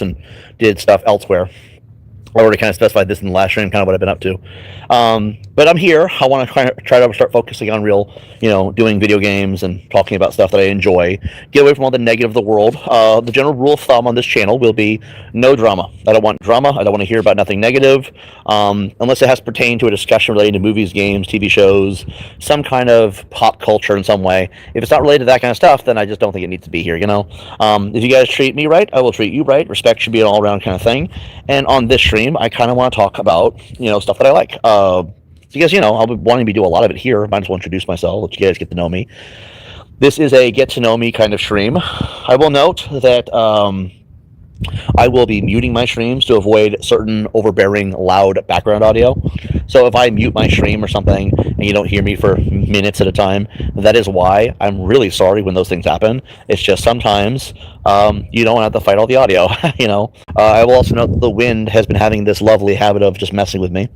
house and did stuff elsewhere. I already kind of specified this in the last stream, kind of what I've been up to. But I'm here. I want to try to start focusing on real, doing video games and talking about stuff that I enjoy. Get away from all the negative of the world. The general rule of thumb on this channel will be no drama. I don't want drama. I don't want to hear about nothing negative, unless it has to pertain to a discussion relating to movies, games, TV shows, some kind of pop culture in some way. If it's not related to that kind of stuff, then I just don't think it needs to be here, If you guys treat me right, I will treat you right. Respect should be an all-around kind of thing. And on this stream, I kind of want to talk about, stuff that I like. Because, I'll be wanting to do a lot of it here. Might as well introduce myself, let you guys get to know me. This is a get-to-know-me kind of stream. I will note that I will be muting my streams to avoid certain overbearing, loud background audio. So if I mute my stream or something and you don't hear me for minutes at a time, that is why. I'm really sorry when those things happen. It's just sometimes you don't have to fight all the audio, I will also note that the wind has been having this lovely habit of just messing with me.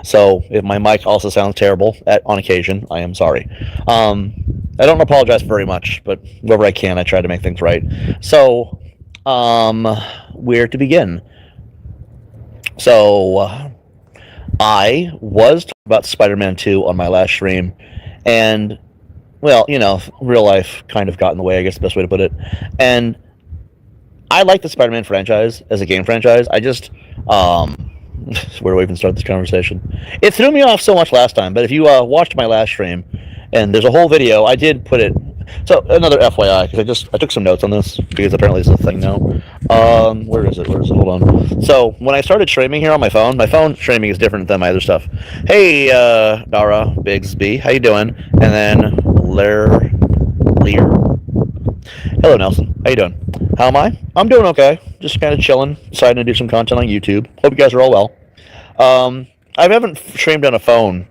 So if my mic also sounds terrible on occasion, I am sorry. I don't apologize very much, but wherever I can, I try to make things right. So, where to begin? So, I was talking about Spider-Man 2 on my last stream, and, well, real life kind of got in the way, I guess the best way to put it. And I like the Spider-Man franchise as a game franchise. I just, where do I even start this conversation? It threw me off so much last time, but if you watched my last stream, and there's a whole video, I did put it. So another FYI, because I took some notes on this because apparently it's a thing now. Where is it? Hold on. So when I started streaming here on my phone streaming is different than my other stuff. Hey, Dara Biggsby, how you doing? And then Lear. Hello, Nelson. How you doing? How am I? I'm doing okay. Just kind of chilling, deciding to do some content on YouTube. Hope you guys are all well. I haven't streamed on a phone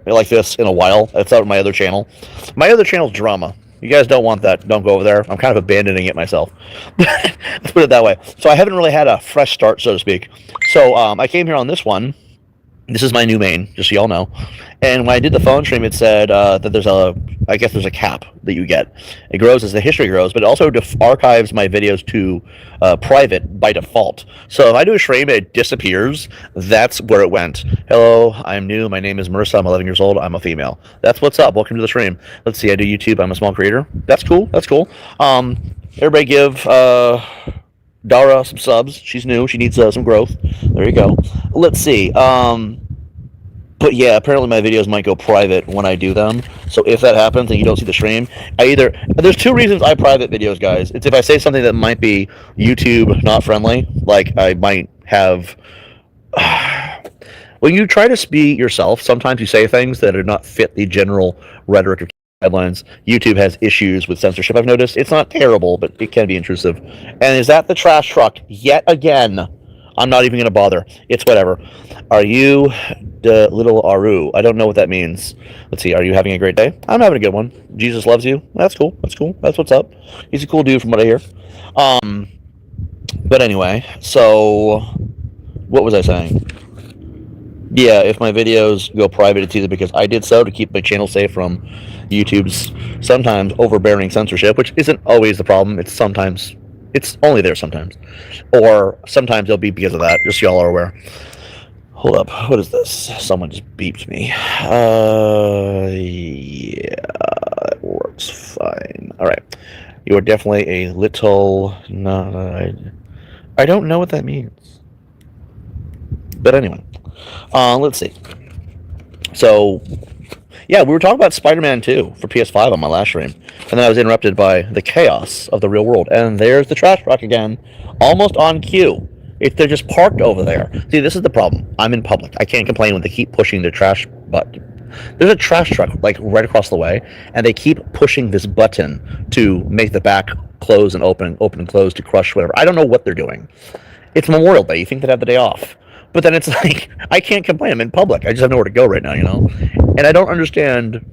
like this in a while. It's out of my other channel. My other channel's drama. You guys don't want that. Don't go over there. I'm kind of abandoning it myself. Let's put it that way. So I haven't really had a fresh start, so to speak. So I came here on this one. This is my new main, just so y'all know. And when I did the phone stream, it said that there's a cap that you get. It grows as the history grows, but it also archives my videos to private by default. So if I do a stream, it disappears. That's where it went. Hello, I'm new. My name is Marissa. I'm 11 years old. I'm a female. That's what's up. Welcome to the stream. Let's see. I do YouTube. I'm a small creator. That's cool. That's cool. Everybody give Dara some subs. She's new. She needs some growth. There you go. Let's see. But yeah, apparently my videos might go private when I do them. So if that happens and you don't see the stream, there's two reasons I private videos, guys. It's if I say something that might be YouTube not friendly, like I might have. When you try to be yourself, sometimes you say things that are not fit the general rhetoric of headlines. YouTube has issues with censorship, I've noticed. It's not terrible, but it can be intrusive. And is that the trash truck yet again? I'm not even going to bother. It's whatever. Are you the little Aru? I don't know what that means. Let's see. Are you having a great day? I'm having a good one. Jesus loves you. That's cool. That's cool. That's what's up. He's a cool dude from what I hear. But anyway, so what was I saying? Yeah, if my videos go private, it's either because I did so to keep my channel safe from YouTube's sometimes overbearing censorship, which isn't always the problem. It's only there sometimes. Or sometimes it'll be because of that, just so y'all are aware. Hold up, what is this? Someone just beeped me. Yeah, it works fine. Alright. You are definitely a little... I don't know what that means. But anyway. Let's see. So... yeah, we were talking about Spider-Man 2 for PS5 on my last stream, and then I was interrupted by the chaos of the real world. And there's the trash truck again, almost on cue. They're just parked over there. See, this is the problem. I'm in public. I can't complain when they keep pushing the trash button. There's a trash truck, like, right across the way, and they keep pushing this button to make the back close and open and close to crush whatever. I don't know what they're doing. It's Memorial Day. You think they'd have the day off. But then it's like, I can't complain. I'm in public. I just have nowhere to go right now, And I don't understand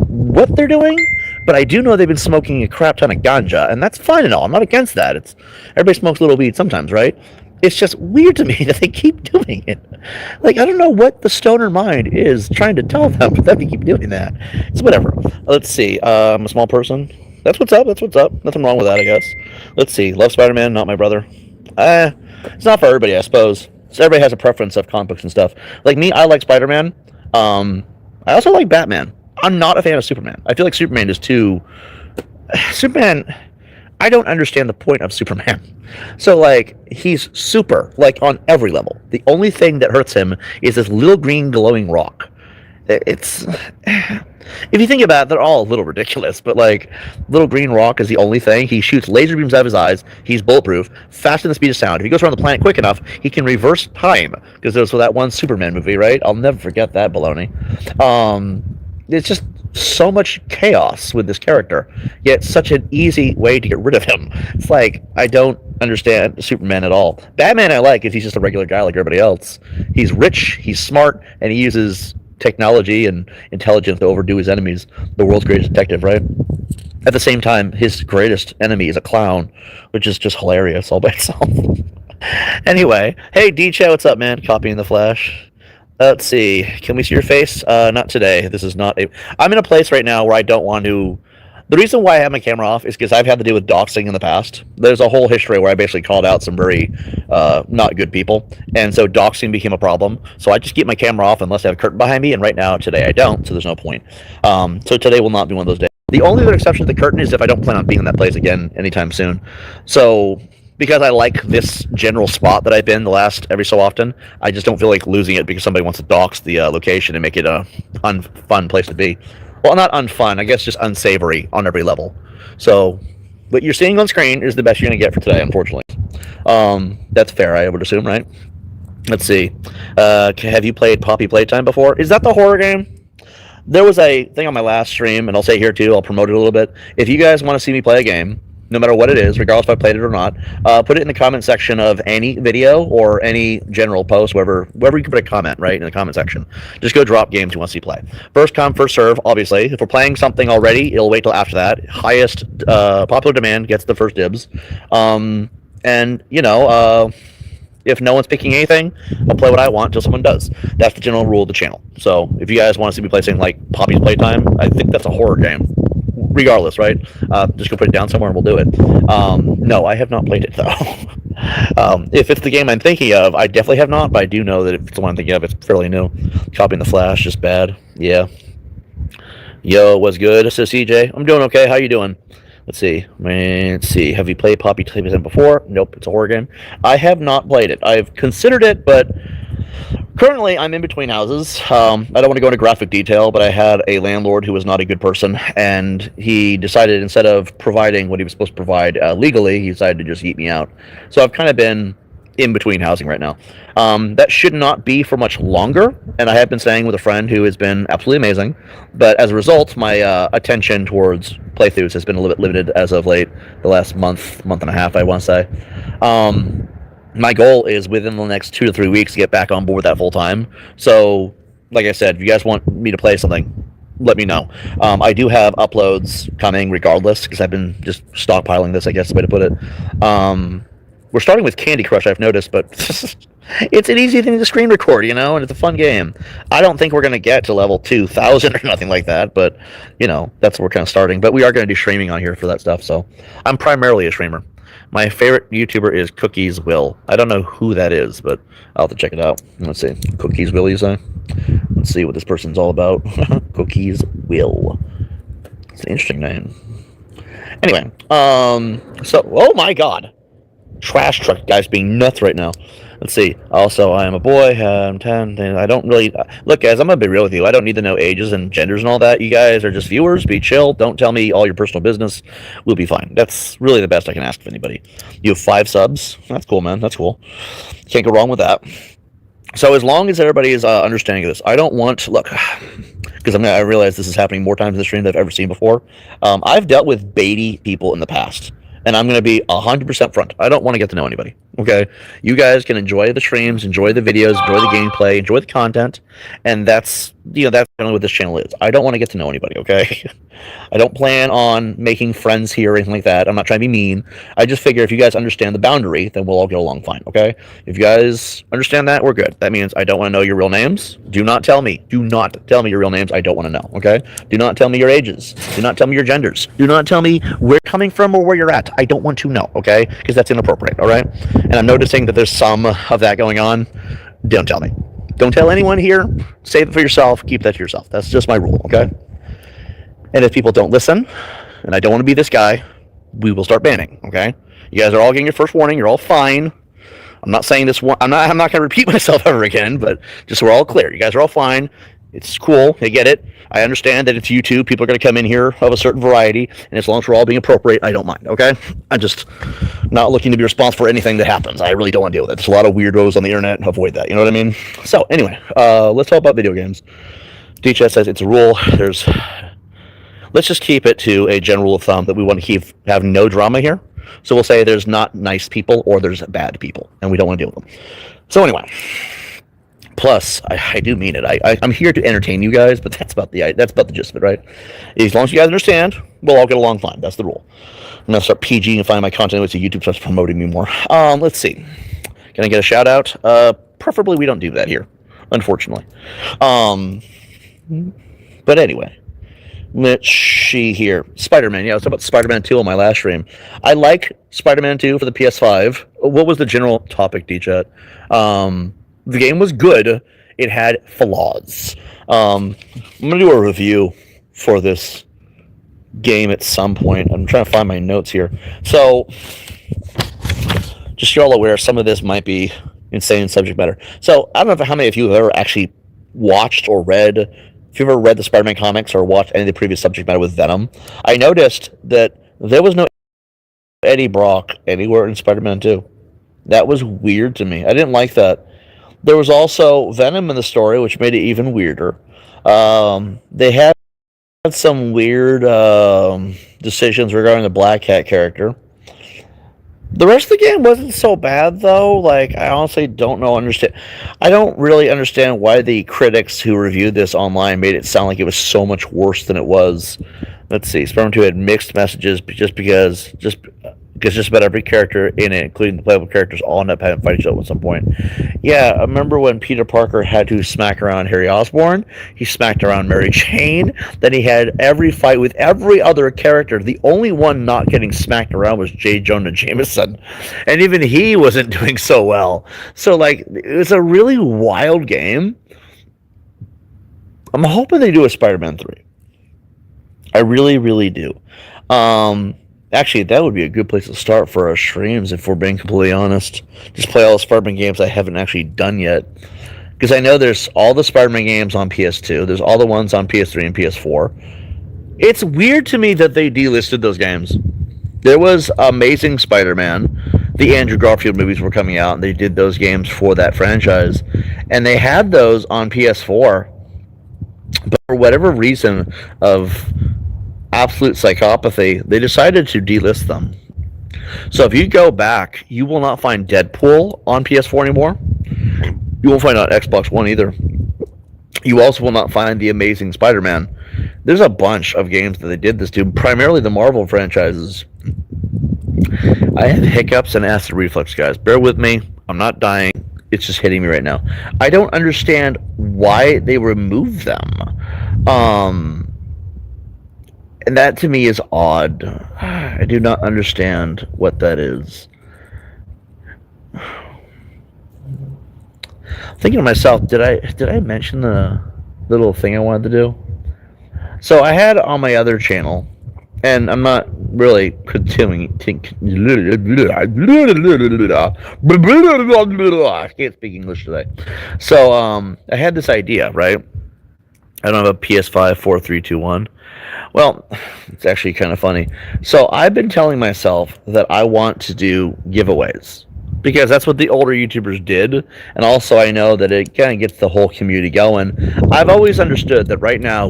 what they're doing, but I do know they've been smoking a crap ton of ganja, and that's fine and all. I'm not against that. Everybody smokes a little weed sometimes, right? It's just weird to me that they keep doing it. Like, I don't know what the stoner mind is trying to tell them, but they keep doing that. It's whatever. Let's see. I'm a small person. That's what's up. That's what's up. Nothing wrong with that, I guess. Let's see. Love Spider-Man, not my brother. It's not for everybody, I suppose. So everybody has a preference of comic books and stuff. Like me, I like Spider-Man. I also like Batman. I'm not a fan of Superman. I feel like Superman is too... Superman... I don't understand the point of Superman. So, like, he's super, like, on every level. The only thing that hurts him is this little green glowing rock. It's... If you think about it, they're all a little ridiculous, but, like, little green rock is the only thing. He shoots laser beams out of his eyes. He's bulletproof, faster than the speed of sound. If he goes around the planet quick enough, he can reverse time. Because there's that one Superman movie, right? I'll never forget that baloney. It's just so much chaos with this character, yet such an easy way to get rid of him. It's like, I don't understand Superman at all. Batman I like, is he's just a regular guy like everybody else. He's rich, he's smart, and he uses technology and intelligence to overdo his enemies. The world's greatest detective, right? At the same time, his greatest enemy is a clown, which is just hilarious all by itself. Anyway, hey DJ, what's up, man? Copying the Flash. Let's see. Can we see your face? Not today. This is not a... I'm in a place right now where I don't want to... The reason why I have my camera off is because I've had to deal with doxing in the past. There's a whole history where I basically called out some very not good people, and so doxing became a problem. So I just keep my camera off unless I have a curtain behind me, and right now, today, I don't, so there's no point. So today will not be one of those days. The only other exception to the curtain is if I don't plan on being in that place again anytime soon. So... because I like this general spot that I've been the last every so often, I just don't feel like losing it because somebody wants to dox the location and make it a unfun place to be. Well, not unfun, I guess just unsavory on every level. So, what you're seeing on screen is the best you're going to get for today, unfortunately. That's fair, I would assume, right? Let's see. Have you played Poppy Playtime before? Is that the horror game? There was a thing on my last stream, and I'll say here too, I'll promote it a little bit. If you guys want to see me play a game, no matter what it is, regardless if I played it or not, put it in the comment section of any video or any general post, wherever you can put a comment, right, in the comment section. Just go drop games you want to see play. First come, first serve, obviously. If we're playing something already, it'll wait till after that. Highest popular demand gets the first dibs. And, you know, if no one's picking anything, I'll play what I want until someone does. That's the general rule of the channel. So if you guys want to see me play something like Poppy's Playtime, I think that's a horror game. Regardless, right? Just go put it down somewhere and we'll do it. No, I have not played it, though. If it's the game I'm thinking of, I definitely have not, but I do know that if it's the one I'm thinking of, it's fairly new. Copying the Flash, just bad. Yeah. Yo, what's good? This is CJ. I'm doing okay. How you doing? Let's see. Have you played Poppy Playtime before? Nope, it's a horror game. I have not played it. I've considered it, but... currently, I'm in between houses. I don't want to go into graphic detail, but I had a landlord who was not a good person, and he decided instead of providing what he was supposed to provide legally, he decided to just eat me out. So I've kind of been in between housing right now. That should not be for much longer, and I have been staying with a friend who has been absolutely amazing, but as a result, my attention towards playthroughs has been a little bit limited as of late, the last month and a half, I want to say. My goal is within the next 2 to 3 weeks to get back on board that full time. So, like I said, if you guys want me to play something, let me know. I do have uploads coming regardless, because I've been just stockpiling this, I guess is the way to put it. We're starting with Candy Crush, I've noticed, but it's an easy thing to screen record, you know, and it's a fun game. I don't think we're going to get to level 2,000 or nothing like that, but, you know, that's where we're kind of starting. But we are going to do streaming on here for that stuff, so I'm primarily a streamer. My favorite YouTuber is Cookies Will. I don't know who that is, but I'll have to check it out. Let's see. Cookies Will, you say? Let's see what this person's all about. Cookies Will. It's an interesting name. Anyway, so, oh my god. Trash truck guys being nuts right now. Let's see. Also, I am a boy. I'm 10. I don't really... Look, guys, I'm going to be real with you. I don't need to know ages and genders and all that. You guys are just viewers. Be chill. Don't tell me all your personal business. We'll be fine. That's really the best I can ask of anybody. You have 5 subs. That's cool, man. That's cool. Can't go wrong with that. So as long as everybody is understanding of this, I don't want... Look, because I realize this is happening more times in the stream than I've ever seen before. I've dealt with baity people in the past. And I'm going to be 100% front. I don't want to get to know anybody, okay? You guys can enjoy the streams, enjoy the videos, enjoy the gameplay, enjoy the content, and that's, you know, that's kind of what this channel is. I don't want to get to know anybody, okay? I don't plan on making friends here or anything like that. I'm not trying to be mean. I just figure if you guys understand the boundary, then we'll all get along fine, okay? If you guys understand that, we're good. That means I don't want to know your real names. Do not tell me. Do not tell me your real names. I don't want to know, okay? Do not tell me your ages. Do not tell me your genders. Do not tell me where you're coming from or where you're at. I don't want to know, okay? Because that's inappropriate, all right? and I'm noticing that there's some of that going on. Don't tell me. Don't tell anyone here. Save it for yourself. Keep that to yourself. That's just my rule, okay? And if people don't listen, and I don't want to be this guy, we will start banning, okay? You guys are all getting your first warning. You're all fine. I'm not saying this one. I'm not going to repeat myself ever again, but just so we're all clear. You guys are all fine. It's cool. I get it. I understand that it's YouTube. People are going to come in here of a certain variety, and as long as we're all being appropriate, I don't mind, okay? I'm just not looking to be responsible for anything that happens. I really don't want to deal with it. There's a lot of weirdos on the internet. Avoid that. You know what I mean? So, anyway, let's talk about video games. DChat says it's a rule. Let's just keep it to a general rule of thumb that we want to keep having no drama here. So we'll say there's not nice people or there's bad people, and we don't want to deal with them. So anyway, plus I do mean it. I'm here to entertain you guys, but that's about the gist of it, right? As long as you guys understand, we'll all get along fine. That's the rule. I'm gonna start PG and find my content so YouTube starts promoting me more. Let's see. Can I get a shout out? Preferably we don't do that here, unfortunately. But anyway. Let's see here. Spider-Man. Yeah, I was talking about Spider-Man 2 on my last stream. I like Spider-Man 2 for the PS5. What was the general topic, D-Chat? The game was good. It had flaws. I'm going to do a review for this game at some point. I'm trying to find my notes here. So, just so you're all aware, some of this might be insane subject matter. So, I don't know how many of you have ever actually watched or read. If you've ever read the Spider-Man comics or watched any of the previous subject matter with Venom, I noticed that there was no Eddie Brock anywhere in Spider-Man 2. That was weird to me. I didn't like that. There was also Venom in the story, which made it even weirder. They had some weird decisions regarding the Black Cat character. The rest of the game wasn't so bad, though. Like, I honestly don't understand. I don't really understand why the critics who reviewed this online made it sound like it was so much worse than it was. Let's see. Spider-Man 2 had mixed messages because just about every character in it, including the playable characters, all end up having to fight each other at some point. Yeah, I remember when Peter Parker had to smack around Harry Osborn. He smacked around Mary Jane. Then he had every fight with every other character. The only one not getting smacked around was J. Jonah Jameson. And even he wasn't doing so well. So, like, it was a really wild game. I'm hoping they do a Spider-Man 3. I really, really do. Actually, that would be a good place to start for our streams, if we're being completely honest. Just play all the Spider-Man games I haven't actually done yet. Because I know there's all the Spider-Man games on PS2. There's all the ones on PS3 and PS4. It's weird to me that they delisted those games. There was Amazing Spider-Man. The Andrew Garfield movies were coming out, and they did those games for that franchise. And they had those on PS4. But for whatever reason of absolute psychopathy, they decided to delist them. So if you go back, you will not find Deadpool on PS4 anymore. You won't find it on Xbox One either. You also will not find The Amazing Spider-Man. There's a bunch of games that they did this to, primarily the Marvel franchises. I have hiccups and acid reflux, guys. Bear with me. I'm not dying. It's just hitting me right now. I don't understand why they removed them. And that to me is odd. I do not understand what that is. Thinking to myself, did I mention the little thing I wanted to do? So I had on my other channel, and I'm not really continuing. I can't speak English today. So I had this idea, right? I don't have a PS5 4321. Well, it's actually kind of funny. So I've been telling myself that I want to do giveaways, because that's what the older YouTubers did, and also I know that it kind of gets the whole community going. I've always understood that right now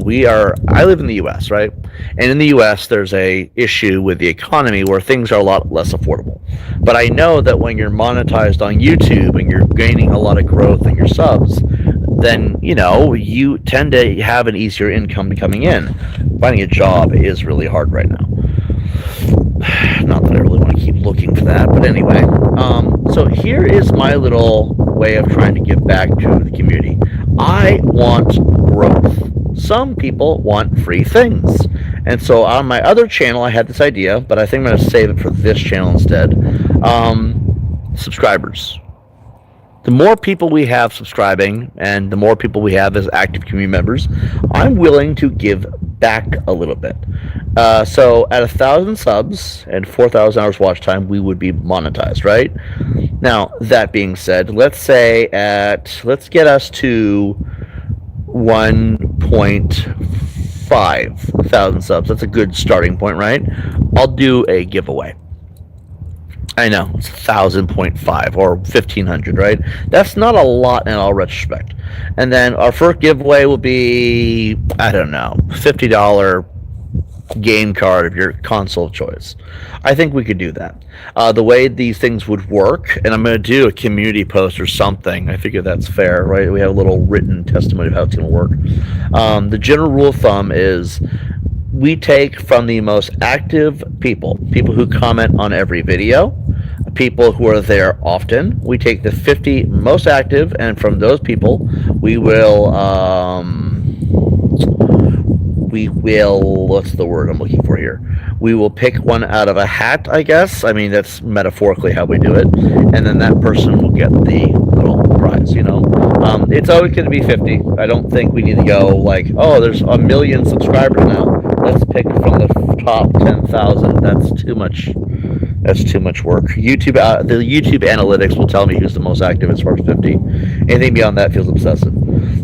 I live in the US, right? And in the US there's a issue with the economy where things are a lot less affordable. But I know that when you're monetized on YouTube and you're gaining a lot of growth in your subs, then, you tend to have an easier income coming in. Finding a job is really hard right now. Not that I really want to keep looking for that, but anyway. So here is my little way of trying to give back to the community. I want growth. Some people want free things. And so on my other channel, I had this idea, but I think I'm going to save it for this channel instead. subscribers. The more people we have subscribing and the more people we have as active community members, I'm willing to give back a little bit. So at 1,000 subs and 4,000 hours watch time, we would be monetized, right? Now, that being said, let's get us to 1.5 thousand subs. That's a good starting point, right? I'll do a giveaway. I know, it's 1,000.5 or 1,500, right? That's not a lot in all retrospect. And then our first giveaway will be, I don't know, $50 game card of your console of choice. I think we could do that. The way these things would work, and I'm going to do a community post or something. I figure that's fair, right? We have a little written testimony of how it's going to work. The general rule of thumb is we take from the most active people who comment on every video, people who are there often. We take the 50 most active, and from those people, we will, what's the word I'm looking for here? We will pick one out of a hat, I guess. I mean, that's metaphorically how we do it. And then that person will get the little prize, you know? It's always going to be 50. I don't think we need to go like, oh, there's 1 million subscribers now. Let's pick from the top 10,000. That's too much. That's too much work. YouTube, the YouTube analytics will tell me who's the most active as far as 50. Anything beyond that feels obsessive.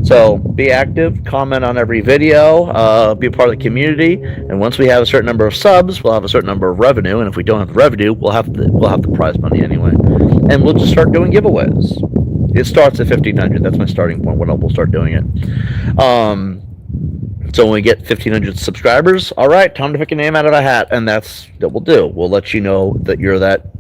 So be active, comment on every video, be a part of the community, and once we have a certain number of subs, we'll have a certain number of revenue. And if we don't have the revenue, we'll have the prize money anyway, and we'll just start doing giveaways. It starts at 1,500. That's my starting point when we'll start doing it. So when we get 1,500 subscribers, all right, time to pick a name out of a hat, and that's what we'll do. We'll let you know that you're that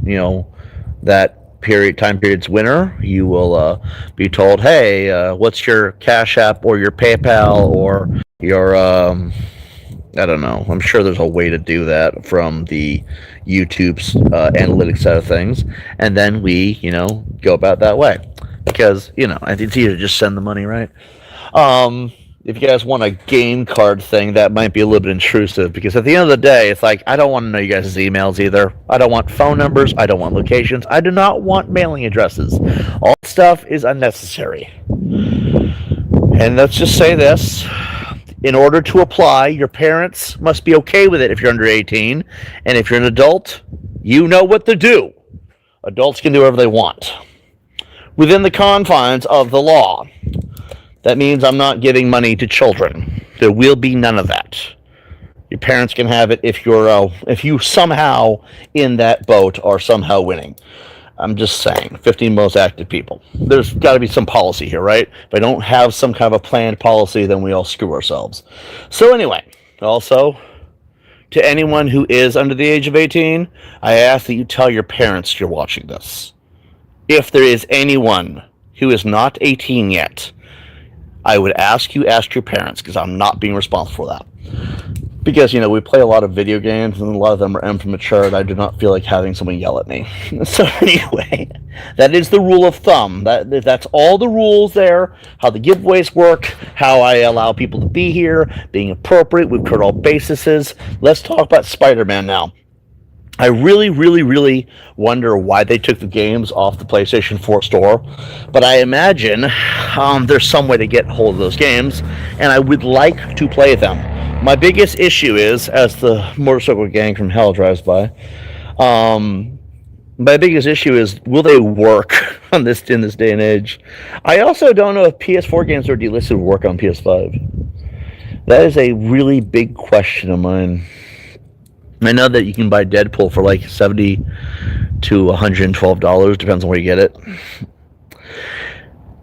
time period's winner. You will be told, hey, what's your Cash App or your PayPal or your I don't know. I'm sure there's a way to do that from the YouTube's analytics side of things, and then we go about that way because I think it's easier to just send the money, right? If you guys want a game card thing, that might be a little bit intrusive because at the end of the day, it's like, I don't want to know you guys' emails either. I don't want phone numbers. I don't want locations. I do not want mailing addresses. All that stuff is unnecessary. And let's just say this. In order to apply, your parents must be okay with it if you're under 18. And if you're an adult, you know what to do. Adults can do whatever they want within the confines of the law. That means I'm not giving money to children. There will be none of that. Your parents can have it if you somehow in that boat are somehow winning. I'm just saying, 15 most active people. There's got to be some policy here, right? If I don't have some kind of a planned policy, then we all screw ourselves. So anyway, also, to anyone who is under the age of 18, I ask that you tell your parents you're watching this. If there is anyone who is not 18 yet, I would ask your parents, because I'm not being responsible for that. Because, we play a lot of video games, and a lot of them are immature, and I do not feel like having someone yell at me. So anyway, that is the rule of thumb. That's all the rules there, how the giveaways work, how I allow people to be here, being appropriate. We've covered all bases. Let's talk about Spider-Man now. I really, really, really wonder why they took the games off the PlayStation 4 store, but I imagine there's some way to get hold of those games, and I would like to play them. My biggest issue is, as the motorcycle gang from hell drives by, my biggest issue is, will they work in this day and age? I also don't know if PS4 games are delisted would work on PS5. That is a really big question of mine. I know that you can buy Deadpool for like $70 to $112, depends on where you get it.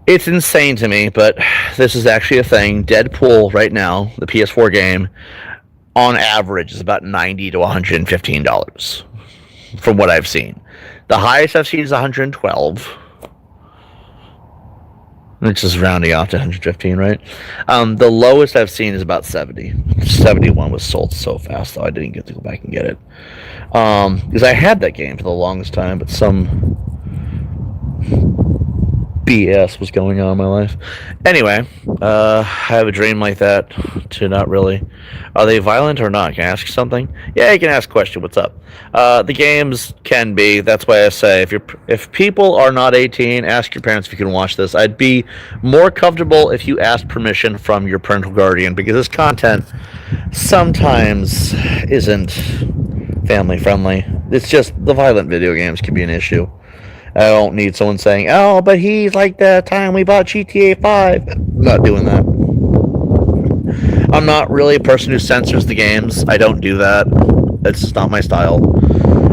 It's insane to me, but this is actually a thing. Deadpool right now, the PS4 game, on average is about $90 to $115 from what I've seen. The highest I've seen is $112. Which is rounding off to 115, right? The lowest I've seen is about 70. 71 was sold so fast, though I didn't get to go back and get it. Because I had that game for the longest time, but some BS was going on in my life. Anyway, I have a dream like that. To not really. Are they violent or not? Can I ask you something? Yeah, you can ask a question. What's up? The games can be. That's why I say if people are not 18, ask your parents if you can watch this. I'd be more comfortable if you asked permission from your parental guardian, because this content sometimes isn't family friendly. It's just the violent video games can be an issue. I don't need someone saying, "Oh, but he's like the time we bought GTA 5." I'm not doing that. I'm not really a person who censors the games. I don't do that. It's just not my style.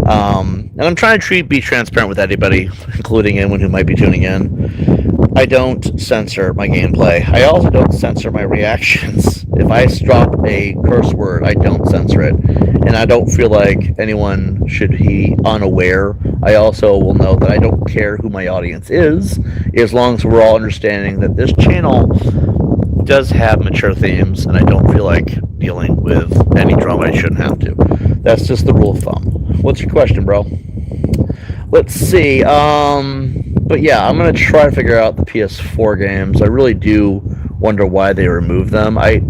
And I'm trying to be transparent with anybody, including anyone who might be tuning in. I don't censor my gameplay. I also don't censor my reactions. If I drop a curse word, I don't censor it. And I don't feel like anyone should be unaware. I also will know that I don't care who my audience is, as long as we're all understanding that this channel does have mature themes, and I don't feel like dealing with any drama I shouldn't have to. That's just the rule of thumb. What's your question, bro? Let's see. But yeah, I'm gonna try to figure out the PS4 games. I really do wonder why they removed them. I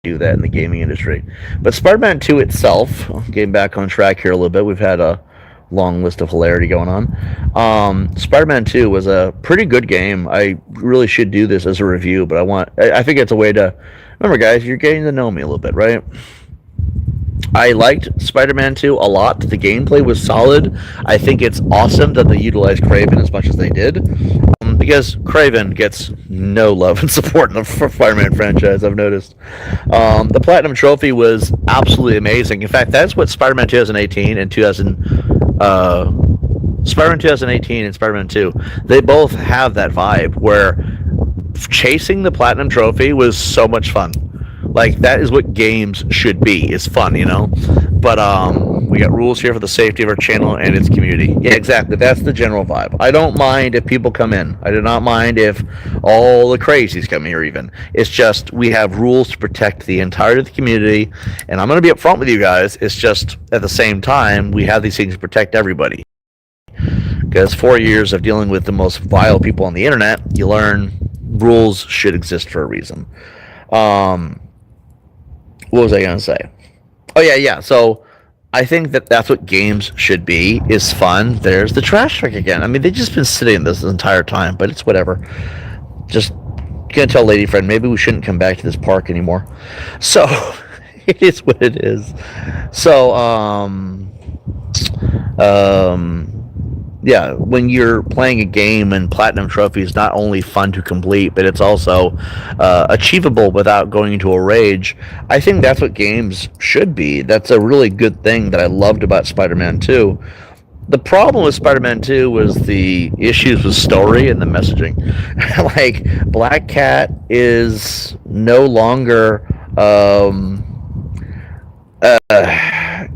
do that in the gaming industry. But Spider-Man 2 itself, getting back on track here a little bit, we've had a long list of hilarity going on. Spider-Man 2 was a pretty good game. I really should do this as a review, but I think it's a way to, remember guys, you're getting to know me a little bit, right? I liked Spider-Man 2 a lot. The gameplay was solid. I think it's awesome that they utilized Kraven as much as they did, because Kraven gets no love and support in the Spider-Man franchise, I've noticed. The Platinum Trophy was absolutely amazing. In fact, that's what Spider-Man 2018 and Spider-Man 2018 and Spider-Man 2, they both have that vibe where chasing the Platinum Trophy was so much fun. Like, that is what games should be. It's fun, you know? But we got rules here for the safety of our channel and its community. Yeah, exactly. That's the general vibe. I don't mind if people come in. I do not mind if all the crazies come here even. It's just we have rules to protect the entirety of the community, and I'm going to be upfront with you guys. It's just at the same time, we have these things to protect everybody. Because 4 years of dealing with the most vile people on the internet, you learn rules should exist for a reason. What was I going to say? Oh, yeah. So I think that that's what games should be, is fun. There's the trash truck again. I mean, they've just been sitting in this entire time, but it's whatever. Just going to tell lady friend, maybe we shouldn't come back to this park anymore. So it is what it is. So, yeah, when you're playing a game and Platinum Trophy is not only fun to complete, but it's also achievable without going into a rage, I think that's what games should be. That's a really good thing that I loved about Spider-Man 2. The problem with Spider-Man 2 was the issues with story and the messaging. Like, Black Cat is no longer...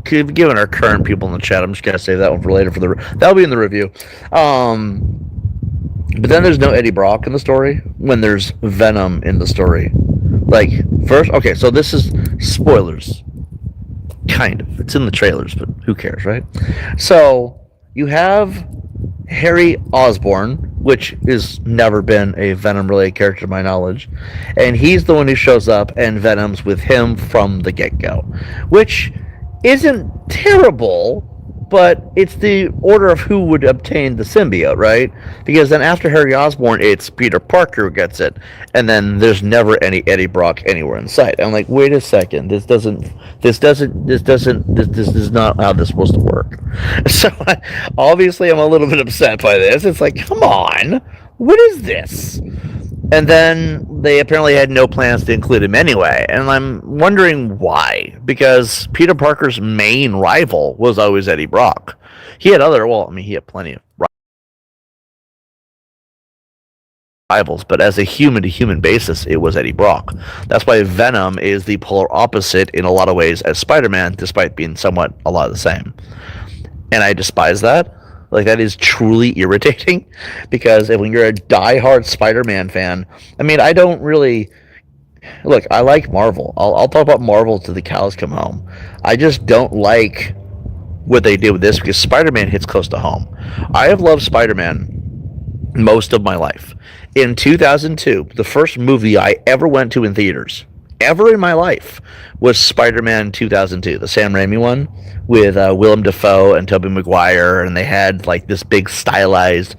given our current people in the chat, I'm just gonna save that one for later. That'll be in the review. But then there's no Eddie Brock in the story when there's Venom in the story. Like, first, okay, so this is spoilers. Kind of. It's in the trailers, but who cares, right? So you have Harry Osborn, which has never been a Venom-related character to my knowledge, and he's the one who shows up and Venom's with him from the get-go, which isn't terrible, but it's the order of who would obtain the symbiote, right? Because then after Harry Osborn, it's Peter Parker who gets it, and then there's never any Eddie Brock anywhere in sight. I'm like, wait a second, this is not how this is supposed to work. So obviously I'm a little bit upset by this. It's like, come on, what is this? And then they apparently had no plans to include him anyway. And I'm wondering why. Because Peter Parker's main rival was always Eddie Brock. He had he had plenty of rivals. But as a human-to-human basis, it was Eddie Brock. That's why Venom is the polar opposite in a lot of ways as Spider-Man, despite being somewhat a lot of the same. And I despise that. Like, that is truly irritating, because when you're a diehard Spider-Man fan, I mean, I don't really... Look, I like Marvel. I'll talk about Marvel till the cows come home. I just don't like what they did with this, because Spider-Man hits close to home. I have loved Spider-Man most of my life. In 2002, the first movie I ever went to in theaters, ever in my life, was Spider-Man 2002, the Sam Raimi one, with Willem Dafoe and Tobey Maguire, and they had like this big stylized,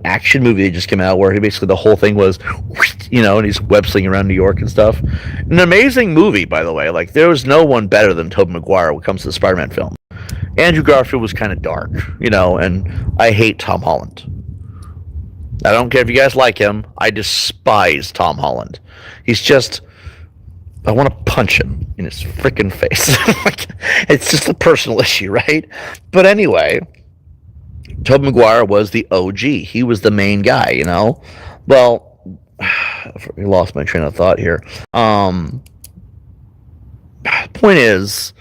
action movie that just came out where basically the whole thing was, and he's web slinging around New York and stuff. An amazing movie, by the way. Like, there was no one better than Tobey Maguire when it comes to the Spider-Man film. Andrew Garfield was kind of dark, and I hate Tom Holland. I don't care if you guys like him. I despise Tom Holland. He's just... I want to punch him in his freaking face. It's just a personal issue, right? But anyway, Tobey Maguire was the OG. He was the main guy, Well, I lost my train of thought here. Point is,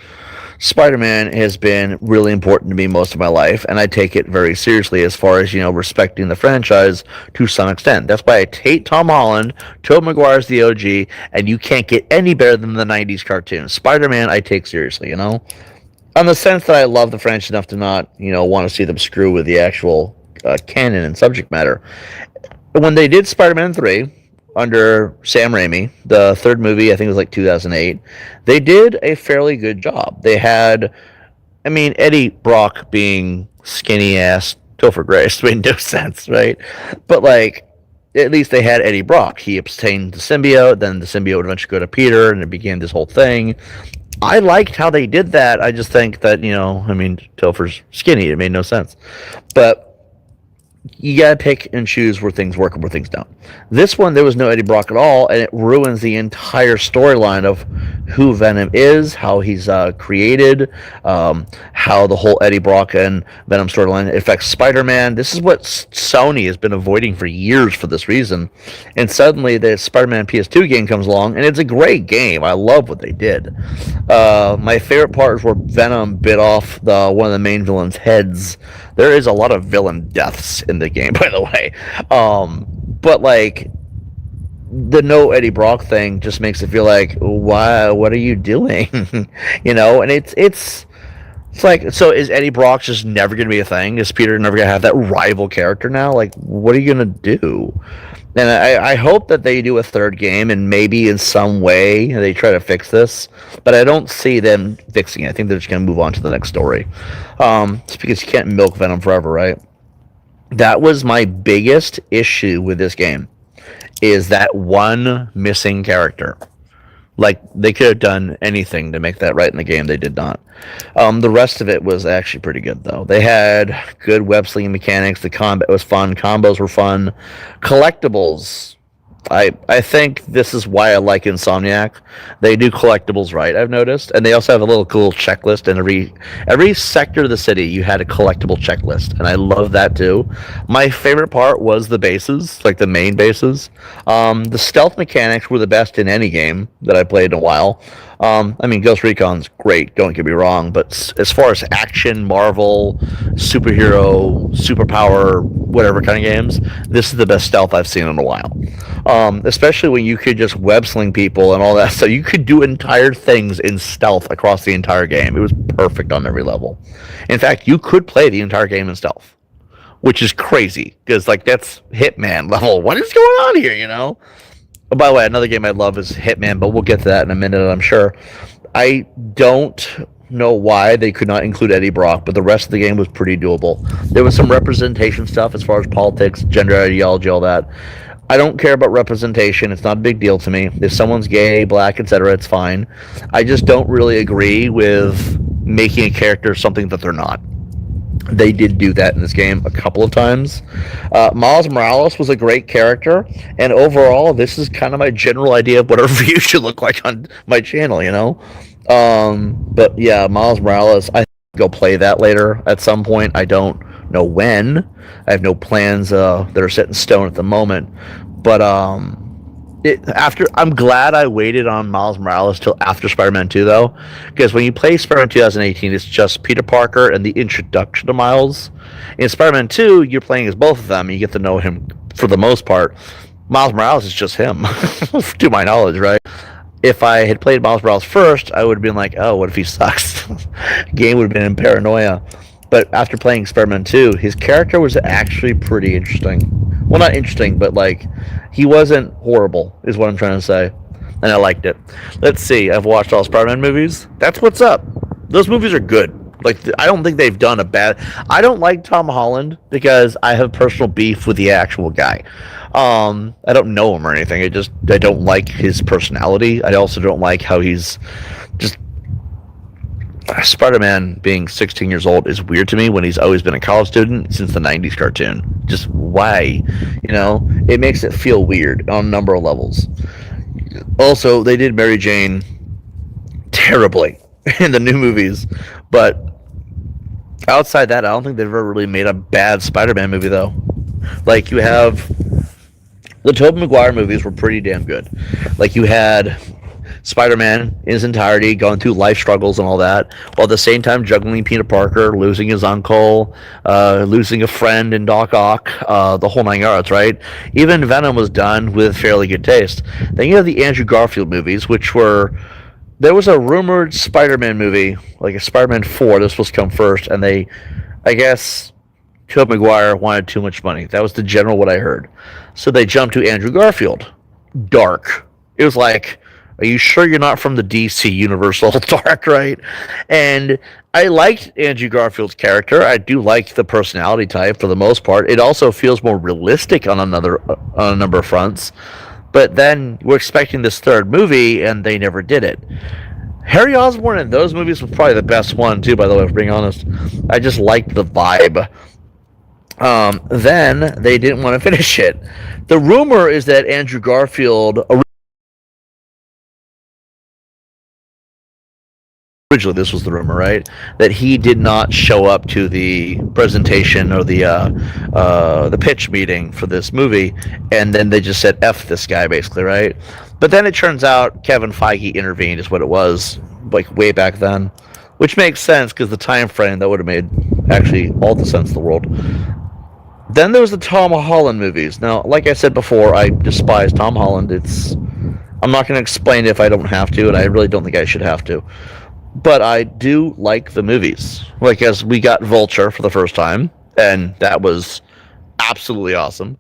Spider-Man has been really important to me most of my life, and I take it very seriously as far as, respecting the franchise to some extent. That's why I hate Tom Holland, Tobey Maguire's the OG, and you can't get any better than the 90s cartoon. Spider-Man, I take seriously, On the sense that I love the franchise enough to not, want to see them screw with the actual canon and subject matter. When they did Spider-Man 3... under Sam Raimi, the third movie, I think it was like 2008, they did a fairly good job. They had, Eddie Brock being skinny-ass Topher Grace made no sense, right? But, at least they had Eddie Brock. He obtained the symbiote, then the symbiote would eventually go to Peter, and it began this whole thing. I liked how they did that. I just think that, Topher's skinny. It made no sense. But you gotta pick and choose where things work and where things don't. This one, there was no Eddie Brock at all, and it ruins the entire storyline of who Venom is, how he's created, how the whole Eddie Brock and Venom storyline affects Spider-Man. This is what Sony has been avoiding for years for this reason. And suddenly the Spider-Man PS2 game comes along, and it's a great game. I love what they did. My favorite part is where Venom bit off one of the main villain's heads. There is a lot of villain deaths in the game, by the way. But the no Eddie Brock thing just makes it feel like, why? What are you doing? And it's like, so is Eddie Brock just never going to be a thing? Is Peter never going to have that rival character now? What are you going to do? And I hope that they do a third game, and maybe in some way they try to fix this. But I don't see them fixing it. I think they're just going to move on to the next story. It's because you can't milk Venom forever, right? That was my biggest issue with this game, is that one missing character. They could have done anything to make that right in the game. They did not. The rest of it was actually pretty good, though. They had good web slinging mechanics. The combat was fun. Combos were fun. Collectibles. I think this is why I like Insomniac. They do collectibles right, I've noticed. And they also have a little cool checklist. And every sector of the city, you had a collectible checklist. And I love that, too. My favorite part was the bases, the main bases. The stealth mechanics were the best in any game that I played in a while. Ghost Recon's great, don't get me wrong, but as far as action, Marvel, superhero, superpower, whatever kind of games, this is the best stealth I've seen in a while. Especially when you could just web sling people and all that, so you could do entire things in stealth across the entire game. It was perfect on every level. In fact, you could play the entire game in stealth, which is crazy, because that's Hitman level. What is going on here, Oh, by the way, another game I love is Hitman, but we'll get to that in a minute, I'm sure. I don't know why they could not include Eddie Brock, but the rest of the game was pretty doable. There was some representation stuff as far as politics, gender ideology, all that. I don't care about representation. It's not a big deal to me. If someone's gay, black, etc., it's fine. I just don't really agree with making a character something that they're not. They did do that in this game a couple of times. Miles Morales was a great character, and overall, this is kind of my general idea of what a review should look like on my channel, But yeah, Miles Morales, I go play that later at some point. I don't know when. I have no plans that are set in stone at the moment. But I'm glad I waited on Miles Morales till after Spider-Man 2, though, because when you play Spider-Man 2018, it's just Peter Parker and the introduction to Miles. In Spider-Man 2, you're playing as both of them, and you get to know him for the most part. Miles Morales is just him, to my knowledge, right? If I had played Miles Morales first, I would have been like, oh, what if he sucks? Game would have been in paranoia. But after playing Spider-Man 2, his character was actually pretty interesting. Well, not interesting, but like he wasn't horrible, is what I'm trying to say. And I liked it. Let's see. I've watched all Spider-Man movies. That's what's up. Those movies are good. Like, I don't think they've done a bad. I don't like Tom Holland because I have personal beef with the actual guy. I don't know him or anything. I don't like his personality. I also don't like how he's just. Spider-Man being 16 years old is weird to me when he's always been a college student since the 90s cartoon. Just why? It makes it feel weird on a number of levels. Also, they did Mary Jane terribly in the new movies, but outside that, I don't think they've ever really made a bad Spider-Man movie, though. Like, you have the Tobey Maguire movies were pretty damn good. Like, you had Spider-Man in his entirety going through life struggles and all that, while at the same time juggling Peter Parker, losing his uncle, losing a friend in Doc Ock, the whole nine yards, right? Even Venom was done with fairly good taste. Then you have the Andrew Garfield movies, which were... There was a rumored Spider-Man movie, like a Spider-Man 4, that was supposed to come first, and I guess, Tobey Maguire wanted too much money. That was the general what I heard. So they jumped to Andrew Garfield. Dark. It was like, are you sure you're not from the DC universe? All dark, right? And I liked Andrew Garfield's character. I do like the personality type for the most part. It also feels more realistic on a number of fronts. But then we're expecting this third movie, and they never did it. Harry Osborn in those movies was probably the best one, too, by the way, if being honest. I just liked the vibe. Then they didn't want to finish it. The rumor is that Andrew Garfield... Originally, this was the rumor, right? That he did not show up to the presentation or the pitch meeting for this movie, and then they just said F this guy, basically, right? But then it turns out Kevin Feige intervened, is what it was, like way back then, which makes sense because the time frame that would have made actually all the sense in the world. Then there was the Tom Holland movies. Now, like I said before, I despise Tom Holland. I'm not going to explain it if I don't have to, and I really don't think I should have to. But I do like the movies. Like, as we got Vulture for the first time, and that was absolutely awesome.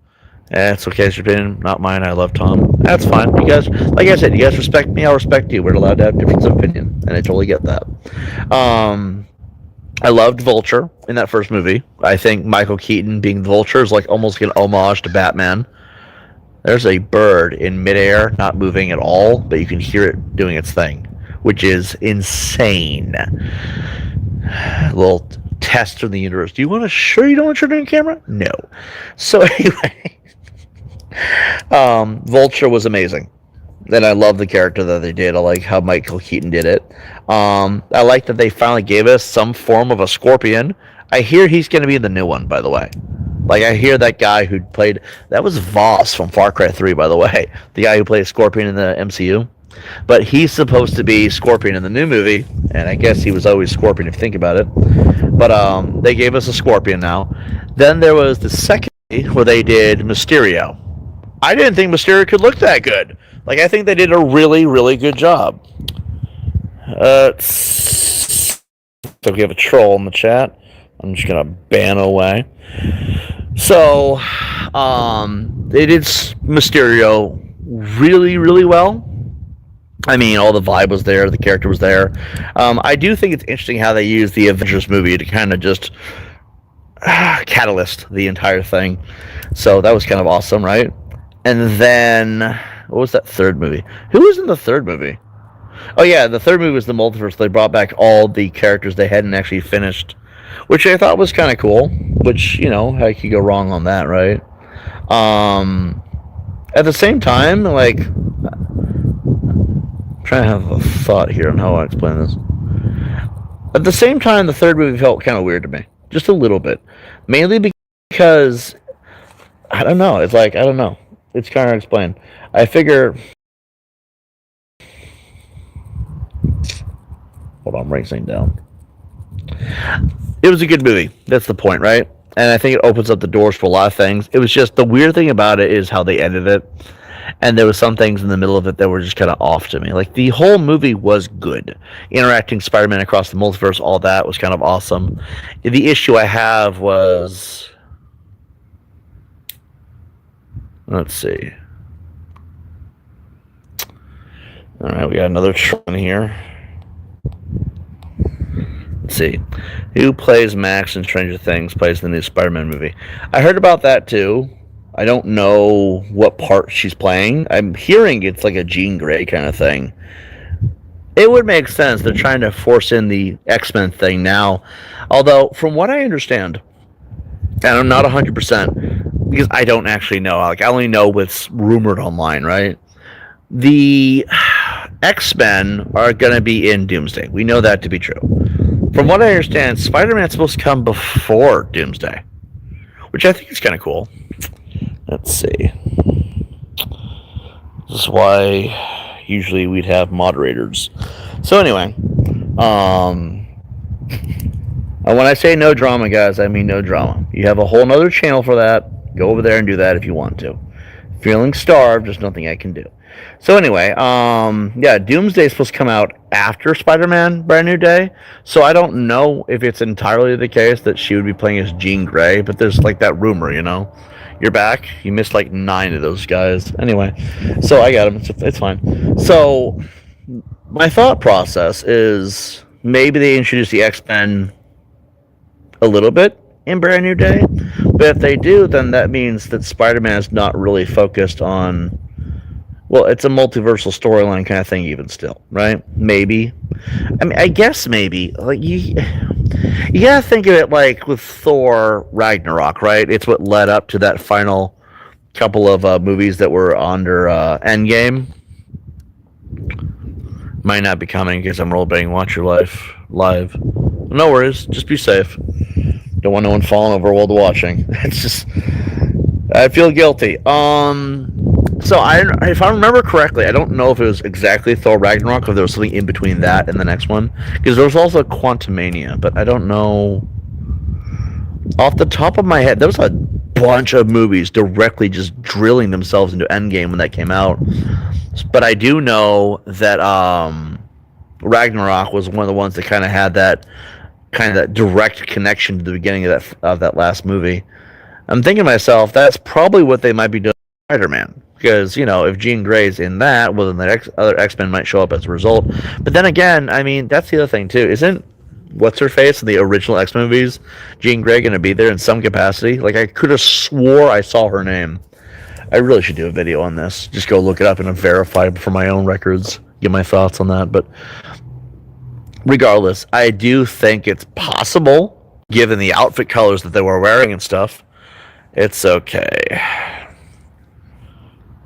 And it's okay, it's your opinion, not mine. I love Tom. That's fine. You guys, like I said, you guys respect me, I'll respect you. We're allowed to have difference of opinion, and I totally get that. I loved Vulture in that first movie. I think Michael Keaton being the Vulture is like almost an homage to Batman. There's a bird in midair, not moving at all, but you can hear it doing its thing, which is insane. A little test from the universe. Do you want to sure you don't want to turn on camera? No. So anyway, Vulture was amazing. And I love the character that they did. I like how Michael Keaton did it. I like that they finally gave us some form of a Scorpion. I hear he's going to be in the new one, by the way. Like, I hear that guy who played... That was Voss from Far Cry 3, by the way. The guy who played Scorpion in the MCU. But he's supposed to be Scorpion in the new movie, and I guess he was always Scorpion if you think about it. But they gave us a Scorpion now. Then there was the second movie where they did Mysterio. I didn't think Mysterio could look that good. Like, I think they did a really, really good job. So we have a troll in the chat. I'm just gonna ban away. So, they did Mysterio really, really well. I mean, all the vibe was there, the character was there. I do think it's interesting how they used the Avengers movie to kind of just catalyst the entire thing. So that was kind of awesome, right? And then, what was that third movie? Who was in the third movie? Oh yeah, the third movie was the multiverse. They brought back all the characters they hadn't actually finished, which I thought was kind of cool. Which, you know, how could go wrong on that, right? At the same time, like, I'm trying to have a thought here on how I explain this. At the same time, the third movie felt kind of weird to me, just a little bit, mainly because I don't know. It's like, I don't know. It's kind of explained. I figure. Hold on, I'm writing something down. It was a good movie. That's the point, right? And I think it opens up the doors for a lot of things. It was just the weird thing about it is how they ended it. and there was some things in the middle of it that were just kind of off to me. Like, the whole movie was good. Interacting Spider-Man across the multiverse, all that was kind of awesome. The issue I have was... Let's see. Alright, we got another trend here. Let's see. Who plays Max in Stranger Things plays the new Spider-Man movie? I heard about that too. I don't know what part she's playing. I'm hearing it's like a Jean Grey kind of thing. It would make sense. They're trying to force in the X-Men thing now. Although, from what I understand, and I'm not 100%, because I don't actually know. Like, I only know what's rumored online, right? The X-Men are going to be in Doomsday. We know that to be true. From what I understand, Spider-Man's supposed to come before Doomsday, which I think is kind of cool. Let's see. This is why usually we'd have moderators. So anyway, and when I say no drama, guys, I mean no drama. You have a whole nother channel for that. Go over there and do that if you want to. Feeling starved, there's nothing I can do. So anyway, yeah, Doomsday is supposed to come out after Spider-Man Brand New Day. So I don't know if it's entirely the case that she would be playing as Jean Grey, but there's like that rumor, you know. You're back. You missed like 9 of those guys. Anyway, so I got them. It's fine. So my thought process is maybe they introduce the X-Men a little bit in Brand New Day. But if they do, then that means that Spider-Man is not really focused on... Well, it's a multiversal storyline kind of thing even still, right? Maybe. I mean, I guess maybe. Like, you gotta think of it like with Thor Ragnarok, right? It's what led up to that final couple of movies that were under Endgame. Might not be coming because I'm role-playing Watch Your Life live. No worries. Just be safe. Don't want no one falling over while watching. It's just... I feel guilty. So if I remember correctly, I don't know if it was exactly Thor Ragnarok or if there was something in between that and the next one. Because there was also Quantumania, but I don't know. Off the top of my head, there was a bunch of movies directly just drilling themselves into Endgame when that came out. But I do know that Ragnarok was one of the ones that kind of had that direct connection to the beginning of that last movie. I'm thinking to myself, that's probably what they might be doing with Spider-Man. Because, you know, if Jean Grey's in that, well, then the other X-Men might show up as a result. But then again, I mean, that's the other thing, too. Isn't What's-Her-Face in the original X-Men movies, Jean Grey, going to be there in some capacity? Like, I could have swore I saw her name. I really should do a video on this. Just go look it up and verify for my own records. Get my thoughts on that. But regardless, I do think it's possible, given the outfit colors that they were wearing and stuff. It's okay.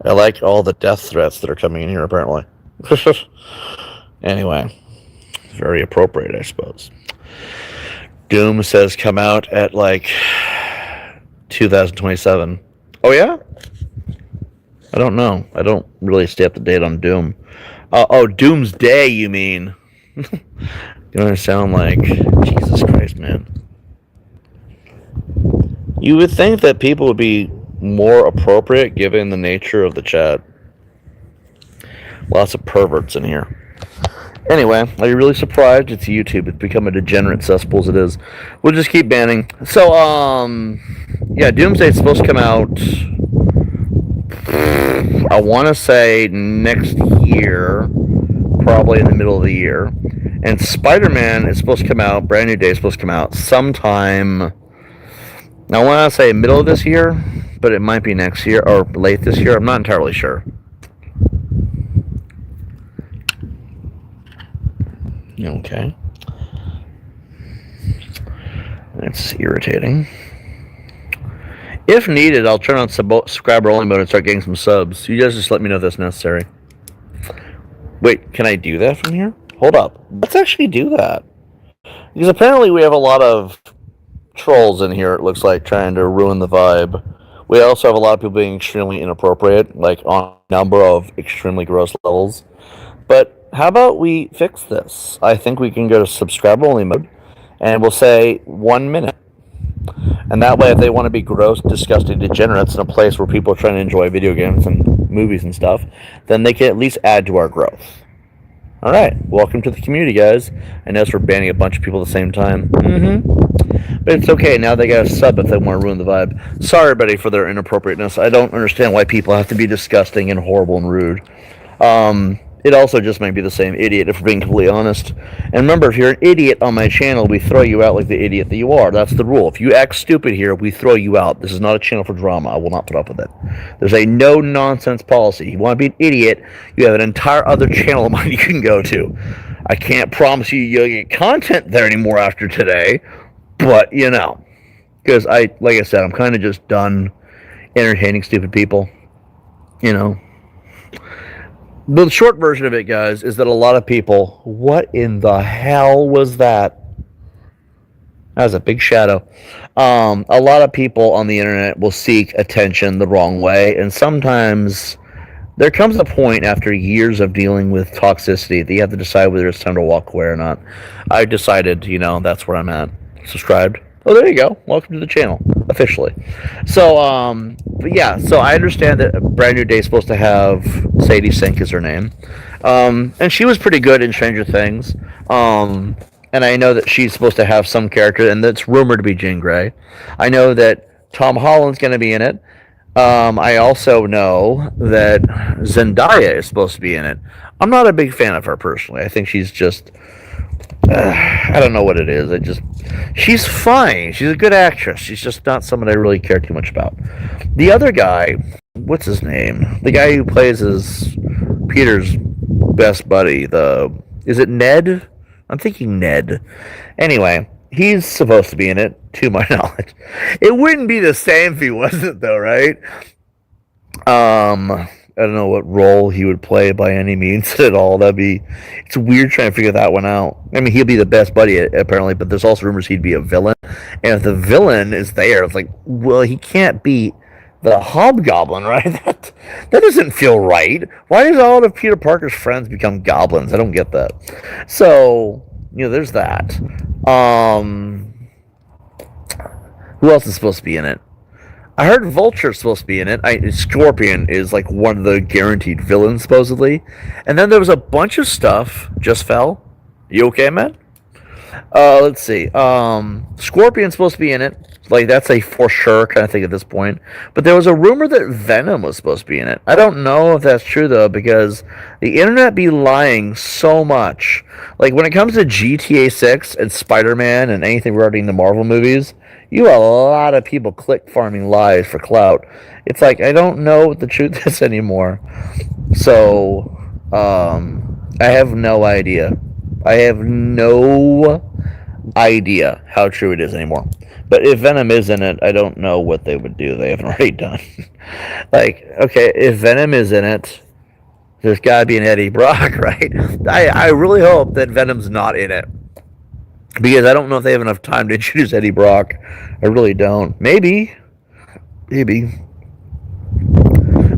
I like all the death threats that are coming in here, apparently. Anyway, very appropriate, I suppose. Doom says come out at, like, 2027. Oh, yeah? I don't know. I don't really stay up to date on Doom. Doomsday, you mean? You know, sound like... Jesus Christ, man. You would think that people would be more appropriate given the nature of the chat. Lots of perverts in here. Anyway, are you really surprised? It's YouTube. It's become a degenerate cesspool as it is. We'll just keep banning. So, yeah, Doomsday is supposed to come out, I want to say next year, probably in the middle of the year. And Spider-Man is supposed to come out, Brand New Day is supposed to come out sometime... I want to say middle of this year, but it might be next year or late this year. I'm not entirely sure. Okay. That's irritating. If needed, I'll turn on subscriber only mode and start getting some subs. You guys just let me know if that's necessary. Wait, can I do that from here? Hold up. Let's actually do that. Because apparently we have a lot of trolls in here, it looks like, trying to ruin the vibe. We also have a lot of people being extremely inappropriate, like on a number of extremely gross levels. But how about we fix this? I think we can go to subscriber only mode, and we'll say 1 minute. And that way, if they want to be gross, disgusting degenerates in a place where people are trying to enjoy video games and movies and stuff, then they can at least add to our growth. All right, welcome to the community, guys. I know we're banning a bunch of people at the same time. But it's okay, now they got a sub if they want to ruin the vibe. Sorry, everybody, for their inappropriateness. I don't understand why people have to be disgusting and horrible and rude. It also just might be the same idiot, if we're being completely honest. And remember, if you're an idiot on my channel, we throw you out like the idiot that you are. That's the rule. If you act stupid here, we throw you out. This is not a channel for drama. I will not put up with it. There's a no-nonsense policy. You want to be an idiot, you have an entire other channel of mine you can go to. I can't promise you'll get content there anymore after today, but, you know. Because, like I said, I'm kind of just done entertaining stupid people. You know. The short version of it, guys, is that a lot of people... What in the hell was that? That was a big shadow. A lot of people on the internet will seek attention the wrong way, and sometimes there comes a point after years of dealing with toxicity that you have to decide whether it's time to walk away or not. I decided, you know, that's where I'm at. Subscribed. Oh, there you go. Welcome to the channel, officially. So, but yeah, so I understand that Brand New Day is supposed to have Sadie Sink is her name. And she was pretty good in Stranger Things. And I know that she's supposed to have some character, and that's rumored to be Jean Grey. I know that Tom Holland's going to be in it. I also know that Zendaya is supposed to be in it. I'm not a big fan of her, personally. I think she's just... I don't know what it is. She's fine. She's a good actress. She's just not someone I really care too much about. The other guy, what's his name? The guy who plays as Peter's best buddy. Is it Ned? I'm thinking Ned. Anyway, he's supposed to be in it, to my knowledge. It wouldn't be the same if he wasn't, though, right? I don't know what role he would play by any means at all. It's weird trying to figure that one out. I mean, he'll be the best buddy, apparently, but there's also rumors he'd be a villain. And if the villain is there, it's like, well, he can't be the Hobgoblin, right? That doesn't feel right. Why does all of Peter Parker's friends become goblins? I don't get that. So, you know, there's that. Who else is supposed to be in it? I heard Vulture's supposed to be in it. Scorpion is like one of the guaranteed villains, supposedly. And then there was a bunch of stuff. Just fell. You okay, man? Let's see. Scorpion's supposed to be in it. Like, that's a for sure kind of thing at this point. But there was a rumor that Venom was supposed to be in it. I don't know if that's true, though, because the internet be lying so much. Like, when it comes to GTA 6 and Spider-Man and anything regarding the Marvel movies, you have a lot of people click farming lies for clout. It's like, I don't know what the truth is anymore. So, I have no idea. I have no idea how true it is anymore. But if Venom is in it, I don't know what they would do. They haven't already done. Like, okay, if Venom is in it, there's got to be an Eddie Brock, right? I really hope that Venom's not in it. Because I don't know if they have enough time to introduce Eddie Brock. I really don't. Maybe.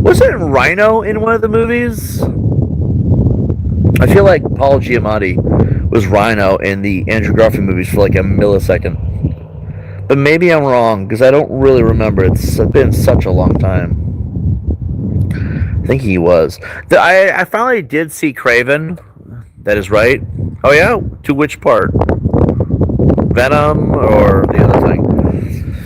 Wasn't Rhino in one of the movies? I feel like Paul Giamatti was Rhino in the Andrew Garfield movies for like a millisecond. But maybe I'm wrong, because I don't really remember. It's been such a long time. I think he was. I finally did see Craven. That is right. Oh yeah? To which part? Venom or the other thing?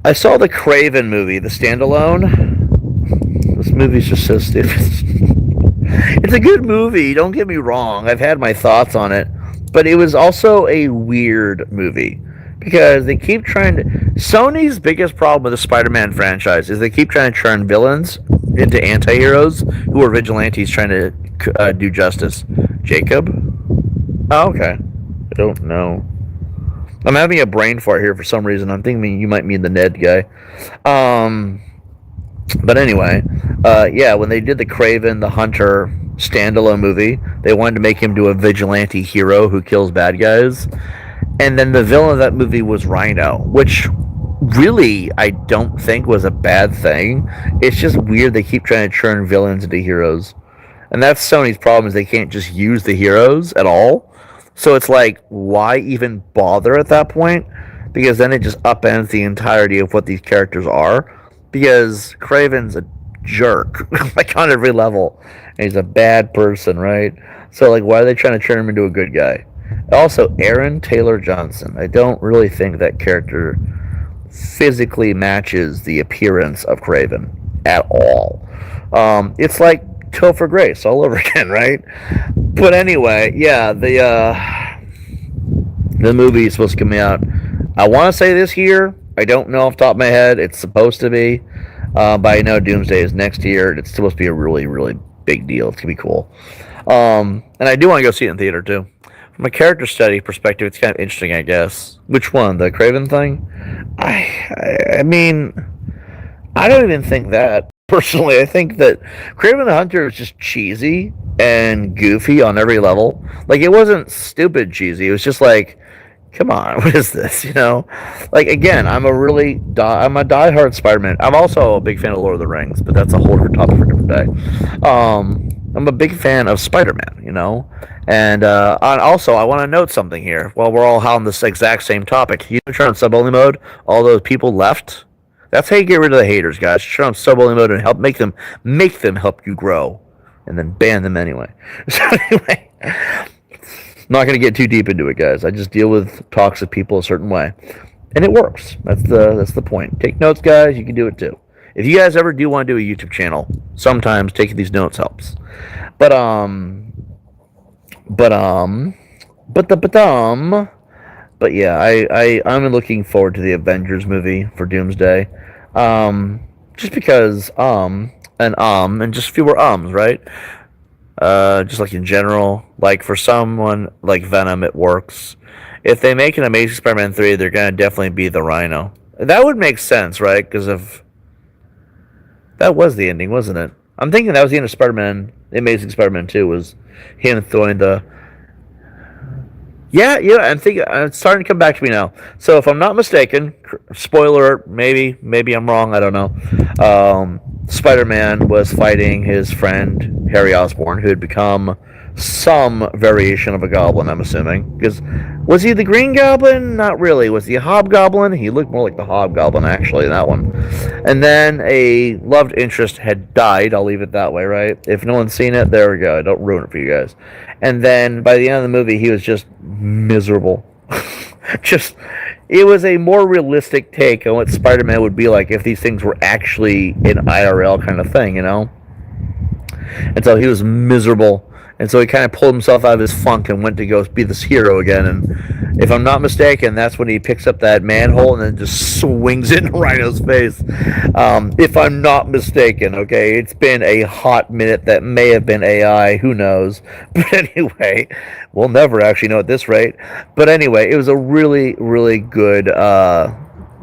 I saw the Craven movie, the standalone. This movie's just so stupid. It's a good movie, don't get me wrong. I've had my thoughts on it. But it was also a weird movie. Because they keep trying to... Sony's biggest problem with the Spider-Man franchise is they keep trying to turn villains into anti-heroes who are vigilantes trying to do justice. Jacob? Oh, okay. I don't know. I'm having a brain fart here for some reason. I'm thinking you might mean the Ned guy. But anyway, yeah, when they did the Craven the Hunter standalone movie, they wanted to make him do a vigilante hero who kills bad guys. And then the villain of that movie was Rhino, which really I don't think was a bad thing. It's just weird they keep trying to turn villains into heroes. And that's Sony's problem, is they can't just use the heroes at all. So it's like, why even bother at that point? because then it just upends the entirety of what these characters are. Because Kraven's a jerk, like on every level, and he's a bad person, right? So like, why are they trying to turn him into a good guy? Also, Aaron Taylor Johnson. I don't really think that character physically matches the appearance of Kraven at all. It's like Topher Grace all over again, right? But anyway, yeah, the movie is supposed to come out. I want to say this year. I don't know off the top of my head. It's supposed to be, but I know Doomsday is next year. It's supposed to be a really, really big deal. It's gonna be cool. And I do want to go see it in theater too. From a character study perspective, it's kind of interesting, I guess. Which one? The Kraven thing? I mean, I don't even think that. Personally, I think that Kraven the Hunter is just cheesy and goofy on every level. Like, it wasn't stupid cheesy. It was just like, come on, what is this? You know? Like, again, I'm a diehard Spider-Man. I'm also a big fan of Lord of the Rings, but that's a whole different topic for a different day. I'm a big fan of Spider-Man, you know? And also, I want to note something here. While we're all on this exact same topic, you turn on sub-only mode, all those people left. That's how you get rid of the haters, guys. Turn on sub-only mode and help make them help you grow, and then ban them anyway. So anyway, I'm not going to get too deep into it, guys. I just deal with toxic people a certain way, and it works. That's the point. Take notes, guys. You can do it too. If you guys ever do want to do a YouTube channel, sometimes taking these notes helps. But yeah, I'm looking forward to the Avengers movie for Doomsday. Just because and just fewer right? Just like in general, like for someone like Venom, it works. If they make an Amazing Spider-Man 3, they're gonna definitely be the Rhino. That would make sense, right? Because of that was the ending, wasn't it? I'm thinking that was the end of Spider-Man. Amazing Spider-Man 2 was him throwing the. Yeah, I'm thinking. It's starting to come back to me now. So if I'm not mistaken, spoiler, maybe I'm wrong. I don't know. Spider-Man was fighting his friend Harry Osborn, who had become some variation of a goblin, I'm assuming. Because was he the Green Goblin? Not really. Was he a Hobgoblin? He looked more like the Hobgoblin, actually, in that one. And then a loved interest had died. I'll leave it that way, right? If no one's seen it, there we go. Don't ruin it for you guys. And then by the end of the movie, he was just miserable. It was a more realistic take on what Spider-Man would be like if these things were actually an IRL kind of thing, you know? And so he was miserable. And so he kind of pulled himself out of his funk and went to go be this hero again. And if I'm not mistaken, that's when he picks up that manhole and then just swings it in Rhino's face. If I'm not mistaken, okay? It's been a hot minute. That may have been AI. Who knows? But anyway, we'll never actually know at this rate. But anyway, it was a really, really good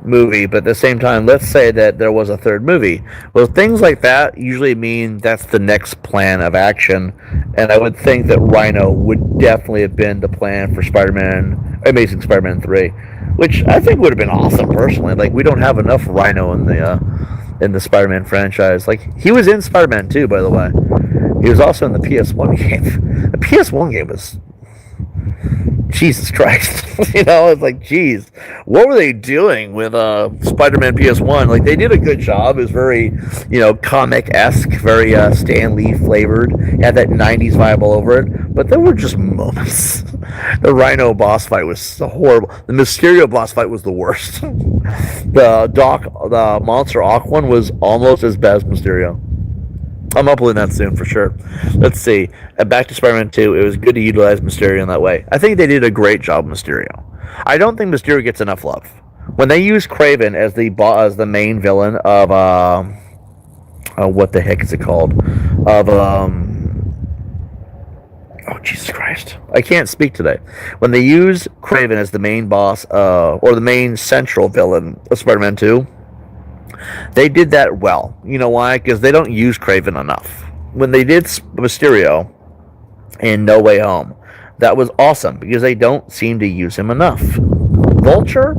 movie, but at the same time, let's say that there was a third movie. Well, things like that usually mean that's the next plan of action, and I would think that Rhino would definitely have been the plan for Amazing Spider-Man 3, which I think would have been awesome personally. Like, we don't have enough Rhino in the Spider-Man franchise. Like, he was in Spider-Man 2, by the way. He was also in the PS1 game. The PS1 game was Jesus Christ. You know, it's like, geez, what were they doing with Spider-Man PS1? Like, they did a good job. It was very, comic-esque, very Stan Lee flavored. It had that 90s vibe all over it. But there were just moments. The Rhino boss fight was so horrible. The Mysterio boss fight was the worst. The Monster Aqu one was almost as bad as Mysterio. I'm uploading that soon for sure. Let's see. Back to Spider-Man 2. It was good to utilize Mysterio in that way. I think they did a great job with Mysterio. I don't think Mysterio gets enough love. When they use Kraven as the main villain of what the heck is it called? Oh, Jesus Christ. I can't speak today. When they use Kraven as the main boss or the main central villain of Spider-Man 2, they did that well. You know why? Because they don't use Kraven enough. When they did Mysterio in No Way Home, that was awesome because they don't seem to use him enough. Vulture,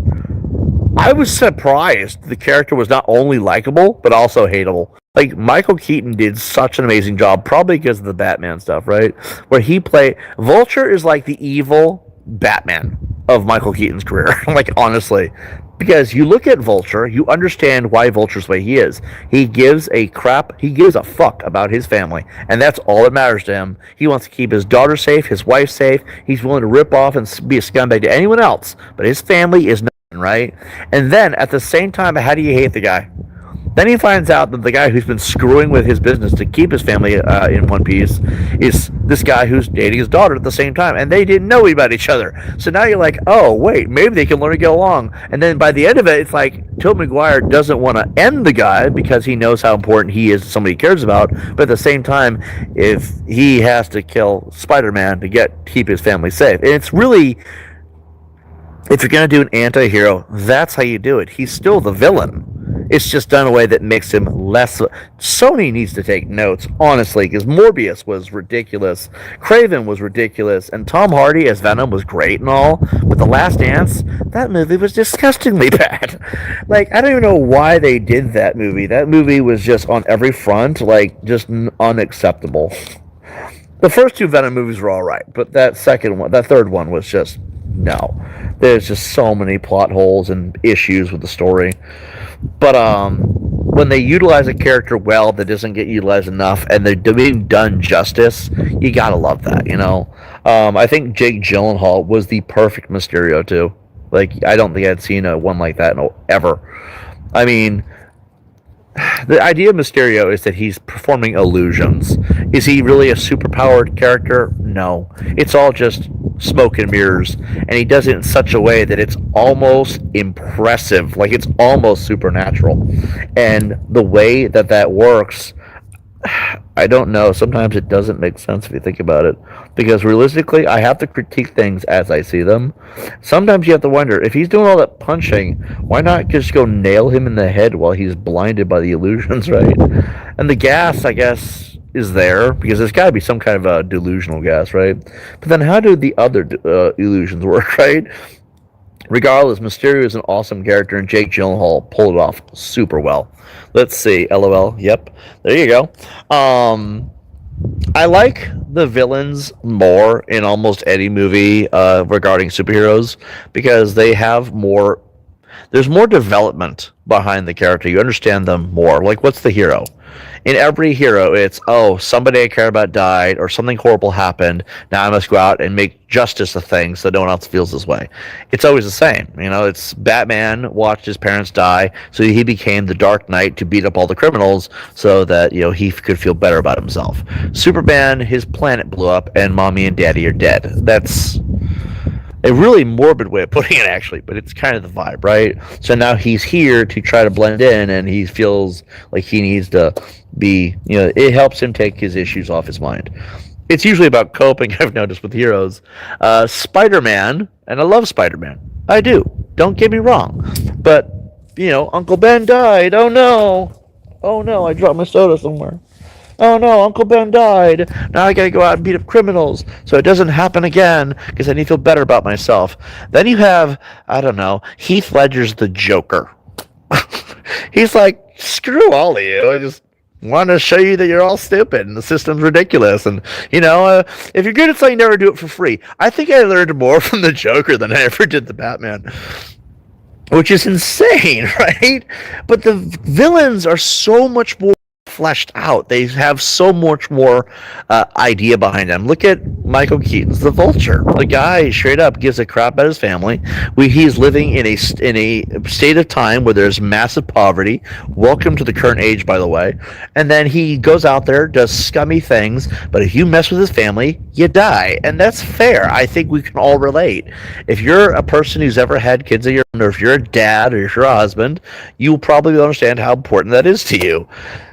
I was surprised the character was not only likable, but also hateable. Like, Michael Keaton did such an amazing job, probably because of the Batman stuff, right? Where he played... Vulture is like the evil Batman. of Michael Keaton's career. Like, honestly, because you look at Vulture, you understand why Vulture's the way he is. He gives a crap, he gives a fuck about his family, and that's all that matters to him. He wants to keep his daughter safe, his wife safe. He's willing to rip off and be a scumbag to anyone else, but his family is nothing, right? And then at the same time, how do you hate the guy? Then he finds out that the guy who's been screwing with his business to keep his family in one piece is this guy who's dating his daughter at the same time, and they didn't know about each other. So now you're like, oh wait, maybe they can learn to get along. And then by the end of it, it's like Tobey Maguire doesn't want to end the guy because he knows how important he is to somebody he cares about. But at the same time, if he has to kill Spider-Man to keep his family safe, and it's really, if you're gonna do an anti-hero, that's how you do it. He's still the villain. It's just done in a way that makes him less. Sony needs to take notes, honestly, because Morbius was ridiculous, Craven was ridiculous, and Tom Hardy as Venom was great and all, but The Last Dance, that movie was disgustingly bad. Like, I don't even know why they did that movie. That movie was just on every front, like, just unacceptable. The first two Venom movies were all right, but that third one was just, no. There's just so many plot holes and issues with the story. But when they utilize a character well that doesn't get utilized enough, and they're being done justice, you gotta love that, you know. I think Jake Gyllenhaal was the perfect Mysterio too. Like, I don't think I'd seen one like that ever. I mean, the idea of Mysterio is that he's performing illusions. Is he really a superpowered character? No. It's all just smoke and mirrors, and he does it in such a way that it's almost impressive, like it's almost supernatural. And the way that works, I don't know, sometimes it doesn't make sense if you think about it, because realistically I have to critique things as I see them. Sometimes you have to wonder, if he's doing all that punching, why not just go nail him in the head while he's blinded by the illusions, right? And the gas, I guess, is there because there's got to be some kind of a delusional gas, right? But then how do the other illusions work, right? Regardless, Mysterio is an awesome character, and Jake Gyllenhaal pulled it off super well. Let's see, LOL. Yep, there you go. I like the villains more in almost any movie regarding superheroes because they have more. There's more development behind the character. You understand them more. Like, what's the hero? In every hero, it's, oh, somebody I care about died, or something horrible happened. Now I must go out and make justice a thing so no one else feels this way. It's always the same. You know, it's Batman watched his parents die, so he became the Dark Knight to beat up all the criminals so that, you know, he could feel better about himself. Superman, his planet blew up, and mommy and daddy are dead. That's a really morbid way of putting it, actually, but it's kind of the vibe, right? So now he's here to try to blend in, and he feels like he needs to be, you know, it helps him take his issues off his mind. It's usually about coping, I've noticed, with heroes. Spider-Man, and I love Spider-Man. I do. Don't get me wrong. But, you know, Uncle Ben died. Oh, no. Oh, no, I dropped my soda somewhere. Oh no, Uncle Ben died. Now I gotta go out and beat up criminals so it doesn't happen again because I need to feel better about myself. Then you have, I don't know, Heath Ledger's the Joker. He's like, screw all of you. I just want to show you that you're all stupid and the system's ridiculous. And, you know, if you're good at something, never do it for free. I think I learned more from the Joker than I ever did the Batman. Which is insane, right? But the villains are so much more fleshed out. They have so much more idea behind them. Look at Michael Keaton's The Vulture. The guy straight up gives a crap about his family. He's living in a state of time where there's massive poverty. Welcome to the current age, by the way. And then he goes out there, does scummy things, but if you mess with his family, you die. And that's fair. I think we can all relate. If you're a person who's ever had kids of your own, or if you're a dad, or if you're a husband, you'll probably understand how important that is to you.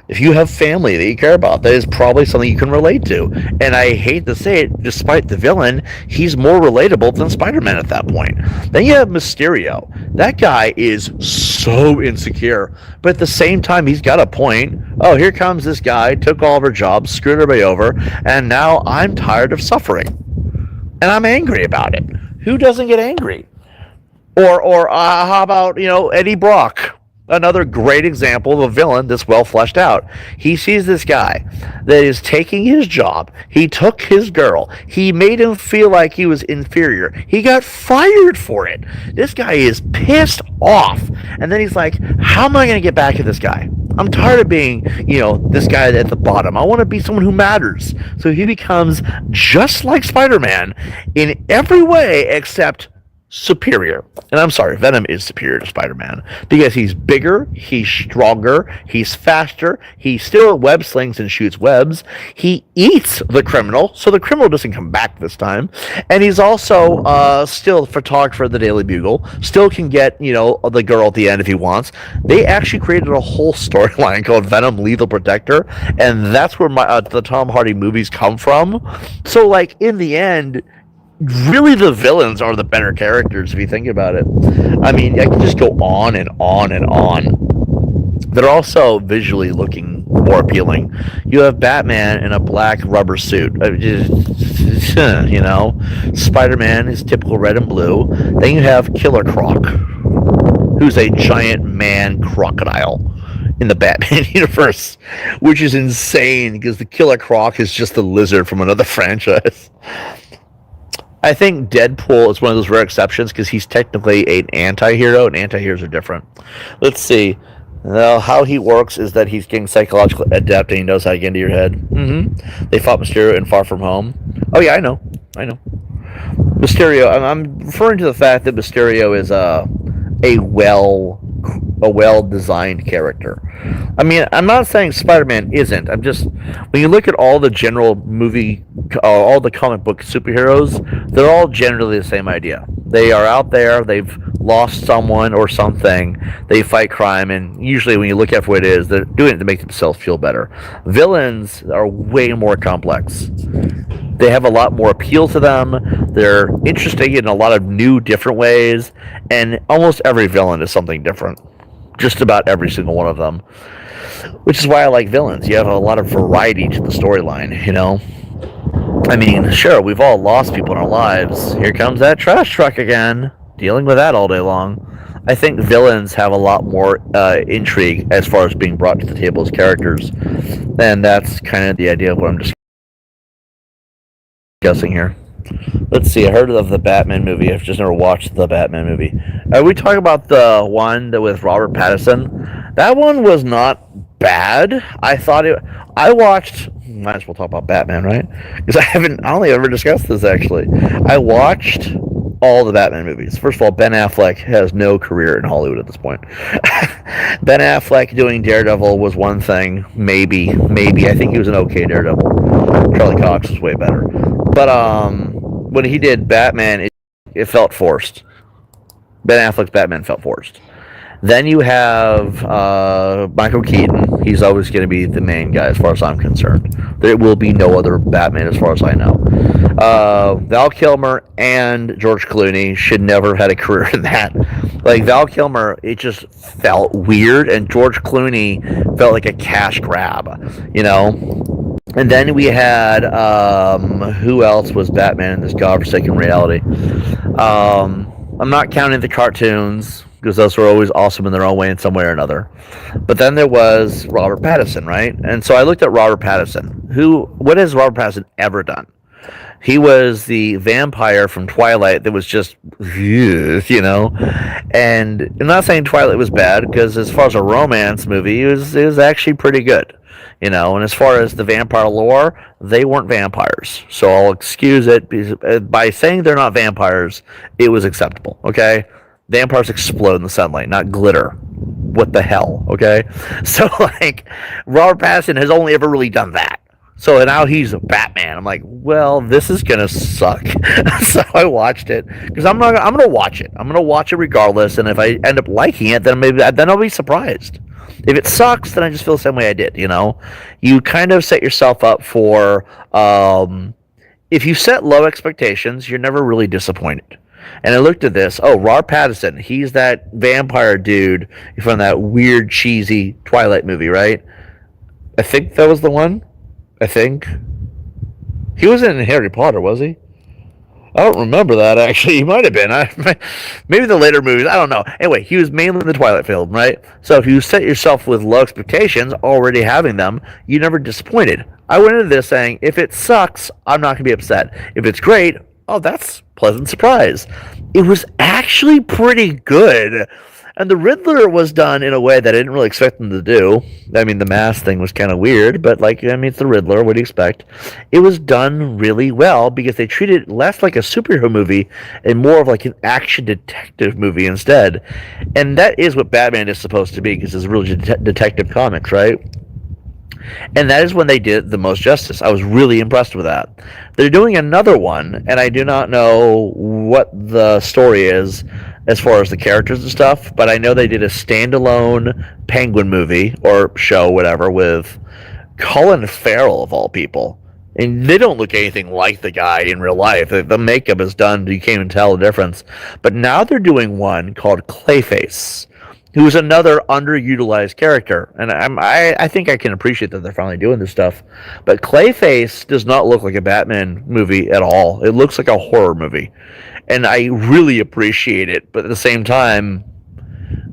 If you have family that you care about, that is probably something you can relate to. And I hate to say it, despite the villain, he's more relatable than Spider-Man at that point. Then you have Mysterio. That guy is so insecure, but at the same time, he's got a point. Oh, here comes this guy, took all of our jobs, screwed everybody over, and now I'm tired of suffering. And I'm angry about it. Who doesn't get angry? Or how about, you know, Eddie Brock? another great example of a villain that's well fleshed out. He sees this guy that is taking his job. He took his girl. He made him feel like he was inferior. He got fired for it. This guy is pissed off. And then he's like, how am I going to get back at this guy? I'm tired of being, this guy at the bottom. I want to be someone who matters. So he becomes just like Spider-Man in every way except superior. And I'm sorry, Venom is superior to Spider-Man because he's bigger, he's stronger, he's faster, he still web slings and shoots webs, he eats the criminal, so the criminal doesn't come back this time, and he's also still the photographer of the Daily Bugle, still can get, the girl at the end if he wants. They actually created a whole storyline called Venom Lethal Protector, and that's where the Tom Hardy movies come from. So, like, in the end, really the villains are the better characters if you think about it. I mean, I can just go on and on and on. They're also visually looking more appealing. You have Batman in a black rubber suit. Spider-Man is typical red and blue. Then you have Killer Croc, who's a giant man crocodile in the Batman universe, which is insane because the Killer Croc is just the lizard from another franchise. I think Deadpool is one of those rare exceptions because he's technically an anti-hero, and anti-heroes are different. Let's see. Well, how he works is that he's getting psychologically adept and he knows how to get into your head. They fought Mysterio in Far From Home. Oh, yeah, I know. Mysterio, I'm referring to the fact that Mysterio is a well-designed character. I mean, I'm not saying Spider-Man isn't. I'm just, when you look at all the general movie, all the comic book superheroes, they're all generally the same idea. They are out there, they've lost someone or something, they fight crime, and usually when you look at what it is, they're doing it to make themselves feel better. Villains are way more complex. They have a lot more appeal to them. They're interesting in a lot of new, different ways, and almost every villain is something different. Just about every single one of them. Which is why I like villains. You have a lot of variety to the storyline, I mean, sure, we've all lost people in our lives. Here comes that trash truck again, dealing with that all day long. I think villains have a lot more intrigue as far as being brought to the table as characters. And that's kind of the idea of what I'm discussing here. Let's see, I heard of the Batman movie. I've just never watched the Batman movie. Are we talking about the one that with Robert Pattinson? That one was not bad. I watched, might as well talk about Batman, right? Because I only ever discussed this actually. I watched all the Batman movies. First of all, Ben Affleck has no career in Hollywood at this point. Ben Affleck doing Daredevil was one thing, maybe. I think he was an okay Daredevil. Charlie Cox was way better. But when he did Batman, it felt forced. Ben Affleck's Batman felt forced. Then you have Michael Keaton. He's always going to be the main guy as far as I'm concerned. There will be no other Batman as far as I know. Val Kilmer and George Clooney should never have had a career in that. Like, Val Kilmer, it just felt weird, and George Clooney felt like a cash grab, And then we had, who else was Batman in this godforsaken reality? I'm not counting the cartoons, because those were always awesome in their own way in some way or another. But then there was Robert Pattinson, right? And so I looked at Robert Pattinson. What has Robert Pattinson ever done? He was the vampire from Twilight that was just, And I'm not saying Twilight was bad, because as far as a romance movie, it was actually pretty good. And as far as the vampire lore, they weren't vampires. So I'll excuse it. By saying they're not vampires, it was acceptable, okay? Vampires explode in the sunlight, not glitter. What the hell, okay? So, Robert Pattinson has only ever really done that. So now he's a Batman. I'm like, well, this is gonna suck. So I watched it because I'm gonna watch it. I'm gonna watch it regardless. And if I end up liking it, then I'll be surprised. If it sucks, then I just feel the same way I did. You kind of set yourself up for. If you set low expectations, you're never really disappointed. And I looked at this. Oh, Robert Pattinson. He's that vampire dude from that weird, cheesy Twilight movie, right? I think that was the one. I think. He wasn't in Harry Potter, was he? I don't remember that, actually. He might have been. Maybe the later movies. I don't know. Anyway, he was mainly in the Twilight film, right? So if you set yourself with low expectations, already having them, you're never disappointed. I went into this saying, if it sucks, I'm not going to be upset. If it's great, oh, that's a pleasant surprise. It was actually pretty good. And the Riddler was done in a way that I didn't really expect them to do. I mean, the mask thing was kind of weird, but like, I mean, it's the Riddler. What do you expect? It was done really well because they treated it less like a superhero movie and more of like an action detective movie instead. And that is what Batman is supposed to be because it's really detective comics, right? And that is when they did the most justice. I was really impressed with that. They're doing another one, and I do not know what the story is as far as the characters and stuff, but I know they did a standalone Penguin movie or show, whatever, with Colin Farrell of all people. And they don't look anything like the guy in real life. The makeup is done, you can't even tell the difference. But now they're doing one called Clayface, who's another underutilized character. And I think I can appreciate that they're finally doing this stuff. But Clayface does not look like a Batman movie at all. It looks like a horror movie. And I really appreciate it. But at the same time,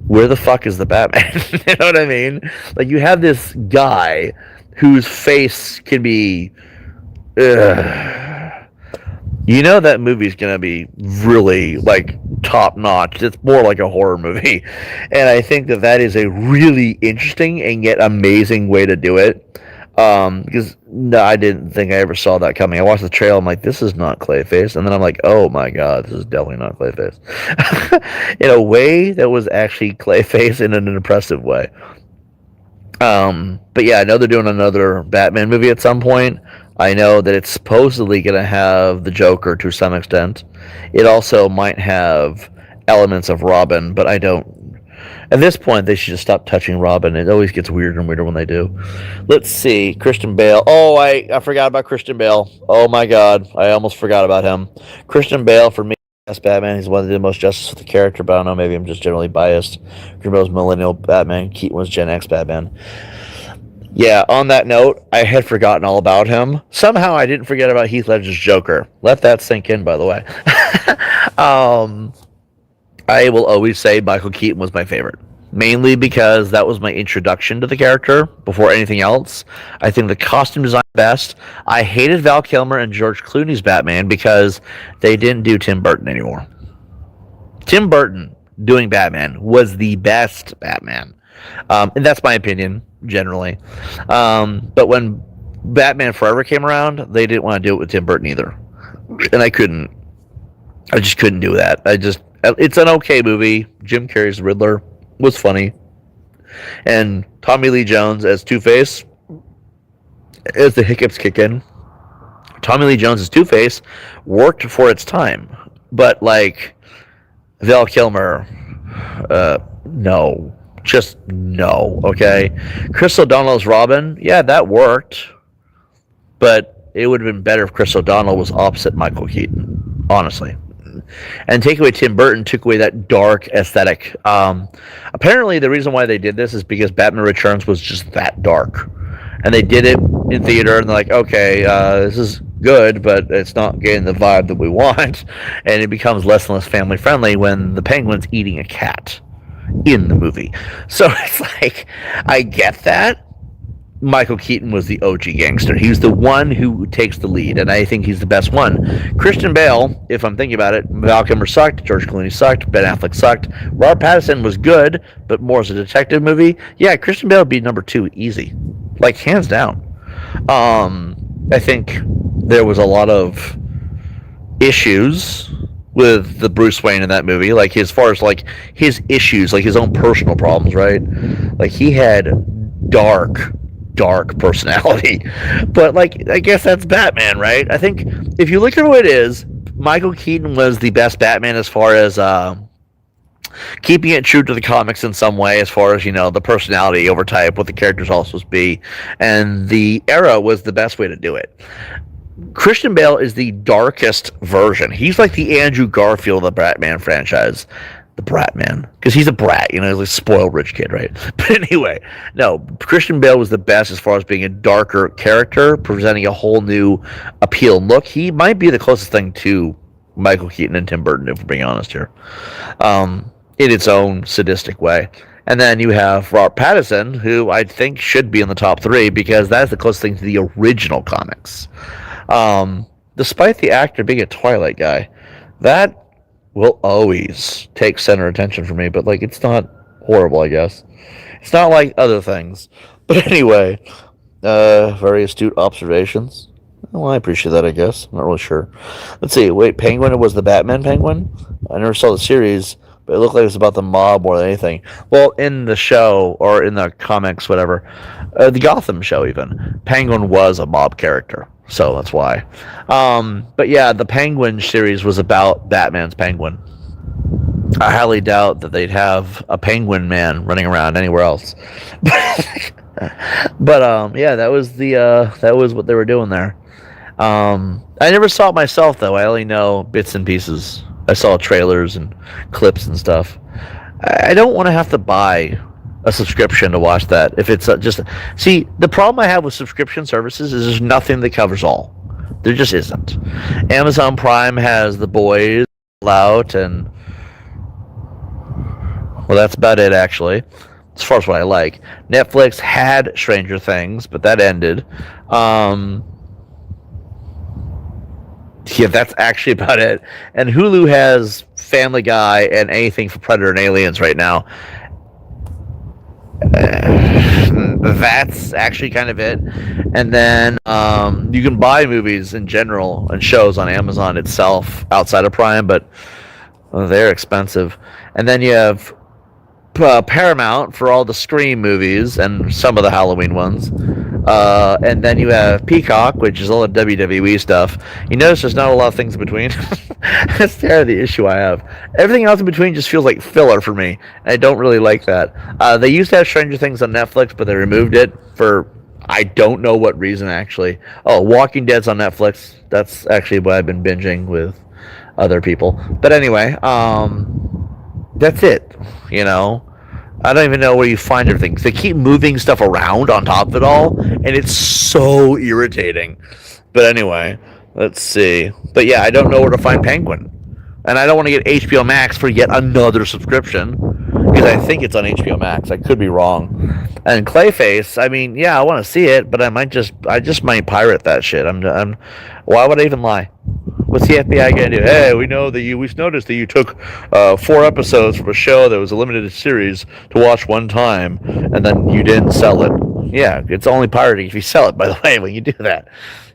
where the fuck is the Batman? You know what I mean? Like, you have this guy whose face can be... You know that movie's gonna be really like top notch. It's more like a horror movie, and I think that that is a really interesting and yet amazing way to do it. Because no, I didn't think I ever saw that coming. I watched the trailer. I'm like, this is not Clayface, and then I'm like, oh my god, this is definitely not Clayface. In a way that was actually Clayface in an impressive way. But yeah, I know they're doing another Batman movie at some point. I know that it's supposedly going to have the Joker to some extent. It also might have elements of Robin, but I don't. At this point, they should just stop touching Robin. It always gets weirder and weirder when they do. Let's see. Christian Bale. Oh, I forgot about Christian Bale. Oh my god. I almost forgot about him. Christian Bale, for me, as Batman, he's one that did the most justice with the character, but I don't know, maybe I'm just generally biased. Christian Bale's millennial Batman. Keaton was Gen X Batman. Yeah, on that note, I had forgotten all about him. Somehow I didn't forget about Heath Ledger's Joker. Let that sink in, by the way. I will always say Michael Keaton was my favorite. Mainly because that was my introduction to the character before anything else. I think the costume design best. I hated Val Kilmer and George Clooney's Batman because they didn't do Tim Burton anymore. Tim Burton doing Batman was the best Batman. And that's my opinion, generally. But when Batman Forever came around, they didn't want to do it with Tim Burton either. And I just couldn't do that. It's an okay movie. Jim Carrey's Riddler was funny. And Tommy Lee Jones as Two-Face, as the hiccups kick in, Tommy Lee Jones as Two-Face worked for its time. But, like, Val Kilmer, no. Just no, okay? Chris O'Donnell's Robin, yeah, that worked. But it would have been better if Chris O'Donnell was opposite Michael Keaton, honestly. And take away Tim Burton took away that dark aesthetic. Apparently, the reason why they did this is because Batman Returns was just that dark. And they did it in theater, and they're like, okay, this is good, but it's not getting the vibe that we want. And it becomes less and less family-friendly when the Penguin's eating a cat in the movie. So it's like, I get that. Michael Keaton was the OG gangster. He's the one who takes the lead, and I think he's the best one. Christian Bale, if I'm thinking about it, Val Kilmer sucked, George Clooney sucked, Ben Affleck sucked. Robert Pattinson was good, but more as a detective movie. Yeah, Christian Bale would be number 2 easy. Like, hands down. I think there was a lot of issues with the Bruce Wayne in that movie, like as far as like his issues, like his own personal problems, right? Like he had dark personality. But like, I guess that's Batman, right? I think if you look at what it is, Michael Keaton was the best Batman as far as keeping it true to the comics in some way, as far as, you know, the personality over type, what the characters all supposed to be, and the era was the best way to do it. Christian Bale is the darkest version. He's like the Andrew Garfield of the Batman franchise. The Bratman. Because he's a brat, you know, he's like a spoiled rich kid, right? But anyway, no, Christian Bale was the best as far as being a darker character, presenting a whole new appeal and look. He might be the closest thing to Michael Keaton and Tim Burton, if we're being honest here, in its own sadistic way. And then you have Robert Pattinson, who I think should be in the top 3 because that's the closest thing to the original comics. Despite the actor being a Twilight guy, that will always take center attention for me. But like, it's not horrible, I guess. It's not like other things. But anyway, very astute observations. Well, I appreciate that, I guess. I'm not really sure. Let's see. Wait, Penguin was the Batman Penguin? I never saw the series, but it looked like it was about the mob more than anything. Well, in the show, or in the comics, whatever, the Gotham show even, Penguin was a mob character. So that's why. But yeah, the Penguin series was about Batman's Penguin. I highly doubt that they'd have a Penguin Man running around anywhere else. But yeah, that was what they were doing there. I never saw it myself though. I only know bits and pieces. I saw trailers and clips and stuff. I don't want to have to buy a subscription to watch that. If it's just see, the problem I have with subscription services is there's nothing that covers all. There just isn't. Amazon Prime has The Boys out, and well, that's about it actually, as far as what I like. Netflix had Stranger Things, but that ended. Yeah, that's actually about it. And Hulu has Family Guy and anything for Predator and Aliens right now. That's actually kind of it. And then you can buy movies in general and shows on Amazon itself outside of Prime, but they're expensive. And then you have Paramount for all the Scream movies and some of the Halloween ones. And then you have Peacock, which is all the WWE stuff. You notice there's not a lot of things in between. That's the issue I have. Everything else in between just feels like filler for me. And I don't really like that. They used to have Stranger Things on Netflix, but they removed it for I don't know what reason, actually. Oh, Walking Dead's on Netflix. That's actually what I've been binging with other people. But anyway, that's it. You know, I don't even know where you find everything. They keep moving stuff around on top of it all, and it's so irritating. But anyway, let's see. But yeah, I don't know where to find Penguin. And I don't want to get HBO Max for yet another subscription, because I think it's on HBO Max. I could be wrong. And Clayface, I mean, yeah, I want to see it, but I just might pirate that shit. Why would I even lie? What's the FBI gonna do? Hey, we noticed that you took 4 episodes from a show that was a limited series to watch one time, and then you didn't sell it. Yeah, it's only pirating if you sell it, by the way, when you do that.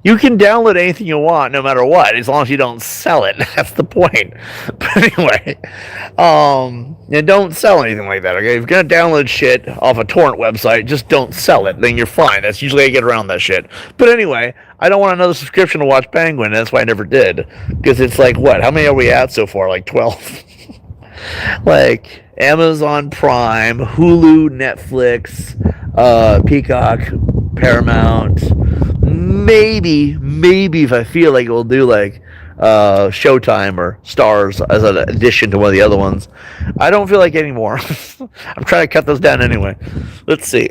You can download anything you want, no matter what, as long as you don't sell it. That's the point. But anyway, and don't sell anything like that, okay? If you're gonna download shit off a torrent website, just don't sell it. Then you're fine. That's usually how you get around that shit. But anyway, I don't want another subscription to watch Penguin. That's why I never did. Because it's like, what? How many are we at so far? Like 12? Like, Amazon Prime, Hulu, Netflix, Peacock, Paramount. Maybe if I feel like we'll do like Showtime or Stars as an addition to one of the other ones. I don't feel like anymore. I'm trying to cut those down anyway. Let's see.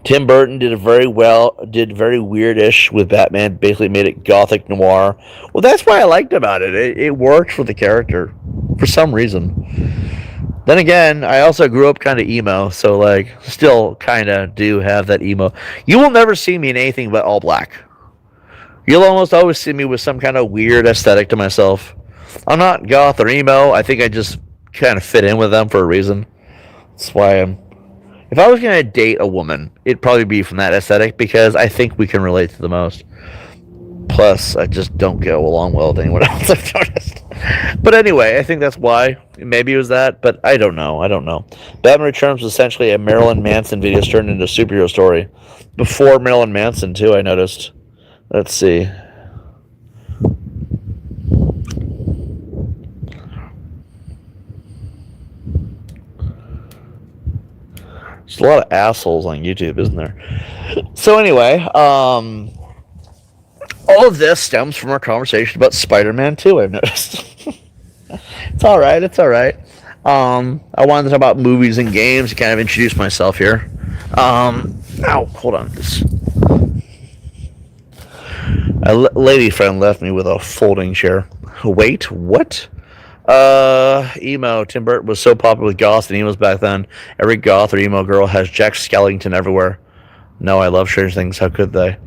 Tim Burton did very weirdish with Batman. Basically made it gothic noir. Well, that's what I liked about it. It worked for the character for some reason. Then again, I also grew up kind of emo, so like still kind of do have that emo. You will never see me in anything but all black. You'll almost always see me with some kind of weird aesthetic to myself. I'm not goth or emo. I think I just kind of fit in with them for a reason. That's why if I was going to date a woman, it'd probably be from that aesthetic, because I think we can relate to the most. Plus, I just don't go along well with anyone else, I've noticed. But anyway, I think that's why. Maybe it was that, but I don't know. Batman Returns was essentially a Marilyn Manson video turned into a superhero story. Before Marilyn Manson, too, I noticed. Let's see. There's a lot of assholes on YouTube, isn't there? So anyway, all of this stems from our conversation about Spider-Man 2, I've noticed. It's all right. I wanted to talk about movies and games to kind of introduce myself here. Hold on. A lady friend left me with a folding chair. Wait, what? Emo. Tim Burton was so popular with goths and emos back then. Every goth or emo girl has Jack Skellington everywhere. No, I love Stranger Things. How could they?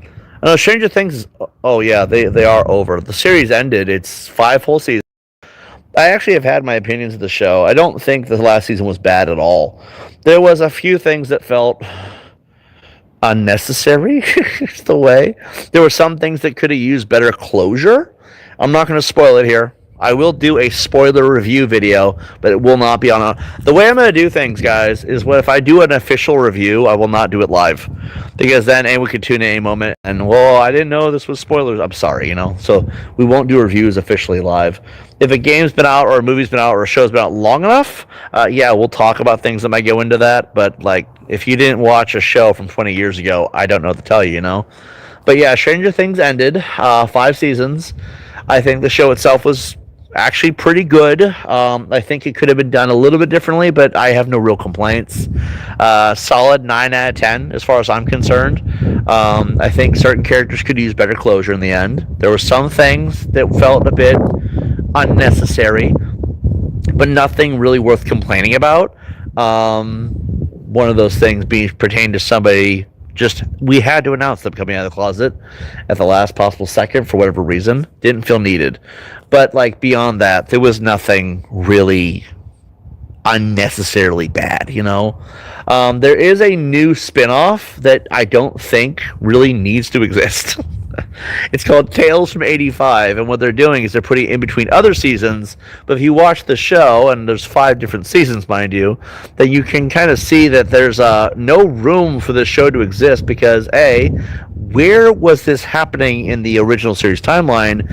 No, Stranger Things. Oh yeah, they are over. The series ended. It's 5 whole seasons. I actually have had my opinions of the show. I don't think the last season was bad at all. There was a few things that felt unnecessary. It's the way. There were some things that could have used better closure. I'm not going to spoil it here. I will do a spoiler review video, but it will not be on a... The way I'm going to do things, guys, is if I do an official review, I will not do it live. Because then anyone could tune in any moment and, well, I didn't know this was spoilers. I'm sorry, you know. So we won't do reviews officially live. If a game's been out or a movie's been out or a show's been out long enough, yeah, we'll talk about things that might go into that. But, like, if you didn't watch a show from 20 years ago, I don't know what to tell you, you know. But, yeah, Stranger Things ended. 5 seasons. I think the show itself was actually pretty good. I think it could have been done a little bit differently, but I have no real complaints. Solid 9 out of 10 as far as I'm concerned. I think certain characters could use better closure in the end. There were some things that felt a bit unnecessary, but nothing really worth complaining about. One of those things pertained to somebody. Just, we had to announce them coming out of the closet at the last possible second for whatever reason. Didn't feel needed. But, like, beyond that, there was nothing really unnecessarily bad, you know? There is a new spin-off that I don't think really needs to exist. It's called Tales from 85, and what they're doing is they're putting it in between other seasons, but if you watch the show, and there's 5 different seasons, mind you, then you can kind of see that there's no room for this show to exist because, A, where was this happening in the original series timeline,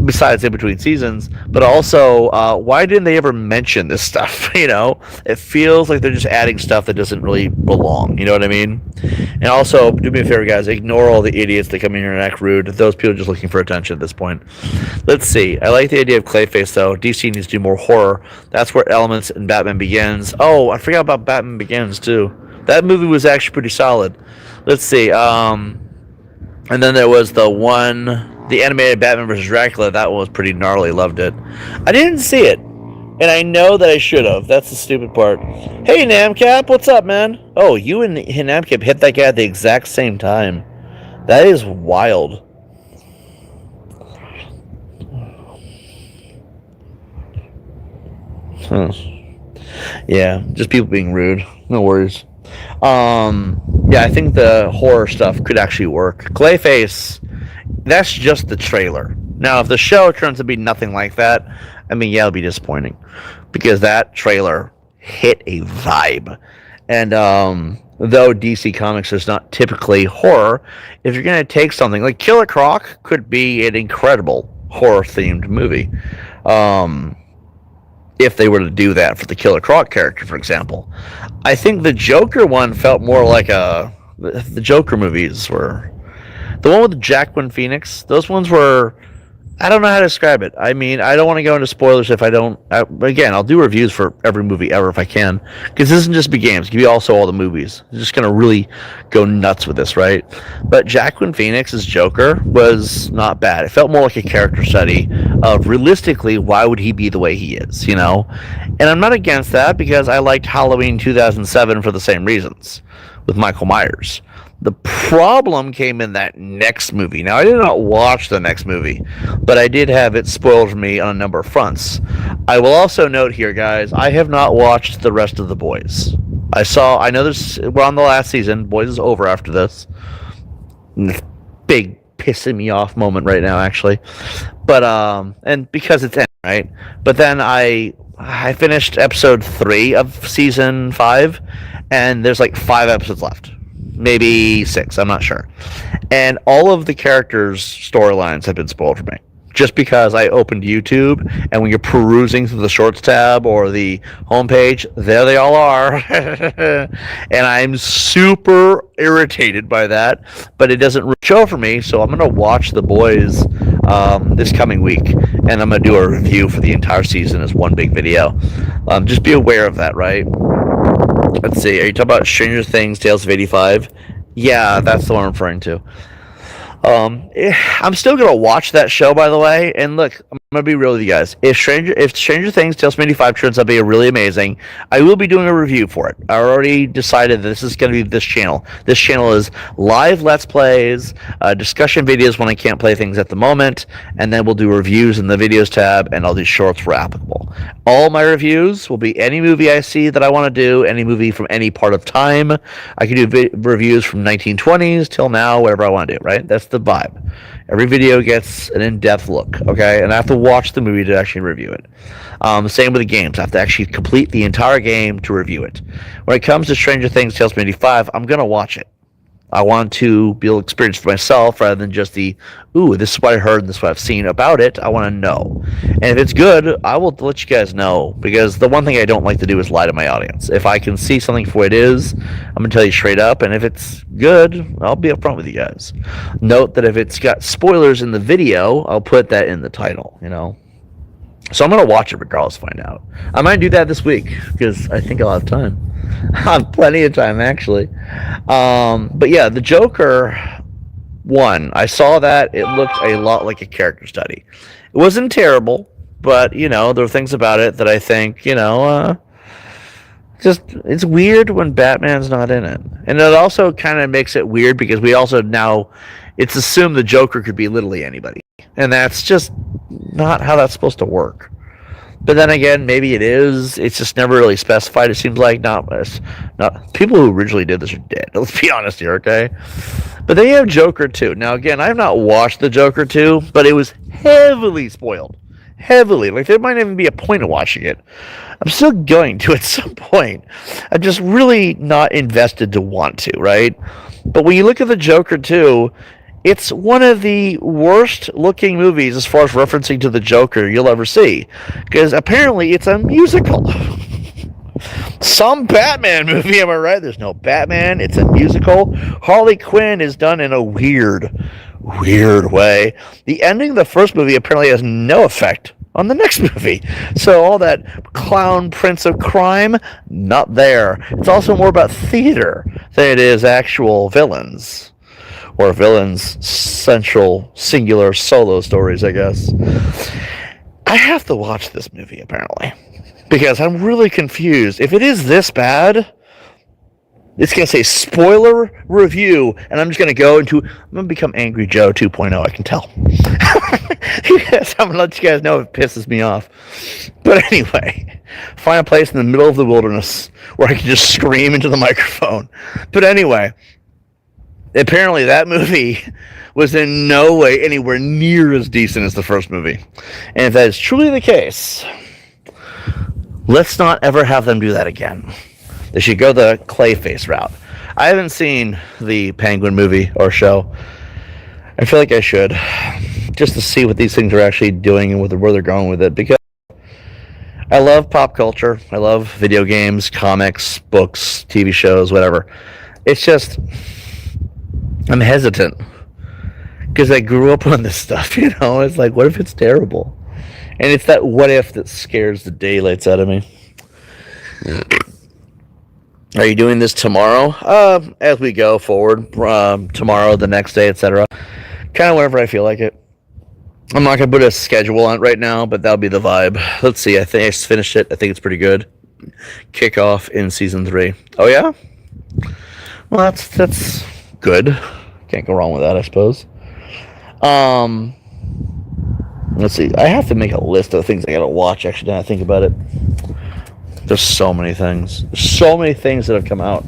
besides in between seasons, but also, why didn't they ever mention this stuff, you know? It feels like they're just adding stuff that doesn't really belong, you know what I mean? And also, do me a favor, guys, ignore all the idiots that come in here and act rude. Those people are just looking for attention at this point. Let's see. I like the idea of Clayface, though. DC needs to do more horror. That's where Elements in Batman Begins. Oh, I forgot about Batman Begins, too. That movie was actually pretty solid. Let's see. And then there was the animated Batman vs. Dracula. That one was pretty gnarly. Loved it. I didn't see it, and I know that I should have. That's the stupid part. Hey, Namcap, what's up, man? Oh, you and Namcap hit that guy at the exact same time. That is wild. Huh. Yeah, just people being rude. No worries. Yeah, I think the horror stuff could actually work. Clayface, that's just the trailer. Now, if the show turns to be nothing like that, I mean, yeah, it'll be disappointing. Because that trailer hit a vibe. And, though DC Comics is not typically horror, if you're going to take something, like Killer Croc could be an incredible horror-themed movie. If they were to do that for the Killer Croc character, for example. I think the Joker one felt more like the Joker movies were... The one with Joaquin Phoenix, those ones were... I don't know how to describe it. I mean, I don't want to go into spoilers if I don't... Again, I'll do reviews for every movie ever if I can. Because this isn't just be games. It can be also all the movies. I'm just going to really go nuts with this, right? But Joaquin Phoenix's Joker was not bad. It felt more like a character study of, realistically, why would he be the way he is, you know? And I'm not against that because I liked Halloween 2007 for the same reasons with Michael Myers. The problem came in that next movie. Now, I did not watch the next movie, but I did have it spoiled for me on a number of fronts. I will also note here, guys, I have not watched the rest of The Boys. I know we're on the last season. Boys is over after this. Big pissing me off moment right now, actually. But, and because it's end, right? But then I finished episode 3 of season 5, and there's like 5 episodes left. Maybe 6, I'm not sure. And all of the characters' storylines have been spoiled for me. Just because I opened YouTube, and when you're perusing through the Shorts tab or the homepage, there they all are. And I'm super irritated by that, but it doesn't really show for me, so I'm going to watch The Boys this coming week, and I'm going to do a review for the entire season as one big video. Just be aware of that, right? Let's see, are you talking about Stranger Things, Tales of 85? Yeah, that's the one I'm referring to. I'm still gonna watch that show, by the way. And look, I'm gonna be real with you guys. If Stranger Things Tales from '85 turns out to be really amazing, I will be doing a review for it. I already decided that this is gonna be this channel. This channel is live Let's Plays, discussion videos when I can't play things at the moment, and then we'll do reviews in the videos tab, and I'll do shorts where applicable. All my reviews will be any movie I see that I want to do, any movie from any part of time. I can do reviews from 1920s till now, whatever I want to do. Right? That's the vibe. Every video gets an in-depth look, okay? And I have to watch the movie to actually review it. Same with the games. I have to actually complete the entire game to review it. When it comes to Stranger Things Tales from '85, I'm going to watch it. I want to be able to experience it for myself rather than just the, ooh, this is what I heard and this is what I've seen about it. I want to know. And if it's good, I will let you guys know, because the one thing I don't like to do is lie to my audience. If I can see something for what it is, I'm going to tell you straight up, and if it's good, I'll be upfront with you guys. Note that if it's got spoilers in the video, I'll put that in the title, you know. So I'm going to watch it regardless, find out. I might do that this week, because I think I'll have time. I have plenty of time, actually. But yeah, the Joker one, I saw that. It looked a lot like a character study. It wasn't terrible, but, you know, there were things about it that I think, you know, just, it's weird when Batman's not in it. And it also kind of makes it weird because we also now, it's assumed the Joker could be literally anybody. And that's just not how that's supposed to work. But then again, maybe it is. It's just never really specified. It seems like not people who originally did this are dead. Let's be honest here, okay? But they have Joker 2. Now, again, I have not watched the Joker 2, but it was heavily spoiled. Heavily. Like, there might even be a point of watching it. I'm still going to at some point. I'm just really not invested to want to, right? But when you look at the Joker 2, it's one of the worst looking movies as far as referencing to the Joker you'll ever see. Because apparently it's a musical. Some Batman movie, am I right? There's no Batman. It's a musical. Harley Quinn is done in a weird way. The ending of the first movie apparently has no effect on the next movie. So all that clown prince of crime, not there. It's also more about theater than it is actual villains. Or villains' central, singular, solo stories, I guess. I have to watch this movie, apparently. Because I'm really confused. If it is this bad, it's going to say spoiler review, and I'm just going to go into, I'm going to become Angry Joe 2.0, I can tell. Yes, I'm going to let you guys know if it pisses me off. But anyway, find a place in the middle of the wilderness where I can just scream into the microphone. But anyway, apparently that movie was in no way anywhere near as decent as the first movie. And if that is truly the case, let's not ever have them do that again. They should go the Clayface route. I haven't seen the Penguin movie or show. I feel like I should, just to see what these things are actually doing and where they're going with it, because I love pop culture. I love video games, comics, books, TV shows, whatever. It's just, I'm hesitant because I grew up on this stuff, you know. It's like, what if it's terrible? And it's that what if that scares the daylights out of me. Are you doing this tomorrow? As we go forward, tomorrow, the next day, etc. Kind of whenever I feel like it. I'm not going to put a schedule on it right now, but that'll be the vibe. Let's see, I think I just finished it. I think it's pretty good. Kickoff in season 3. Oh, yeah? Well, that's good. Can't go wrong with that, I suppose. Let's see. I have to make a list of things I gotta watch, actually, now I think about it. There's so many things. There's so many things that have come out.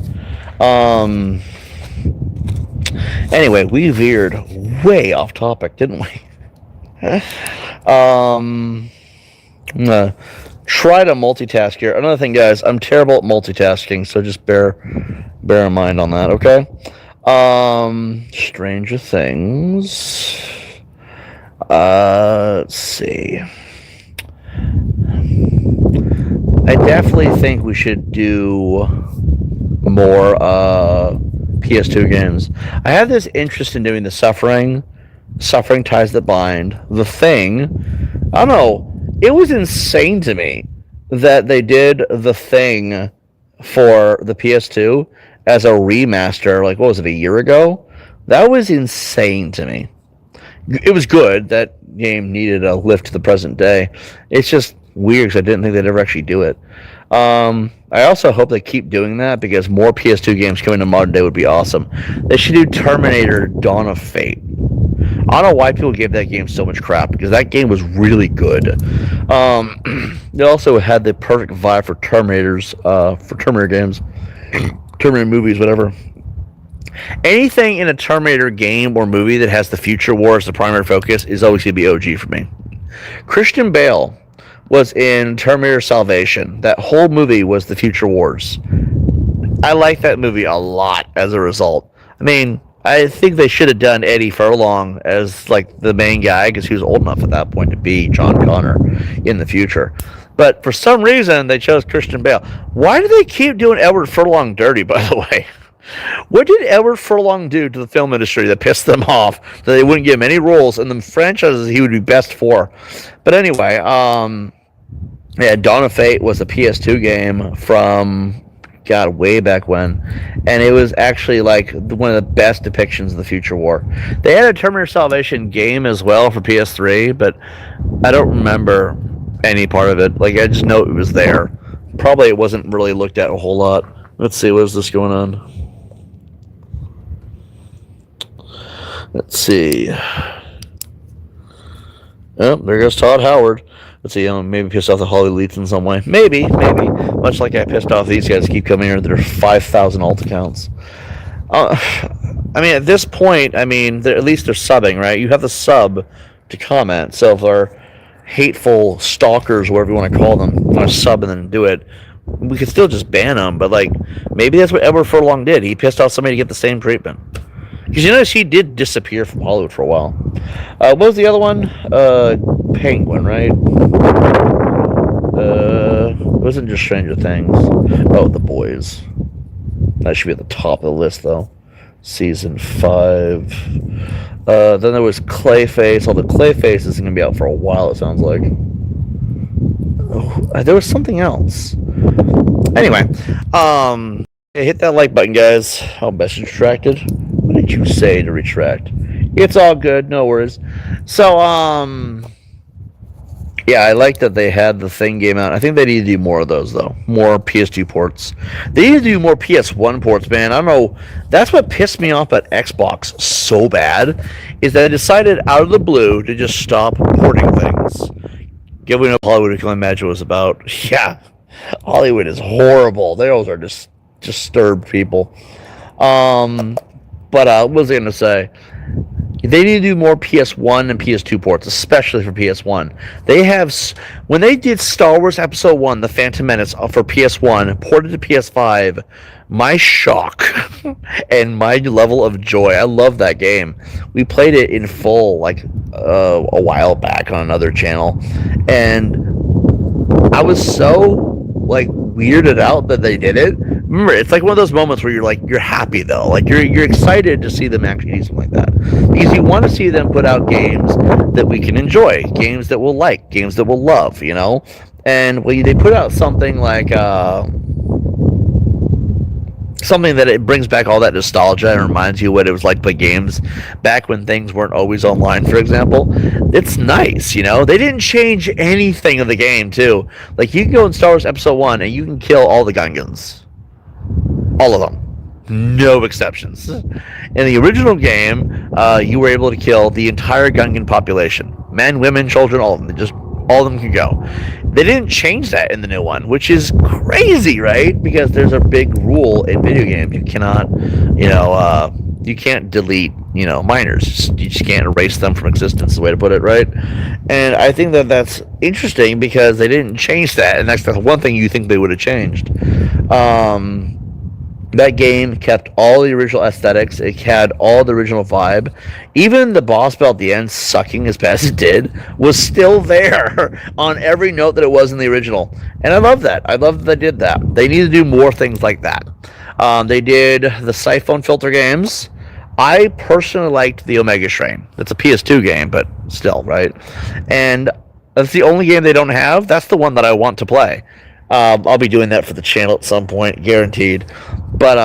Anyway, we veered way off topic, didn't we? I'm gonna try to multitask here. Another thing, guys, I'm terrible at multitasking, so just bear in mind on that, okay? Stranger Things. Let's see. I definitely think we should do more PS2 games. I have this interest in doing the Suffering Ties That Bind, The Thing. I don't know. It was insane to me that they did The Thing for the PS2 as a remaster, like, what was it, a year ago? That was insane to me. It was good. That game needed a lift to the present day. It's just weird because I didn't think they'd ever actually do it. I also hope they keep doing that because more PS2 games coming to modern day would be awesome. They should do Terminator Dawn of Fate. I don't know why people gave that game so much crap because that game was really good. They also had the perfect vibe for Terminator games, Terminator movies, whatever. Anything in a Terminator game or movie that has the future war as the primary focus is always going to be OG for me. Christian Bale was in Terminator Salvation. That whole movie was the future wars. I like that movie a lot as a result. I mean, I think they should have done Eddie Furlong as like the main guy because he was old enough at that point to be John Connor in the future. But for some reason, they chose Christian Bale. Why do they keep doing Edward Furlong dirty, by the way? What did Edward Furlong do to the film industry that pissed them off that they wouldn't give him any roles in the franchises he would be best for? But anyway, yeah, Dawn of Fate was a PS2 game from God way back when, and it was actually like one of the best depictions of the future war. They had a Terminator Salvation game as well for PS3, but I don't remember any part of it. Like I just know it was there. Probably it wasn't really looked at a whole lot. Let's see, what is this going on? Let's see. Oh, there goes Todd Howard. Let's see, maybe pissed off the Holly Leeds in some way. Maybe. Much like I pissed off these guys keep coming here that are 5,000 alt accounts. I mean, at this point, I mean, at least they're subbing, right? You have the sub to comment. So if they're hateful stalkers, whatever you want to call them, want to sub and then do it, we could still just ban them. But, like, maybe that's what Edward Furlong did. He pissed off somebody to get the same treatment. Because you notice he did disappear from Hollywood for a while. What was the other one? Penguin, right? It wasn't just Stranger Things. Oh, The Boys. That should be at the top of the list, though. Season 5. Then there was Clayface. All the Clayface is going to be out for a while, it sounds like. Oh, there was something else. Anyway, hit that like button, guys. I'll best distracted. What did you say to retract? It's all good, no worries. So, yeah, I like that they had the thing game out. I think they need to do more of those, though. More PS2 ports. They need to do more PS1 ports, man. I don't know. That's what pissed me off at Xbox so bad, is that they decided out of the blue to just stop porting things. Giving up Hollywood, you can imagine what it was about. Yeah, Hollywood is horrible. Those are just disturbed people. But what was I going to say? They need to do more PS1 and PS2 ports, especially for PS1. They have, when they did Star Wars Episode 1, The Phantom Menace for PS1, ported to PS5, my shock and my level of joy. I love that game. We played it in full like a while back on another channel, and I was so like weirded out that they did it. Remember, it's like one of those moments where you're happy though, like you're excited to see them actually do something like that, because you want to see them put out games that we can enjoy, games that we'll like, games that we'll love, you know. And when they put out something like something that it brings back all that nostalgia and reminds you what it was like to play games back when things weren't always online, for example, it's nice, you know. They didn't change anything of the game too. Like you can go in Star Wars Episode 1 and you can kill all the Gungans. All of them. No exceptions. In the original game, you were able to kill the entire Gungan population. Men, women, children, all of them. All of them can go. They didn't change that in the new one, which is crazy, right? Because there's a big rule in video games. You cannot, you can't delete, minors. You just can't erase them from existence, is the way to put it, right? And I think that that's interesting because they didn't change that, and that's the one thing you think they would have changed. That game kept all the original aesthetics. It had all the original vibe. Even the boss battle at the end, sucking as bad as it did, was still there on every note that it was in the original. And I love that. I love that they did that. They need to do more things like that. They did the Siphon Filter games. I personally liked the Omega Strain. It's a PS2 game, but still, right? And that's the only game they don't have. That's the one that I want to play. I'll be doing that for the channel at some point, guaranteed. But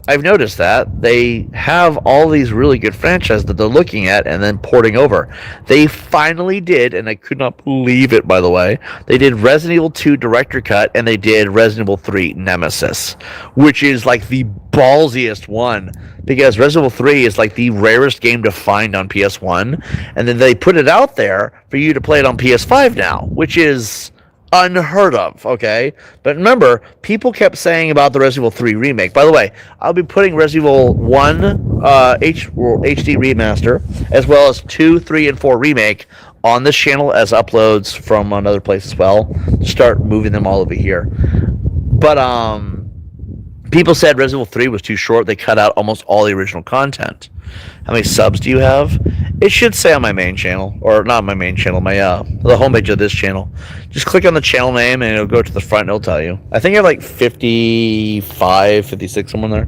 I've noticed that they have all these really good franchises that they're looking at and then porting over. They finally did, and I could not believe it, by the way. They did Resident Evil 2 Director Cut, and they did Resident Evil 3 Nemesis, which is like the ballsiest one, because Resident Evil 3 is like the rarest game to find on PS1, and then they put it out there for you to play it on PS5 now, which is unheard of, okay? But remember, people kept saying about the Resident Evil 3 remake. By the way, I'll be putting Resident Evil 1 HD remaster, as well as 2, 3, and 4 remake on this channel as uploads from another place as well. Start moving them all over here. But people said Resident Evil 3 was too short. They cut out almost all the original content. How many subs do you have? It should say on my main channel, or not my main channel, my the homepage of this channel. Just click on the channel name and it'll go to the front and it'll tell you. I think I have like 55, 56, somewhere there.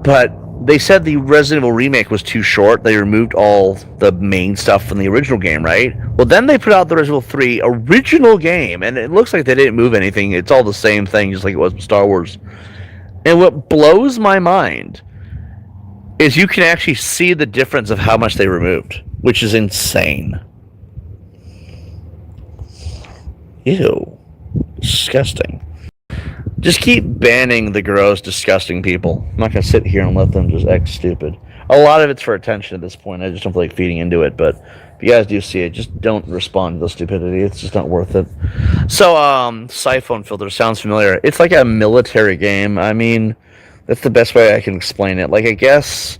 But they said the Resident Evil remake was too short. They removed all the main stuff from the original game, right? Well, then they put out the Resident Evil 3 original game, and it looks like they didn't move anything. It's all the same thing, just like it was with Star Wars. And what blows my mind is you can actually see the difference of how much they removed, which is insane. Ew. Disgusting. Just keep banning the gross, disgusting people. I'm not going to sit here and let them just act stupid. A lot of it's for attention at this point. I just don't feel like feeding into it, but if you guys do see it, just don't respond to the stupidity. It's just not worth it. So, Siphon Filter sounds familiar. It's like a military game. I mean, that's the best way I can explain it. Like, I guess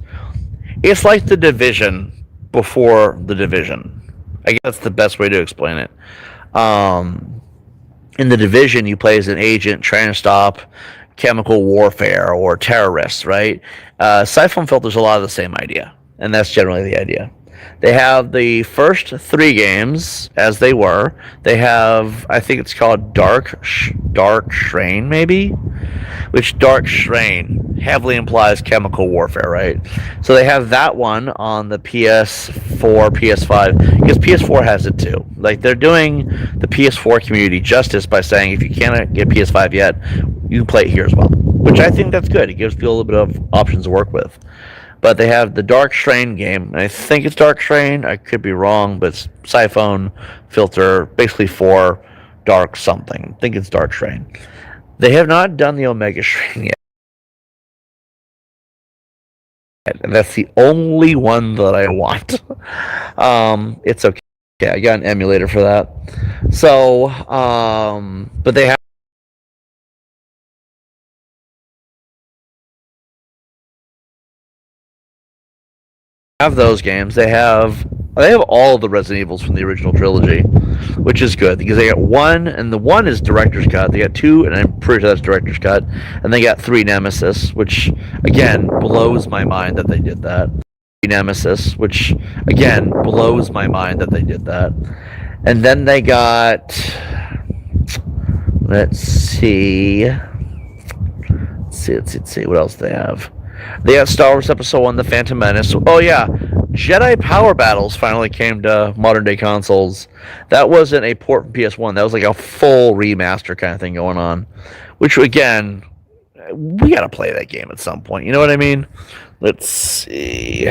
it's like The Division before The Division. I guess that's the best way to explain it. In The Division, you play as an agent trying to stop chemical warfare or terrorists, right? Siphon Filter's a lot of the same idea, and that's generally the idea. They have the first 3 games as they were. They have, I think it's called Dark Strain, maybe? Which Dark Strain heavily implies chemical warfare, right? So they have that one on the PS4, PS5, because PS4 has it too. Like, they're doing the PS4 community justice by saying if you can't get PS5 yet, you can play it here as well. Which I think that's good. It gives people a little bit of options to work with. But they have the Dark Strain game. I think it's Dark Strain. I could be wrong, but it's Siphon Filter, basically for Dark something. I think it's Dark Strain. They have not done the Omega Strain yet. And that's the only one that I want. It's okay. Yeah, I got an emulator for that. So, but they have those games. They have all of the Resident Evils from the original trilogy, which is good because they got 1, and the 1 is Director's Cut. They got 2, and I'm pretty sure that's Director's Cut, and they got 3 Nemesis, which again blows my mind that they did that. Nemesis, which again blows my mind that they did that. And then they got, let's see, what else do they have? They got Star Wars Episode 1, The Phantom Menace. Oh yeah, Jedi Power Battles finally came to modern day consoles. That wasn't a port from PS1. That was like a full remaster kind of thing going on. Which, again, we gotta play that game at some point. You know what I mean? Let's see.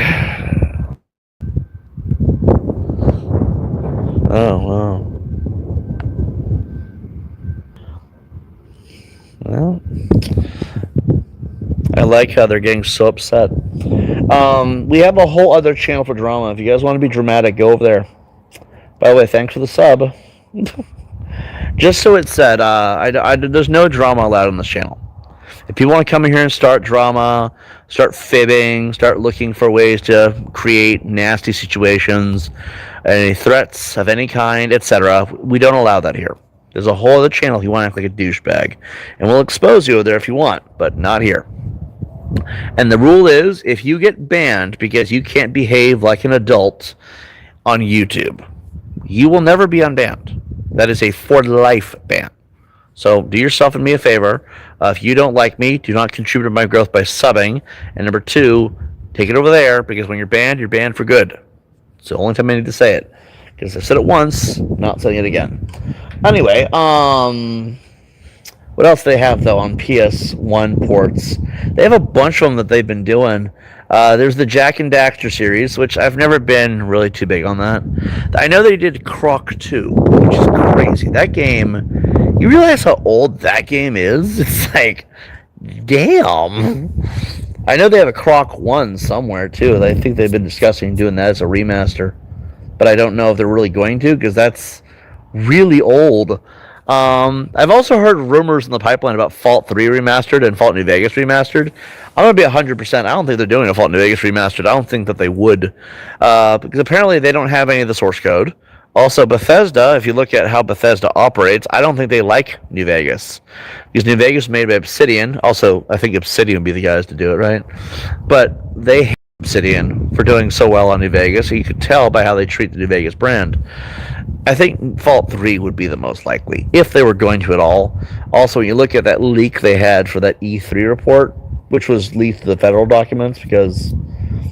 Oh, wow. Well, I like how they're getting so upset. We have a whole other channel for drama. If you guys want to be dramatic, go over there. By the way, thanks for the sub. Just so it's said, there's no drama allowed on this channel. If people want to come in here and start drama, start fibbing, start looking for ways to create nasty situations, any threats of any kind, etc., we don't allow that here. There's a whole other channel if you want to act like a douchebag. And we'll expose you over there if you want, but not here. And the rule is, if you get banned because you can't behave like an adult on YouTube, you will never be unbanned. That is a for life ban. So do yourself and me a favor. If you don't like me, do not contribute to my growth by subbing. And number 2, take it over there, because when you're banned for good. It's the only time I need to say it. Because I said it once, not saying it again. Anyway, what What else do they have though on PS1 ports? They have a bunch of them that they've been doing. There's the Jack and Daxter series, which I've never been really too big on that. I know they did Croc 2, which is crazy. That game, you realize how old that game is? It's like, damn. I know they have a Croc 1 somewhere too. I think they've been discussing doing that as a remaster. But I don't know if they're really going to, because that's really old. I've also heard rumors in the pipeline about Fault 3 remastered and Fault New Vegas remastered. I'm going to be 100%. I don't think they're doing a Fault New Vegas remastered. I don't think that they would. Because apparently they don't have any of the source code. Also, Bethesda, if you look at how Bethesda operates, I don't think they like New Vegas. Because New Vegas is made by Obsidian. Also, I think Obsidian would be the guys to do it, right? But they hate Obsidian for doing so well on New Vegas. You could tell by how they treat the New Vegas brand. I think Fault 3 would be the most likely, if they were going to at all. Also, when you look at that leak they had for that E3 report, which was leaked to the federal documents, because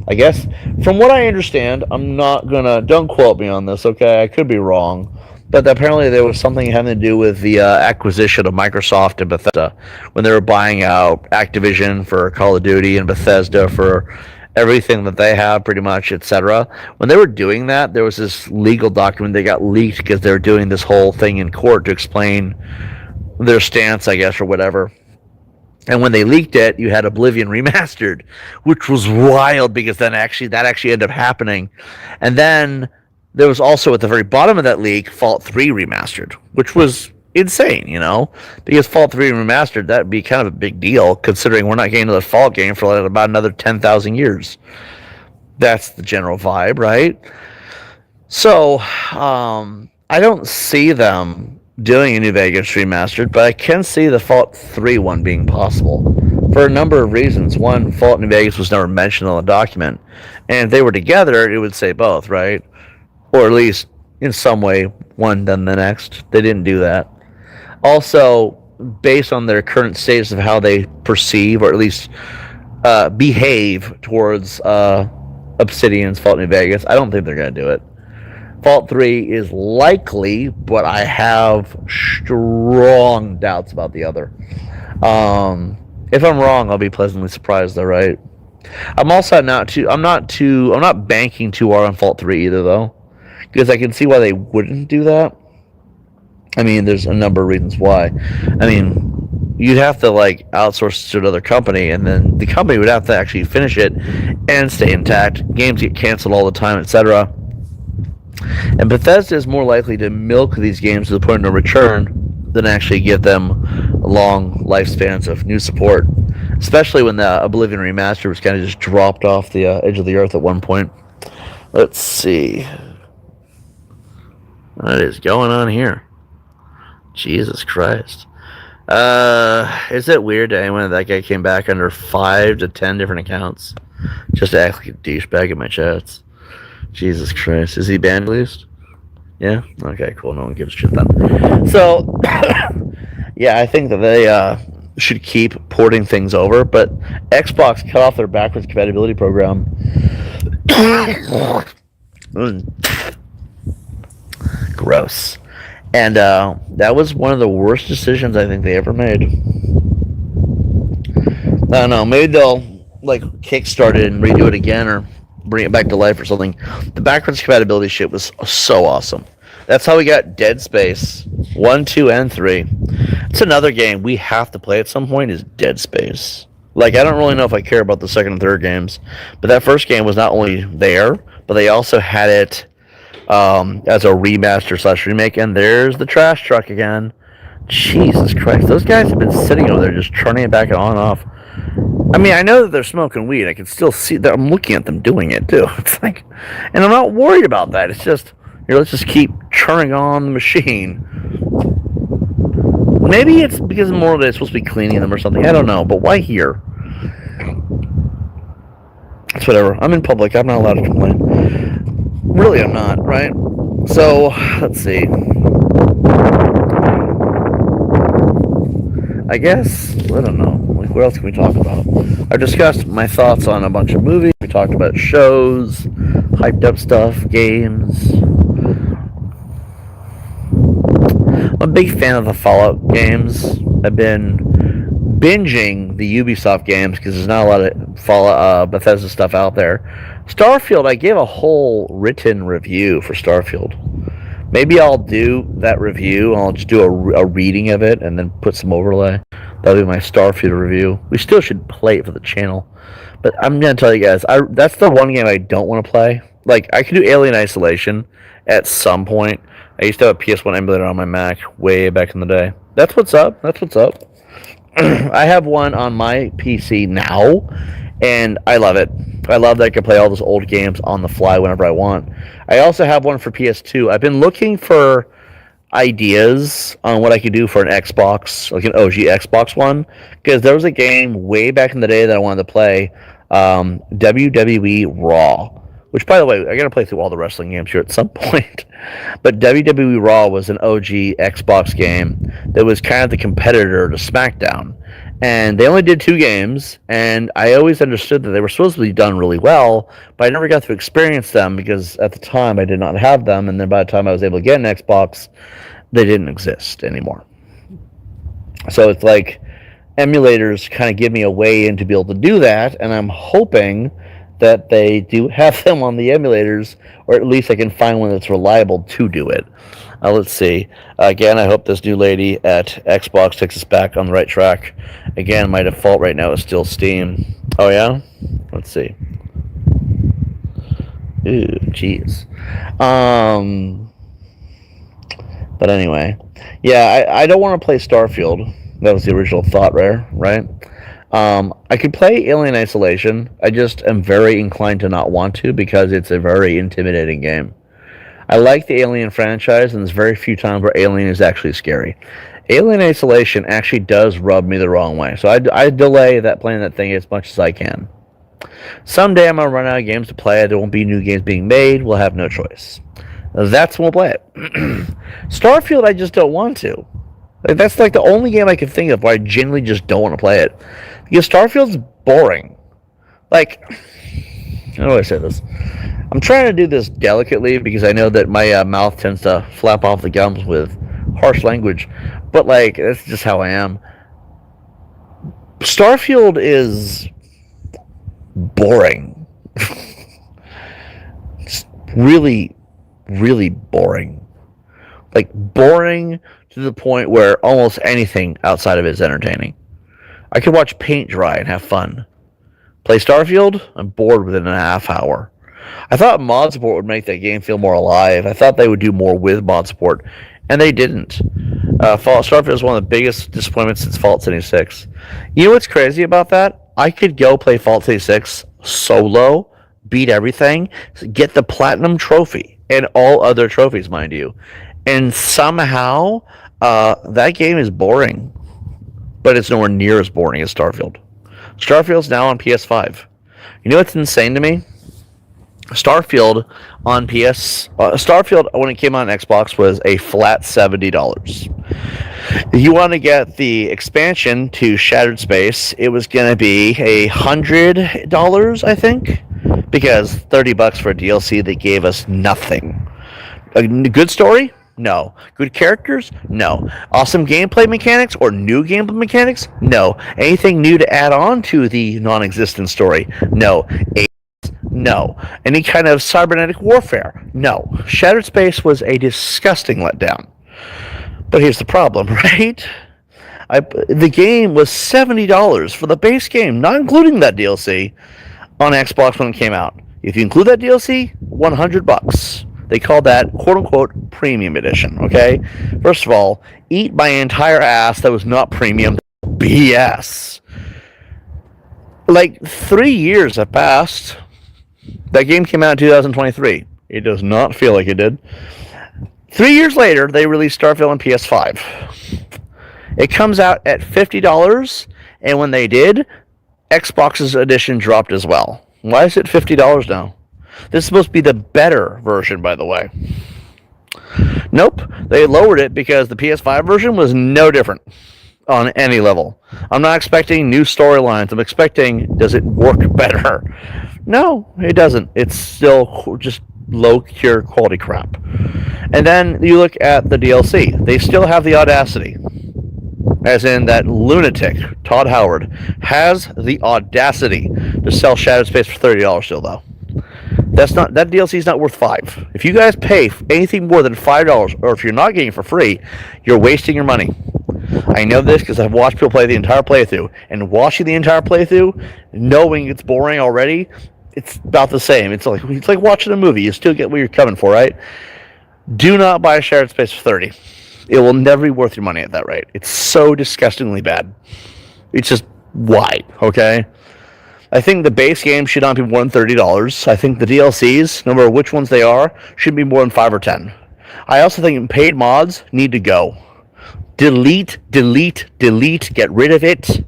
I guess, from what I understand, don't quote me on this, okay? I could be wrong. But apparently there was something having to do with the acquisition of Microsoft and Bethesda when they were buying out Activision for Call of Duty and Bethesda for everything that they have, pretty much, etc. When they were doing that, there was this legal document that got leaked because they were doing this whole thing in court to explain their stance, I guess, or whatever. And when they leaked it, you had Oblivion remastered, which was wild because then that actually ended up happening. And then there was also at the very bottom of that leak, Fault 3 remastered, which was insane, because Fault 3 remastered, that'd be kind of a big deal considering we're not getting another Fault game for like about another 10,000 years. That's the general vibe, right? So, I don't see them doing a New Vegas remastered, but I can see the Fault 3 one being possible for a number of reasons. One, Fault New Vegas was never mentioned on the document, and if they were together, it would say both, right? Or at least in some way, one then the next. They didn't do that. Also, based on their current status of how they perceive, or at least behave towards Obsidian's Fault New Vegas, I don't think they're going to do it. Fault 3 is likely, but I have strong doubts about the other. If I'm wrong, I'll be pleasantly surprised though, right? I'm not banking too hard on Fault 3 either though, because I can see why they wouldn't do that. I mean, there's a number of reasons why. I mean, you'd have to outsource to another company, and then the company would have to actually finish it and stay intact. Games get canceled all the time, etc. And Bethesda is more likely to milk these games to the point of no return than actually give them long lifespans of new support, especially when the Oblivion remaster was kind of just dropped off the edge of the earth at one point. Let's see. What is going on here? Jesus Christ. Is it weird to anyone that guy came back under 5 to 10 different accounts just to act like a douchebag in my chats? Jesus Christ. Is he banned at least? Yeah? Okay, cool. No one gives a shit then. So, yeah, I think that they should keep porting things over, but Xbox cut off their backwards compatibility program. Gross. And that was one of the worst decisions I think they ever made. I don't know. Maybe they'll kickstart it and redo it again, or bring it back to life or something. The backwards compatibility shit was so awesome. That's how we got Dead Space 1, 2, and 3. It's another game we have to play at some point, is Dead Space. I don't really know if I care about the second and third games, but that first game was not only there, but they also had it as a remaster / remake, and there's the trash truck again. Jesus Christ, those guys have been sitting over there just turning it back on and off. I mean, I know that they're smoking weed. I can still see that. I'm looking at them doing it too. It's and I'm not worried about that. It's just, here, let's just keep turning on the machine. Maybe it's because more of it is supposed to be cleaning them or something. I don't know, but why here? It's whatever. I'm in public. I'm not allowed to complain. Really, I'm not, right? So, let's see. I guess, I don't know. What else can we talk about? I discussed my thoughts on a bunch of movies. We talked about shows, hyped up stuff, games. I'm a big fan of the Fallout games. I've been binging the Ubisoft games because there's not a lot of Bethesda stuff out there. Starfield, I gave a whole written review for Starfield. Maybe I'll do that review. I'll just do a reading of it and then put some overlay. That'll be my Starfield review. We still should play it for the channel. But I'm going to tell you guys, that's the one game I don't want to play. Like, I could do Alien Isolation at some point. I used to have a PS1 emulator on my Mac way back in the day. That's what's up. That's what's up. I have one on my PC now, and I love it. I love that I can play all those old games on the fly whenever I want. I also have one for PS2. I've been looking for ideas on what I could do for an Xbox, like an OG Xbox one, because there was a game way back in the day that I wanted to play, WWE Raw, which, by the way, I gotta play through all the wrestling games here at some point. But WWE Raw was an OG Xbox game that was kind of the competitor to SmackDown. And they only did 2 games, and I always understood that they were supposed to be done really well, but I never got to experience them because at the time I did not have them, and then by the time I was able to get an Xbox, they didn't exist anymore. So it's like emulators kind of give me a way in to be able to do that, and I'm hoping that they do have them on the emulators, or at least I can find one that's reliable to do it. Let's see. Again, I hope this new lady at Xbox takes us back on the right track. Again, my default right now is still Steam. Oh, yeah? Let's see. Ooh, jeez. But anyway. Yeah, I don't want to play Starfield. That was the original thought there, right? I could play Alien Isolation. I just am very inclined to not want to because it's a very intimidating game. I like the Alien franchise, and there's very few times where Alien is actually scary. Alien Isolation actually does rub me the wrong way, so I delay playing that thing as much as I can. Someday I'm going to run out of games to play. There won't be new games being made. We'll have no choice. That's when we'll play it. Starfield, I just don't want to. That's like the only game I can think of where I genuinely just don't want to play it. Because Starfield's boring. Like, how do I say this? I'm trying to do this delicately because I know that my mouth tends to flap off the gums with harsh language. But, like, that's just how I am. Starfield is boring. It's really, really boring. Like, boring to the point where almost anything outside of it is entertaining. I could watch paint dry and have fun. Play Starfield? I'm bored within a half hour. I thought mod support would make that game feel more alive. I thought they would do more with mod support, and they didn't. Starfield is one of the biggest disappointments since Fallout 76. You know what's crazy about that? I could go play Fallout 76 solo, beat everything, get the Platinum Trophy, and all other trophies, mind you. And somehow, that game is boring. But it's nowhere near as boring as Starfield. Starfield's now on PS5. You know what's insane to me? Starfield when it came on Xbox was a flat $70. If you want to get the expansion to Shattered Space, it was going to be $100, I think, because $30 for a DLC that gave us nothing. A good story? No. Good characters? No. Awesome gameplay mechanics or new gameplay mechanics? No. Anything new to add on to the non-existent story? No. No. Any kind of cybernetic warfare? No. Shattered Space was a disgusting letdown. But here's the problem, right? The game was $70 for the base game, not including that DLC, on Xbox when it came out. If you include that DLC, $100. They called that, quote-unquote, premium edition, okay? First of all, eat my entire ass that was not premium. BS. Like, 3 years have passed. That game came out in 2023. It does not feel like it did. 3 years later, they released Starfield on PS5. It comes out at $50, and when they did, Xbox's edition dropped as well. Why is it $50 now? This is supposed to be the better version, by the way. Nope. They lowered it because the PS5 version was no different on any level. I'm not expecting new storylines. I'm expecting, does it work better? No, it doesn't. It's still just low-tier quality crap. And then you look at the DLC. They still have the audacity. as in that lunatic, Todd Howard, has the audacity to sell Shattered Space for $30 still, though. That DLC is not worth $5. If you guys pay anything more than $5, or if you're not getting it for free, you're wasting your money. I know this because I've watched people play the entire playthrough, and watching the entire playthrough, knowing it's boring already, it's about the same. It's like watching a movie. You still get what you're coming for, right? Do not buy a Shattered Space for $30. It will never be worth your money at that rate. It's so disgustingly bad. It's just why, okay? I think the base game should not be more than $30. I think the DLCs, no matter which ones they are, should be more than $5 or $10. I also think paid mods need to go. Delete, get rid of it.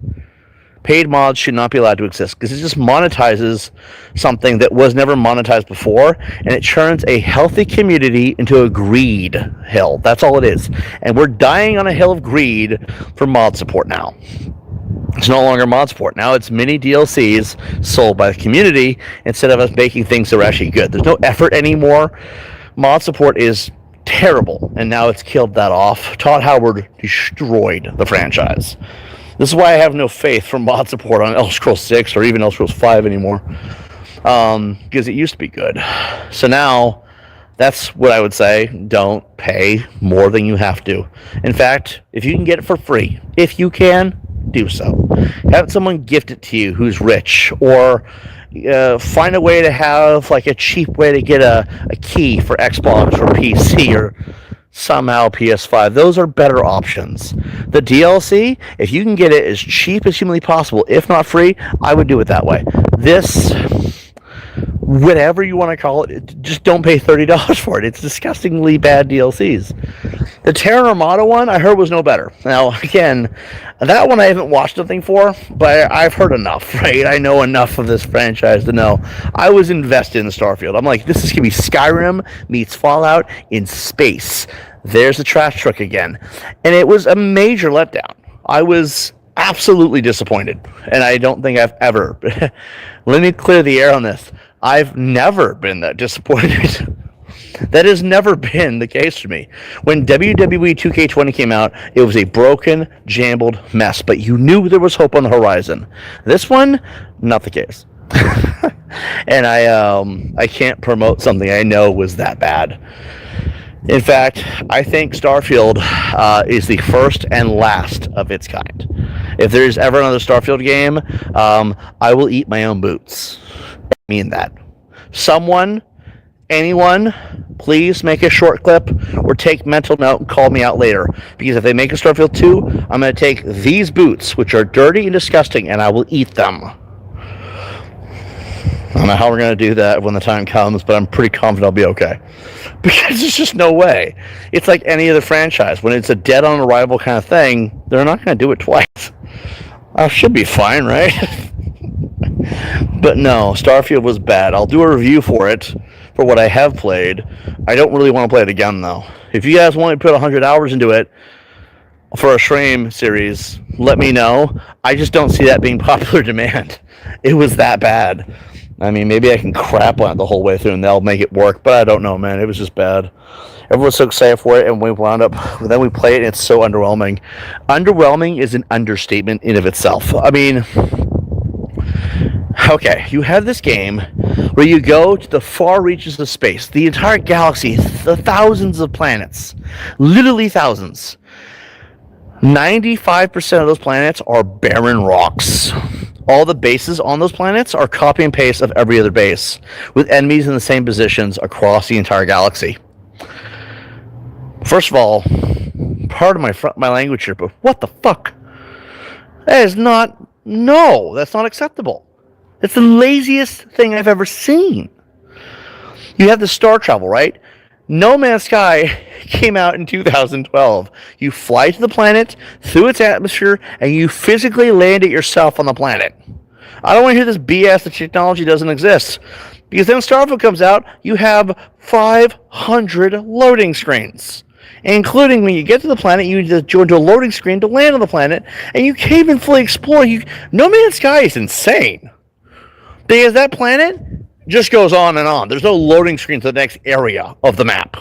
Paid mods should not be allowed to exist because it just monetizes something that was never monetized before, and it turns a healthy community into a greed hill. That's all it is. And we're dying on a hill of greed for mod support now. It's no longer mod support. Now it's mini DLCs sold by the community instead of us making things that are actually good. There's no effort anymore. Mod support is terrible, and now it's killed that off. Todd Howard destroyed the franchise. This is why I have no faith for mod support on Elder Scrolls 6 or even Elder Scrolls 5 anymore. Because it used to be good. So now, that's what I would say. Don't pay more than you have to. In fact, if you can get it for free, if you can, do so. Have someone gift it to you who's rich, or find a way to have like a cheap way to get a key for Xbox or PC or somehow PS5. Those are better options. The DLC, if you can get it as cheap as humanly possible, if not free, I would do it that way. This, whatever you want to call it, just don't pay $30 for it. It's disgustingly bad DLCs. The Terran Armada one, I heard, was no better. Now, again, that one I haven't watched nothing for, but I've heard enough, right? I know enough of this franchise to know. I was invested in Starfield. I'm like, this is going to be Skyrim meets Fallout in space. There's the trash truck again. And it was a major letdown. I was absolutely disappointed. And I don't think I've ever... Let me clear the air on this. I've never been that disappointed. That has never been the case for me. When WWE 2K20 came out, it was a broken, jumbled mess, but you knew there was hope on the horizon. This one, not the case. And I can't promote something I know was that bad. In fact, I think Starfield is the first and last of its kind. If there's ever another Starfield game, I will eat my own boots. I mean that. Anyone, please make a short clip or take mental note and call me out later. Because if they make a Starfield 2, I'm going to take these boots, which are dirty and disgusting, and I will eat them. I don't know how we're going to do that when the time comes, but I'm pretty confident I'll be okay. Because there's just no way. It's like any other franchise. When it's a dead-on-arrival kind of thing, they're not going to do it twice. I should be fine, right? But no, Starfield was bad. I'll do a review for it, for what I have played. I don't really want to play it again, though. If you guys want to put 100 hours into it for a stream series, let me know. I just don't see that being popular demand. It was that bad. I mean, maybe I can crap on it the whole way through and they'll make it work, but I don't know, man. It was just bad. Everyone's so excited for it, and we wound up, then we play it, and it's so underwhelming. Underwhelming is an understatement in of itself. I mean, okay, you have this game where you go to the far reaches of space, the entire galaxy, the thousands of planets, literally thousands. 95% of those planets are barren rocks. All the bases on those planets are copy and paste of every other base, with enemies in the same positions across the entire galaxy. First of all, pardon my language here, but what the fuck? That is not... No, that's not acceptable. It's the laziest thing I've ever seen. You have the star travel, right? No Man's Sky came out in 2012. You fly to the planet, through its atmosphere, and you physically land it yourself on the planet. I don't want to hear this BS that technology doesn't exist. Because then Starfield comes out, you have 500 loading screens. Including when you get to the planet, you need to go into a loading screen to land on the planet, and you can't even fully explore. No Man's Sky is insane. Because that planet just goes on and on. There's no loading screen to the next area of the map.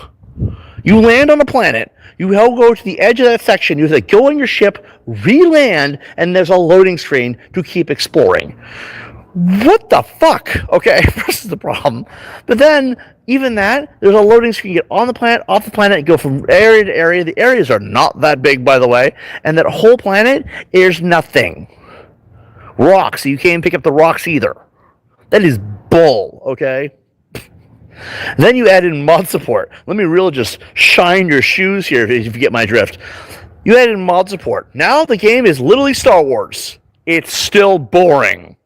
You land on a planet, you go to the edge of that section, you have to go on your ship, re-land, and there's a loading screen to keep exploring. What the fuck? Okay, this is the problem. But then, even that, there's a loading screen. You get on the planet, off the planet, go from area to area. The areas are not that big, by the way. And that whole planet is nothing. Rocks. You can't pick up the rocks either. That is bull, okay? Then you add in mod support. Let me really just shine your shoes here if you get my drift. You add in mod support. Now the game is literally Star Wars. It's still boring.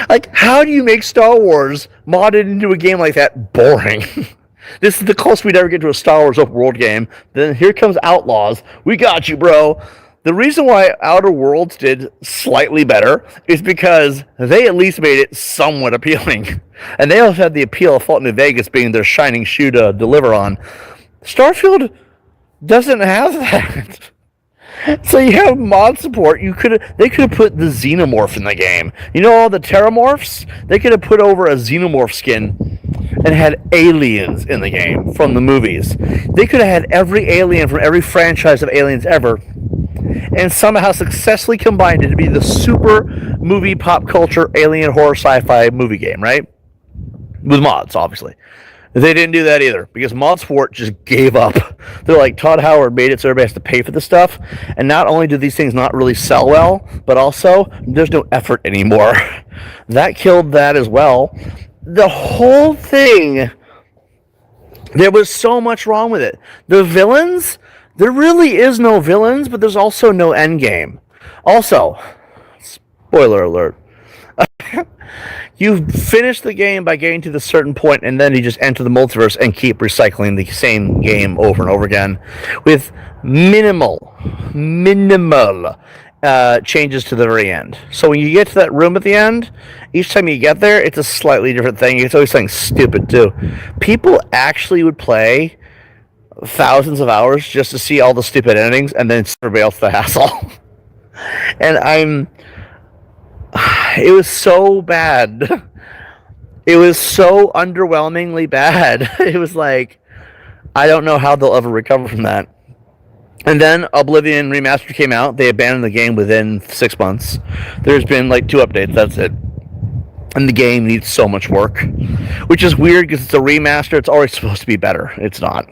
Like, how do you make Star Wars modded into a game like that boring? This is the closest we'd ever get to a Star Wars open world game. Then here comes Outlaws. We got you, bro. The reason why Outer Worlds did slightly better is because they at least made it somewhat appealing. And they also had the appeal of Fallout New Vegas being their shining shoe to deliver on. Starfield doesn't have that. So you have mod support. They could have put the xenomorph in the game. You know all the terramorphs? They could have put over a xenomorph skin and had aliens in the game from the movies. They could have had every alien from every franchise of aliens ever, and somehow successfully combined it to be the super movie pop culture alien horror sci-fi movie game, right? With mods, obviously. They didn't do that either, because mod support just gave up. They're like, Todd Howard made it so everybody has to pay for this stuff, and not only do these things not really sell well, but also there's no effort anymore. That killed that as well. The whole thing, there was so much wrong with it. The villains, there really is no villains, but there's also no end game. Also, spoiler alert, you finish the game by getting to the certain point, and then you just enter the multiverse and keep recycling the same game over and over again with minimal changes to the very end. So when you get to that room at the end, each time you get there, it's a slightly different thing. It's always something stupid too. People actually would play thousands of hours just to see all the stupid endings and then everybody else the hassle. And it was so bad. It was so underwhelmingly bad. It was like, I don't know how they'll ever recover from that. And then Oblivion Remastered came out. They abandoned the game within 6 months. There's been like 2 updates, that's it. And the game needs so much work, which is weird because it's a remaster. It's always supposed to be better. It's not.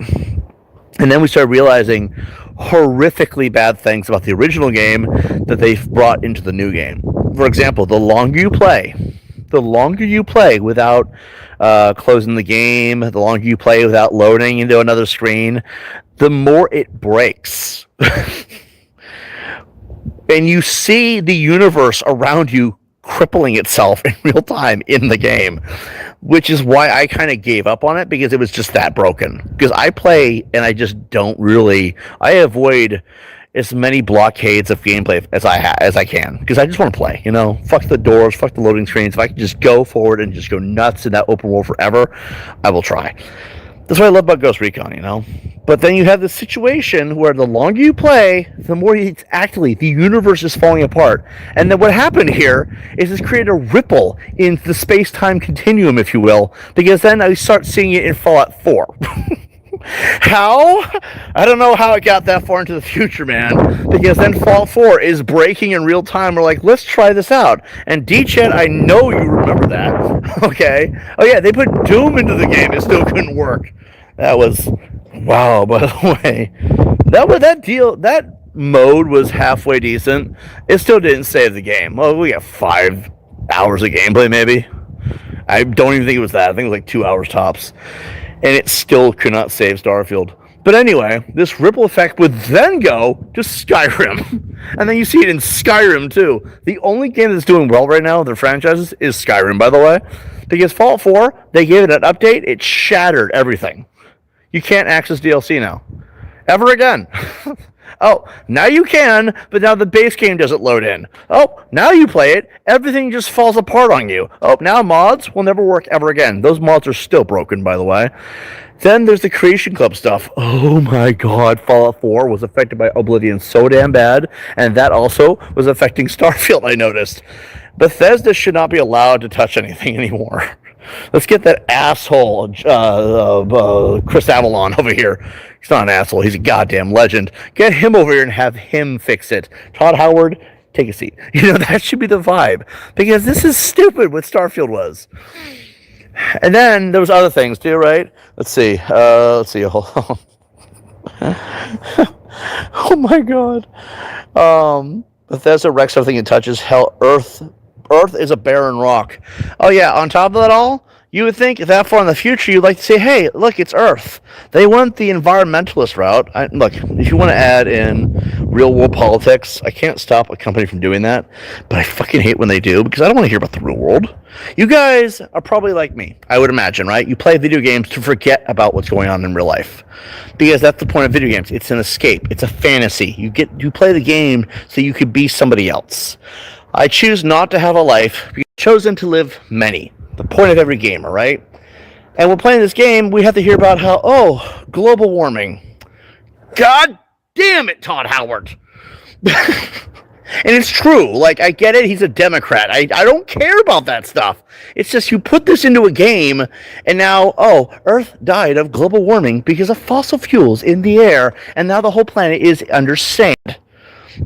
And then we started realizing horrifically bad things about the original game that they've brought into the new game. For example, the longer you play without closing the game, the longer you play without loading into another screen, the more it breaks. And you see the universe around you crippling itself in real time in the game, which is why I kind of gave up on it, because it was just that broken. Because I play and I just don't really, I avoid as many blockades of gameplay as I can, because I just want to play, you know, fuck the doors, fuck the loading screens. If I can just go forward and just go nuts in that open world forever, I will try. That's what I love about Ghost Recon, you know. But then you have this situation where the longer you play, the more it's actually, the universe is falling apart. And then what happened here is it's created a ripple in the space-time continuum, if you will, because then I start seeing it in Fallout 4. How? I don't know how it got that far into the future, man. Because then Fallout 4 is breaking in real time. We're like, let's try this out. And D-Chat, I know you remember that. Okay? Oh yeah, they put Doom into the game. It still couldn't work. That was... Wow, by the way. That mode was halfway decent. It still didn't save the game. Well, we got 5 hours of gameplay, maybe. I don't even think it was that. I think it was like 2 hours tops. And it still could not save Starfield. But anyway, this ripple effect would then go to Skyrim. And then you see it in Skyrim, too. The only game that's doing well right now, their franchises, is Skyrim, by the way. Because Fallout 4, they gave it an update, it shattered everything. You can't access DLC now. Ever again. Oh, now you can, but now the base game doesn't load in. Oh, now you play it, everything just falls apart on you. Oh, now mods will never work ever again. Those mods are still broken, by the way. Then there's the Creation Club stuff. Oh my god, Fallout 4 was affected by Oblivion so damn bad, and that also was affecting Starfield, I noticed. Bethesda should not be allowed to touch anything anymore. Let's get that asshole Chris Avalon over here. He's not an asshole. He's a goddamn legend. Get him over here and have him fix it. Todd Howard, take a seat. That should be the vibe. Because this is stupid what Starfield was. And then there was other things too, right? Let's see. Oh my god. Bethesda wrecks everything it touches. Hell, Earth is a barren rock. Oh yeah, on top of that all, you would think that far in the future you'd like to say, hey, look, it's Earth. They went the environmentalist route. Look, if you want to add in real world politics, I can't stop a company from doing that, but I fucking hate when they do, because I don't want to hear about the real world. You guys are probably like me, I would imagine, right? You play video games to forget about what's going on in real life, because that's the point of video games. It's an escape. It's a fantasy. You play the game so you could be somebody else. I choose not to have a life. You've chosen to live many. The point of every gamer, right? And we're playing this game, we have to hear about how, global warming. God damn it, Todd Howard. And it's true. Like, I get it. He's a Democrat. I don't care about that stuff. It's just you put this into a game, and now, Earth died of global warming because of fossil fuels in the air, and now the whole planet is under sand.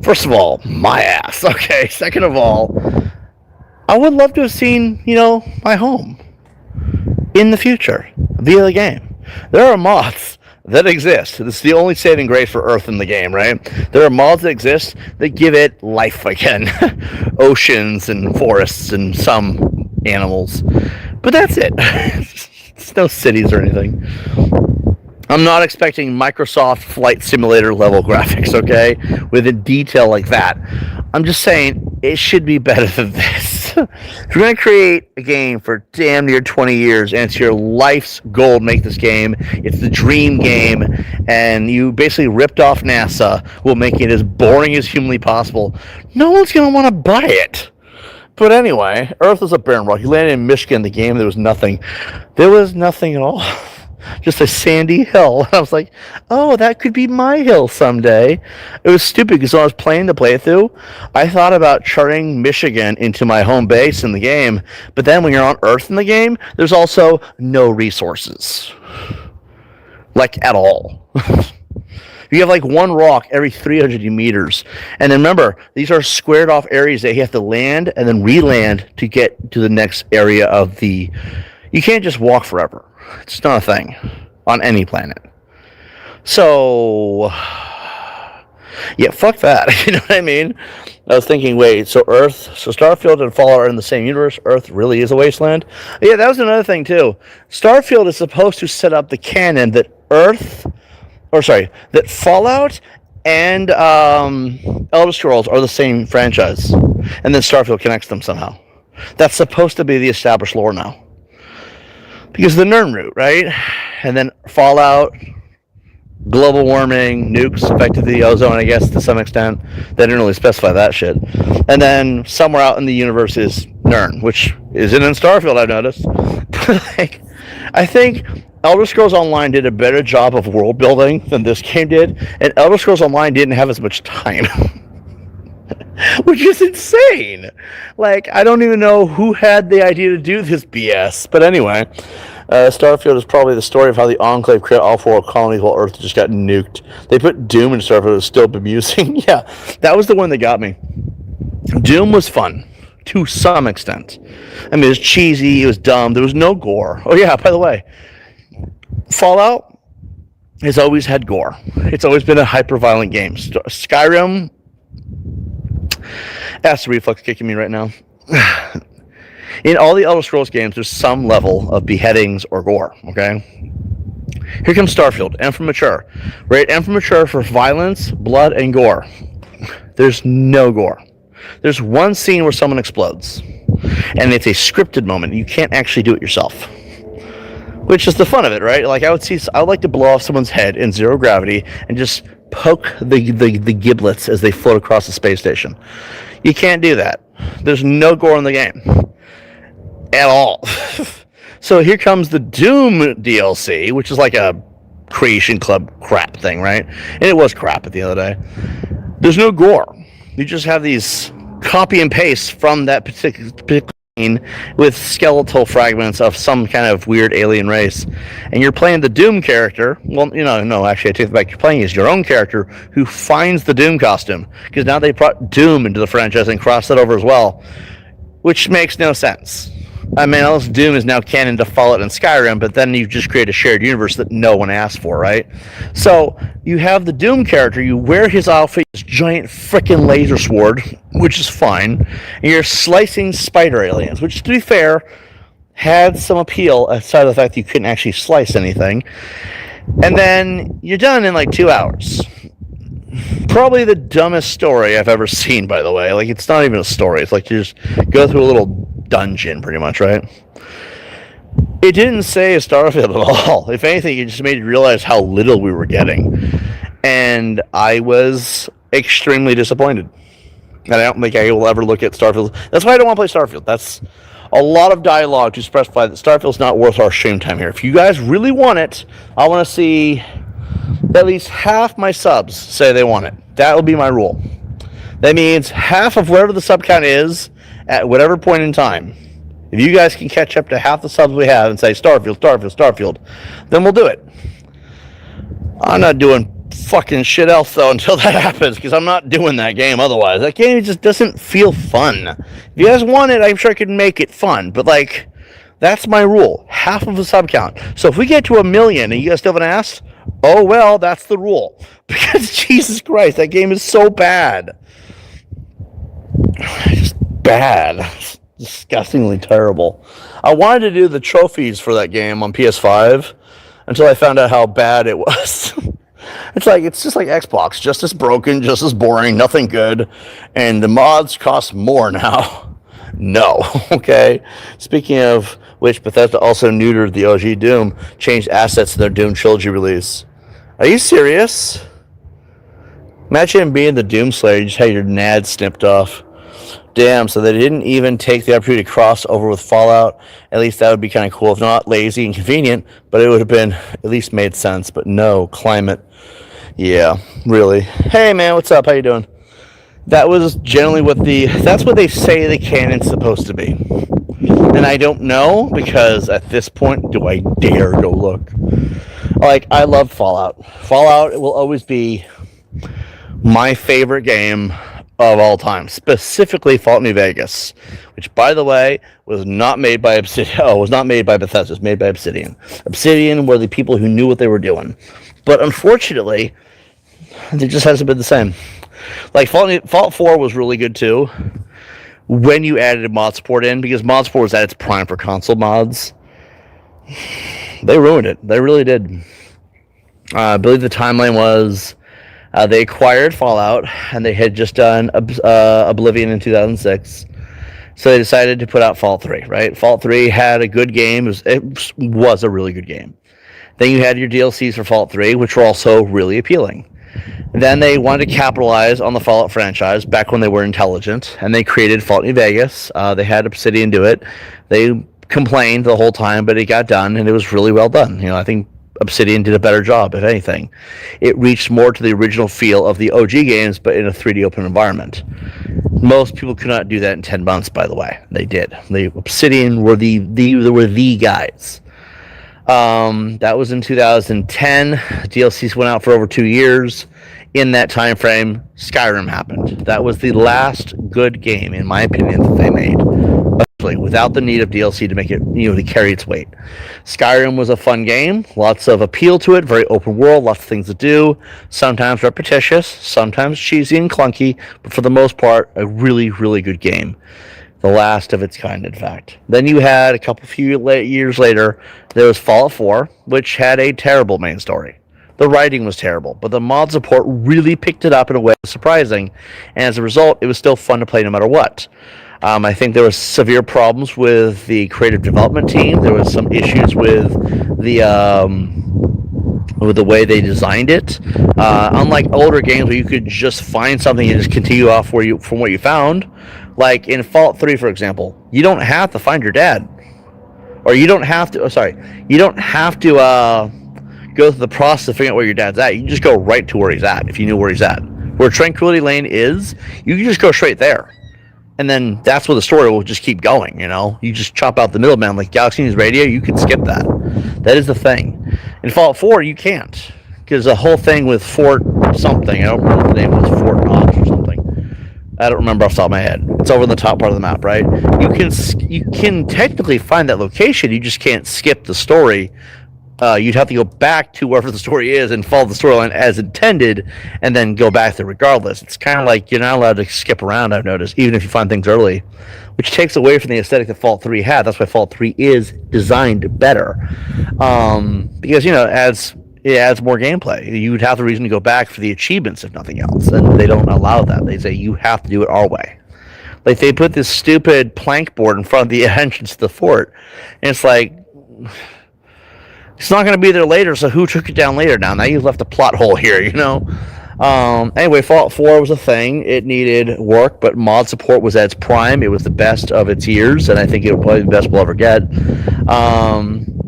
First of all, my ass. Okay. Second of all, I would love to have seen, my home in the future via the game. There are mods that exist. This is the only saving grace for Earth in the game, right? There are mods that exist that give it life again. Oceans and forests and some animals. But that's it. It's no cities or anything. I'm not expecting Microsoft Flight Simulator level graphics, okay? With a detail like that. I'm just saying, it should be better than this. If you're going to create a game for damn near 20 years, and it's your life's goal to make this game, it's the dream game, and you basically ripped off NASA while making it as boring as humanly possible, no one's going to want to buy it. But anyway, Earth is a barren rock. You landed in Michigan, the game, there was nothing. There was nothing at all. Just a sandy hill. I was like, that could be my hill someday. It was stupid because when I was playing the playthrough, I thought about charting Michigan into my home base in the game, but then when you're on Earth in the game, there's also no resources. Like, at all. You have like one rock every 300 meters. And then remember, these are squared off areas that you have to land and then re-land to get to the next area of the... You can't just walk forever. It's not a thing on any planet. So, yeah, fuck that. You know what I mean? I was thinking, wait, so Starfield and Fallout are in the same universe? Earth really is a wasteland? Yeah, that was another thing, too. Starfield is supposed to set up the canon that that Fallout and Elder Scrolls are the same franchise. And then Starfield connects them somehow. That's supposed to be the established lore now. Because of the Nern route, right? And then Fallout, global warming, nukes affected the ozone, I guess, to some extent. They didn't really specify that shit. And then somewhere out in the universe is Nern, which isn't in Starfield, I've noticed. I think Elder Scrolls Online did a better job of world building than this game did, and Elder Scrolls Online didn't have as much time. Which is insane. Like, I don't even know who had the idea to do this BS. But anyway, Starfield is probably the story of how the Enclave created all four colonies while Earth just got nuked. They put Doom in Starfield. It was still bemusing. Yeah, that was the one that got me. Doom was fun, to some extent. I mean, it was cheesy. It was dumb. There was no gore. Oh, yeah, by the way, Fallout has always had gore. It's always been a hyper-violent game. Skyrim... That's the reflex kicking me right now. In all the Elder Scrolls games, there's some level of beheadings or gore, okay? Here comes Starfield, M for mature. Rate M for mature for violence, blood, and gore. There's no gore. There's one scene where someone explodes, and it's a scripted moment. You can't actually do it yourself. Which is the fun of it, right? Like, I would like to blow off someone's head in zero gravity and just poke the giblets as they float across the space station. You can't do that. There's no gore in the game. At all. So here comes the Doom DLC, which is like a Creation Club crap thing, right? And it was crap at the end of the day. There's no gore. You just have these copy and paste from that particular with skeletal fragments of some kind of weird alien race, and you're playing the Doom character. Well, no, actually, I take it back. You're playing as your own character who finds the Doom costume, because now they brought Doom into the franchise and crossed that over as well, which makes no sense. I mean, unless Doom is now canon to Fallout and Skyrim, but then you just create a shared universe that no one asked for, right? So you have the Doom character, you wear his outfit, his giant frickin' laser sword, which is fine, and you're slicing spider aliens, which, to be fair, had some appeal aside of the fact that you couldn't actually slice anything. And then you're done in like 2 hours. Probably the dumbest story I've ever seen, by the way. Like, it's not even a story. It's like you just go through a little dungeon, pretty much, right? It didn't say Starfield at all. If anything, it just made you realize how little we were getting. And I was extremely disappointed. And I don't think I will ever look at Starfield. That's why I don't want to play Starfield. That's a lot of dialogue to specify that Starfield's not worth our stream time here. If you guys really want it, I want to see at least half my subs say they want it. That will be my rule. That means half of whatever the sub count is at whatever point in time. If you guys can catch up to half the subs we have and say Starfield, then we'll do it. I'm not doing fucking shit else though until that happens, because I'm not doing that game otherwise. That game just doesn't feel fun. If you guys want it, I'm sure I could make it fun, but like, that's my rule. Half of the sub count. So if we get to 1 million and you guys still haven't asked, oh well, that's the rule. Because Jesus Christ, that game is so bad. Just bad. Disgustingly terrible. I wanted to do the trophies for that game on PS5 until I found out how bad it was. It's just like Xbox, just as broken, just as boring, nothing good, and the mods cost more now. No, okay. Speaking of which, Bethesda also neutered the OG Doom, changed assets in their Doom trilogy release. Are you serious? Imagine being the Doom Slayer, you just had your nads snipped off. Damn, so they didn't even take the opportunity to cross over with Fallout. At least that would be kind of cool. If not lazy and convenient, but it would have been at least made sense. But no, climate. Yeah, really. Hey man, what's up? How you doing? That was generally that's what they say the canon's supposed to be. And I don't know, because at this point, do I dare go look? Like, I love Fallout. Fallout will always be my favorite game of all time, specifically Fallout New Vegas, which, by the way, was not made by Obsidian. Oh, was not made by Bethesda. It was made by Obsidian. Obsidian were the people who knew what they were doing. But unfortunately, it just hasn't been the same. Like, Fallout 4 was really good, too, when you added mod support in, because mod support was at its prime for console mods. They ruined it. They really did. I believe the timeline was they acquired Fallout, and they had just done Oblivion in 2006. So they decided to put out Fallout 3, right? Fallout 3 had a good game. It was a really good game. Then you had your DLCs for Fallout 3, which were also really appealing. Then they wanted to capitalize on the Fallout franchise back when they were intelligent, and they created Fallout New Vegas. They had Obsidian do it. They complained the whole time, but it got done, and it was really well done. I think Obsidian did a better job, if anything. It reached more to the original feel of the OG games, but in a 3D open environment. Most people could not do that in 10 months, by the way. They did. Obsidian were the guys. That was in 2010. DLCs went out for over 2 years. In that time frame, Skyrim happened. That was the last good game, in my opinion, that they made, without the need of DLC to make it, to carry its weight. Skyrim was a fun game, lots of appeal to it, very open world, lots of things to do, sometimes repetitious, sometimes cheesy and clunky, but for the most part, a really, really good game. The last of its kind, in fact. Then you had a few years later, there was Fallout 4, which had a terrible main story. The writing was terrible, but the mod support really picked it up in a way that was surprising, and as a result, it was still fun to play no matter what. I think there was severe problems with the creative development team. There was some issues with the way they designed it. Unlike older games where you could just find something and just continue off from what you found, like in Fallout 3, for example, you don't have to find your dad, or you don't have to. Go through the process of figuring out where your dad's at. You can just go right to where he's at if you knew where he's at. Where Tranquility Lane is, you can just go straight there. and then that's where the story will just keep going. You just chop out the middleman like Galaxy News Radio. You can skip that. That is the thing. In Fallout 4, you can't, because the whole thing with Fort something, I don't remember what the name was, Fort Knox or something. I don't remember off the top of my head. It's over in the top part of the map, right? You can technically find that location. You just can't skip the story. You'd have to go back to wherever the story is and follow the storyline as intended, and then go back there regardless. It's kind of like you're not allowed to skip around, I've noticed, even if you find things early, which takes away from the aesthetic that Fallout 3 had. That's why Fallout 3 is designed better, because it adds more gameplay. You would have the reason to go back for the achievements, if nothing else, and they don't allow that. They say you have to do it our way. Like, they put this stupid plank board in front of the entrance to the fort, and it's like, it's not going to be there later, so who took it down later? Now you've left a plot hole here, Anyway, Fallout 4 was a thing. It needed work, but mod support was at its prime. It was the best of its years, and I think it would probably be the best we'll ever get.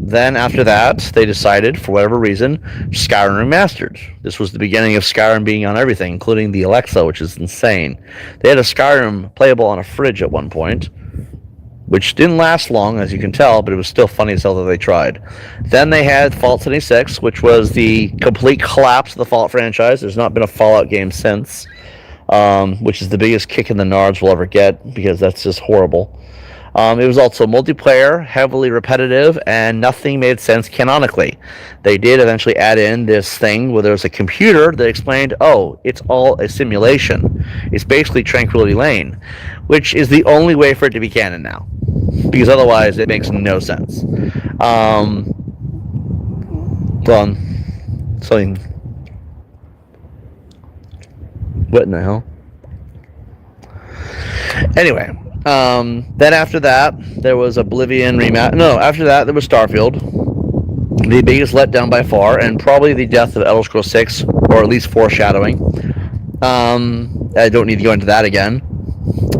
Then after that, they decided, for whatever reason, Skyrim Remastered. This was the beginning of Skyrim being on everything, including the Alexa, which is insane. They had a Skyrim playable on a fridge at one point, which didn't last long, as you can tell, but it was still funny as hell that they tried. Then they had Fallout 76, which was the complete collapse of the Fallout franchise. There's not been a Fallout game since, which is the biggest kick in the nards we'll ever get, because that's just horrible. It was also multiplayer, heavily repetitive, and nothing made sense canonically. They did eventually add in this thing where there was a computer that explained, it's all a simulation. It's basically Tranquility Lane, which is the only way for it to be canon now, because otherwise it makes no sense. What in the hell? Anyway. Then after that, there was Oblivion remaster. No, after that, there was Starfield. The biggest letdown by far, and probably the death of Elder Scrolls 6, or at least foreshadowing. I don't need to go into that again.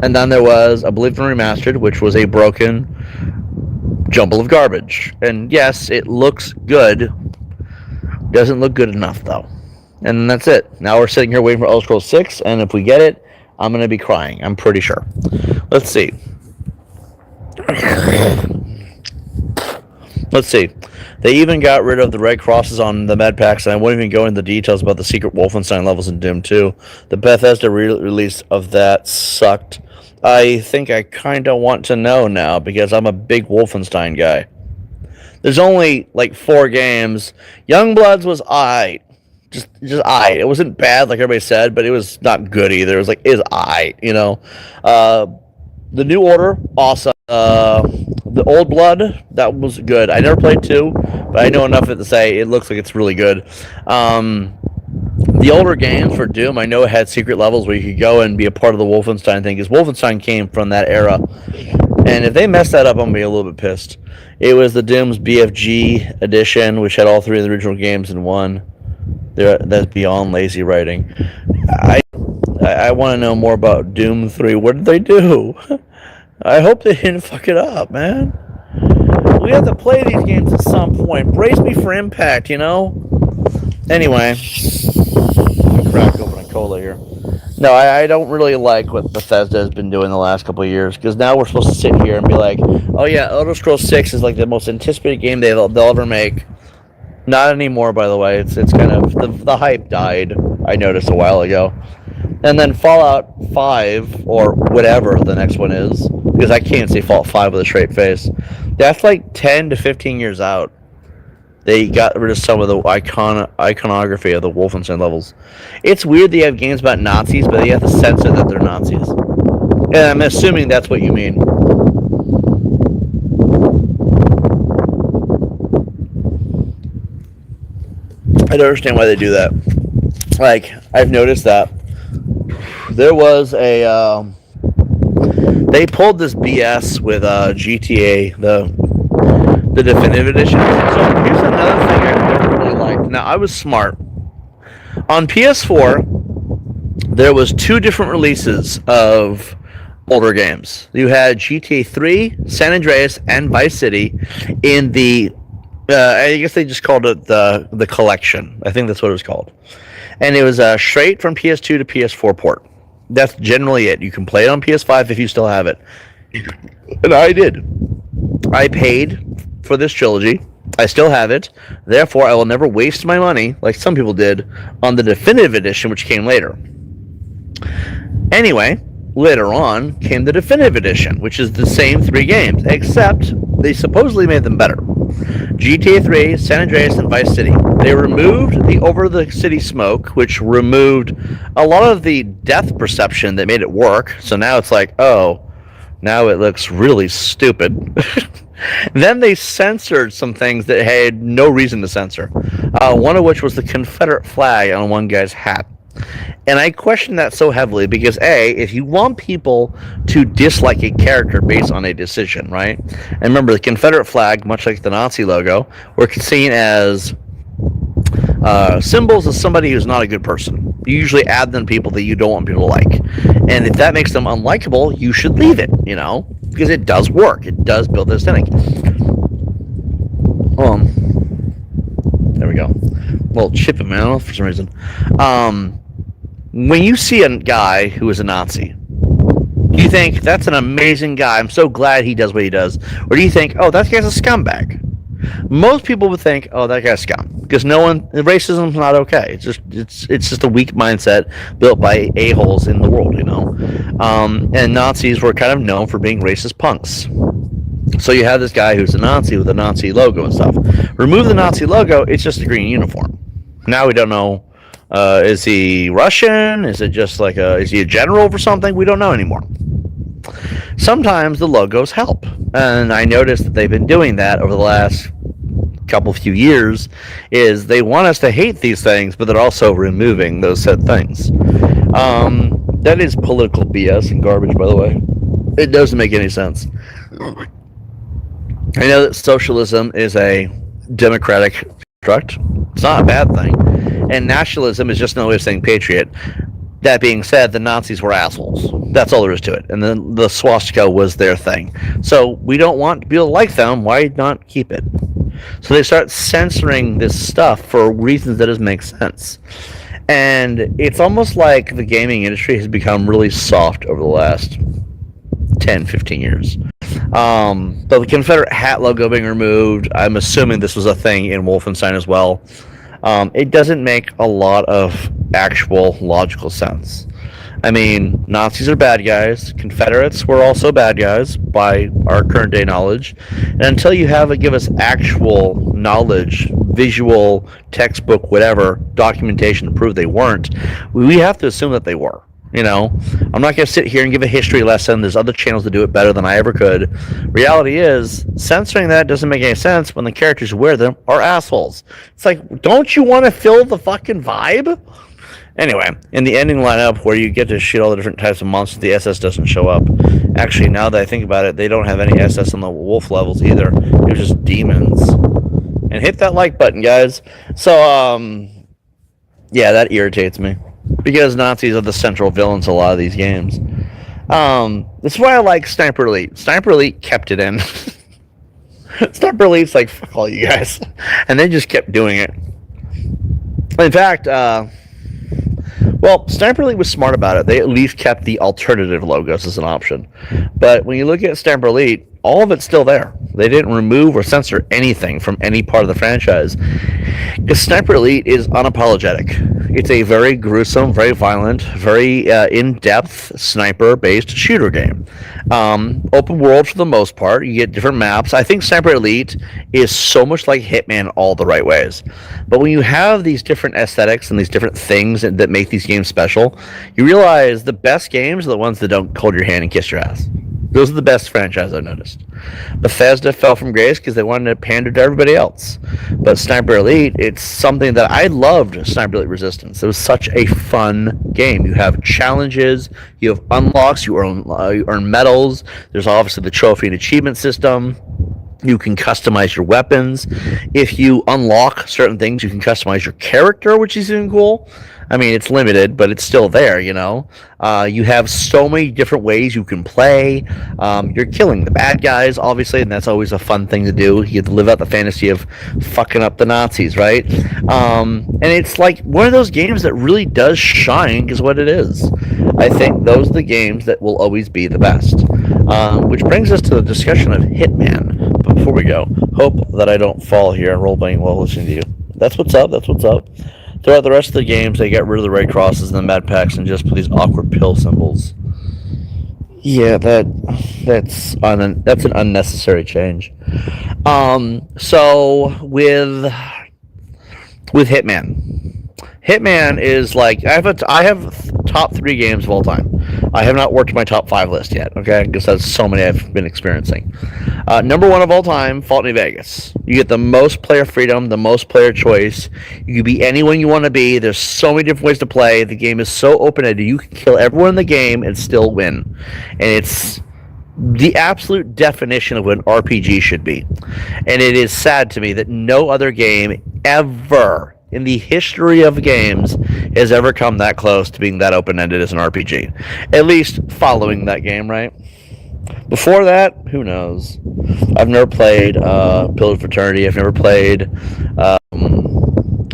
And then there was Oblivion Remastered, which was a broken jumble of garbage. And yes, it looks good. Doesn't look good enough, though. And that's it. Now we're sitting here waiting for Elder Scrolls 6, and if we get it, I'm going to be crying, I'm pretty sure. Let's see. They even got rid of the red crosses on the med packs, and I won't even go into the details about the secret Wolfenstein levels in Doom 2. The Bethesda release of that sucked. I think I kind of want to know now, because I'm a big Wolfenstein guy. There's only like 4 games. Youngbloods was alright. Just aight. It wasn't bad like everybody said, but it was not good either. It was like, it's aight, The New Order, awesome. The Old Blood, that was good. I never played 2, but I know enough of it to say it looks like it's really good. The older games for Doom, I know it had secret levels where you could go and be a part of the Wolfenstein thing, because Wolfenstein came from that era. And if they mess that up, I'm going to be a little bit pissed. It was the Doom's BFG edition, which had all 3 of the original games in one. That's beyond lazy writing. I want to know more about Doom 3. What did they do? I hope they didn't fuck it up, man. We have to play these games at some point. Brace me for impact, Anyway. Crack open a cola here. No, I don't really like what Bethesda has been doing the last couple of years, because now we're supposed to sit here and be like, oh yeah, Elder Scrolls 6 is like the most anticipated game they'll ever make. Not anymore, by the way. It's kind of, the hype died, I noticed a while ago. And then Fallout 5, or whatever the next one is, because I can't say Fallout 5 with a straight face, that's like 10 to 15 years out. They got rid of some of the iconography of the Wolfenstein levels. It's weird they have games about Nazis, but they have to censor that they're Nazis. And I'm assuming that's what you mean. I don't understand why they do that. Like, I've noticed that there was a they pulled this BS with GTA, the definitive edition. So here's another thing I never really liked. Now, I was smart. On PS4, there was 2 different releases of older games. You had GTA 3, San Andreas, and Vice City in the I guess they just called it the collection. I think that's what it was called. And it was straight from PS2 to PS4 port. That's generally it. You can play it on PS5 if you still have it. And I did. I paid for this trilogy. I still have it. Therefore, I will never waste my money, like some people did, on the definitive edition, which came later. Anyway, later on came the definitive edition, which is the same 3 games, except they supposedly made them better. GTA 3, San Andreas, and Vice City. They removed the over-the-city smoke, which removed a lot of the depth perception that made it work. So now it's like, oh, now it looks really stupid. Then they censored some things that had no reason to censor. One of which was the Confederate flag on one guy's hat. And I question that so heavily because, A, if you want people to dislike a character based on a decision, right? And remember, the Confederate flag, much like the Nazi logo, were seen as symbols of somebody who's not a good person. You usually add them to people that you don't want people to like. And if that makes them unlikable, you should leave it, you know? Because it does work. It does build the aesthetic. There we go. Well, chip him out for some reason. When you see a guy who is a Nazi, do you think, that's an amazing guy, I'm so glad he does what he does? Or do you think, oh, that guy's a scumbag? Most people would think, oh, that guy's scum. Because racism's not okay. It's just a weak mindset built by a-holes in the world, you know? And Nazis were kind of known for being racist punks. So you have this guy who's a Nazi with a Nazi logo and stuff. Remove the Nazi logo, it's just a green uniform. Now we don't know, is he Russian? Is it just like is he a general for something? We don't know anymore. Sometimes the logos help. And I noticed that they've been doing that over the last few years, is they want us to hate these things, but they're also removing those said things. That is political BS and garbage, by the way. It doesn't make any sense. I know that socialism is a democratic construct. It's not a bad thing. And nationalism is just another way of saying patriot. That being said, the Nazis were assholes. That's all there is to it. And then the swastika was their thing. So we don't want people to like them. Why not keep it? So they start censoring this stuff for reasons that doesn't make sense. And it's almost like the gaming industry has become really soft over the last 10, 15 years. But the Confederate hat logo being removed, I'm assuming this was a thing in Wolfenstein as well. It doesn't make a lot of actual logical sense. I mean, Nazis are bad guys. Confederates were also bad guys by our current day knowledge. And until you give us actual knowledge, visual, textbook, whatever, documentation to prove they weren't, we have to assume that they were. You know, I'm not going to sit here and give a history lesson. There's other channels that do it better than I ever could. Reality is, censoring that doesn't make any sense when the characters who wear them are assholes. It's like, don't you want to fill the fucking vibe? Anyway, in the ending lineup where you get to shoot all the different types of monsters, the SS doesn't show up. Actually, now that I think about it, they don't have any SS on the wolf levels either. They're just demons. And hit that like button, guys. So, yeah, that irritates me. Because Nazis are the central villains of a lot of these games. That's why I like Sniper Elite. Sniper Elite kept it in. Sniper Elite's like, fuck all you guys. And they just kept doing it. In fact, well, Sniper Elite was smart about it. They at least kept the alternative logos as an option. But when you look at Sniper Elite, all of it's still there. They didn't remove or censor anything from any part of the franchise. Because Sniper Elite is unapologetic. It's a very gruesome, very violent, very in-depth sniper-based shooter game. Open world for the most part. You get different maps. I think Sniper Elite is so much like Hitman all the right ways. But when you have these different aesthetics and these different things that make these games special, you realize the best games are the ones that don't hold your hand and kiss your ass. Those are the best franchises I've noticed. Bethesda fell from grace because they wanted to pander to everybody else. But Sniper Elite, it's something that I loved. Sniper Elite Resistance. It was such a fun game. You have challenges, you have unlocks, you earn medals. There's obviously the trophy and achievement system. You can customize your weapons. If you unlock certain things, you can customize your character, which is even cool. I mean, it's limited, but it's still there, you know? You have so many different ways you can play. You're killing the bad guys, obviously, and that's always a fun thing to do. You get to live out the fantasy of fucking up the Nazis, right? And it's like one of those games that really does shine, is what it is. I think those are the games that will always be the best. Which brings us to the discussion of Hitman. But before we go, hope that I don't fall here and role-playing while listening to you. That's what's up, that's what's up. Throughout the rest of the games, they get rid of the red crosses and the mad packs and just put these awkward pill symbols. Yeah, that's an unnecessary change. So with Hitman is like I have top 3 games of all time. I have not worked my top 5 list yet, okay? Because that's so many I've been experiencing. Number 1 of all time, Fallout New Vegas. You get the most player freedom, the most player choice. You can be anyone you want to be. There's so many different ways to play. The game is so open-ended. You can kill everyone in the game and still win. And it's the absolute definition of what an RPG should be. And it is sad to me that no other game ever in the history of games has ever come that close to being that open-ended as an RPG. At least following that game, right? Before that, who knows? I've never played Pillars Fraternity. I've never played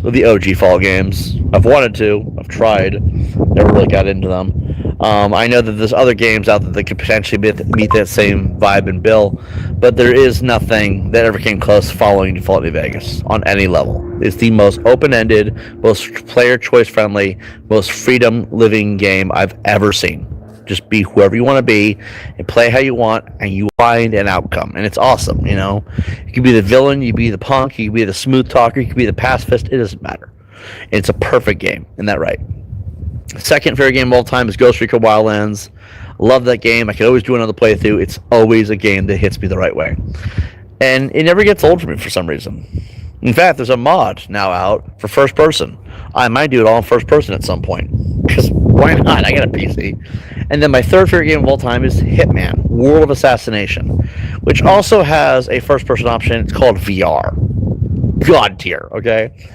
the OG Fall games. I've wanted to. I've tried. Never really got into them. I know that there's other games out there that could potentially meet that same vibe and bill, but there is nothing that ever came close to following Fallout New Vegas on any level. It's the most open-ended, most player choice friendly, most freedom living game I've ever seen. Just be whoever you want to be and play how you want, and you find an outcome, and it's awesome. You know, you can be the villain, you can be the punk, you can be the smooth talker, you can be the pacifist. It doesn't matter. It's a perfect game in that right. Second favorite game of all time is Ghost Recon Wildlands. Love that game. I could always do another playthrough. It's always a game that hits me the right way. And it never gets old for me for some reason. In fact, there's a mod now out for first person. I might do it all in first person at some point. Because why not? I got a PC. And then my third favorite game of all time is Hitman, World of Assassination, which also has a first person option. It's called VR. God tier, okay?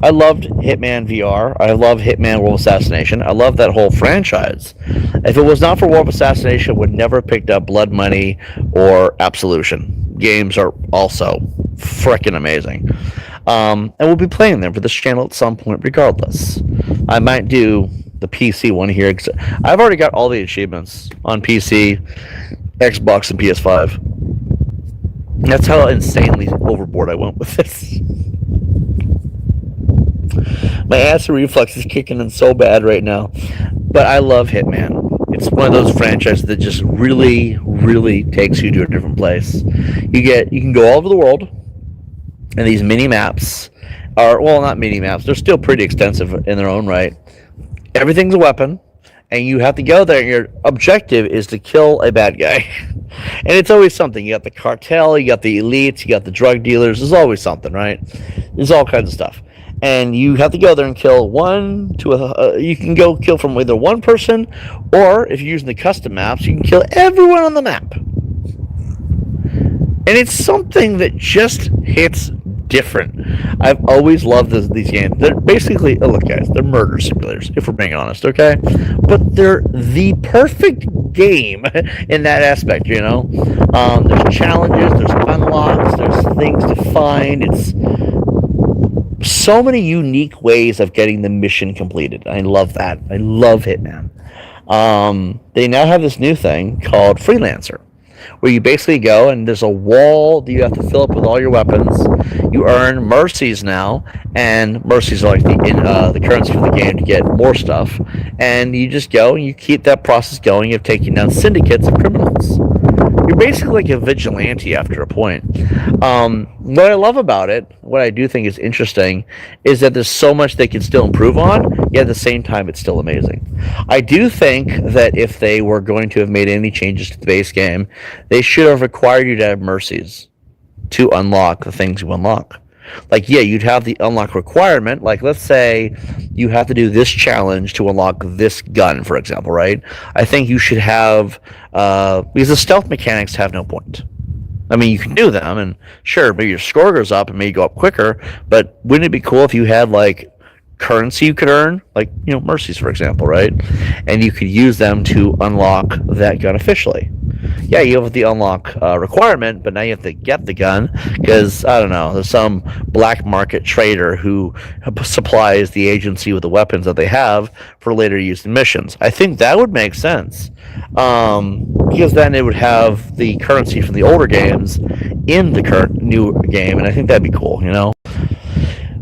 I loved Hitman VR. I love Hitman World of Assassination. I love that whole franchise. If it was not for World of Assassination, I would never have picked up Blood Money or Absolution. Games are also freaking amazing. And we'll be playing them for this channel at some point regardless. I might do the PC one here. I've already got all the achievements on PC, Xbox, and PS5. That's how insanely overboard I went with this. My acid reflux is kicking in so bad right now. But I love Hitman. It's one of those franchises that just really, really takes you to a different place. You can go all over the world, and these mini maps are, well, not mini maps, they're still pretty extensive in their own right. Everything's a weapon, and you have to go there, and your objective is to kill a bad guy. And it's always something. You got the cartel, you got the elites, you got the drug dealers. There's always something, right? There's all kinds of stuff. And you have to go there and kill you can go kill from either one person, or if you're using the custom maps, you can kill everyone on the map. And it's something that just hits different. I've always loved these games. They're basically, look guys, they're murder simulators, if we're being honest, okay? But they're the perfect game in that aspect, you know? There's challenges, there's unlocks, there's things to find. It's so many unique ways of getting the mission completed. I love that. I love Hitman. They now have this new thing called Freelancer, where you basically go and there's a wall that you have to fill up with all your weapons. You earn mercies now, and mercies are like the currency for the game to get more stuff. And you just go and you keep that process going of taking down syndicates of criminals. You're basically like a vigilante after a point. What I love about it, what I do think is interesting, is that there's so much they can still improve on, yet at the same time it's still amazing. I do think that if they were going to have made any changes to the base game, they should have required you to have mercies to unlock the things you unlock. Like, yeah, you'd have the unlock requirement. Like, let's say you have to do this challenge to unlock this gun, for example, right? I think you should have, because the stealth mechanics have no point. I mean, you can do them, and sure, maybe your score goes up and maybe go up quicker, but wouldn't it be cool if you had, like, currency you could earn, like, mercies, for example, right? And you could use them to unlock that gun officially. Yeah, you have the unlock requirement, but now you have to get the gun because, I don't know, there's some black market trader who supplies the agency with the weapons that they have for later use in missions. I think that would make sense, because then it would have the currency from the older games in the current new game, and I think that'd be cool,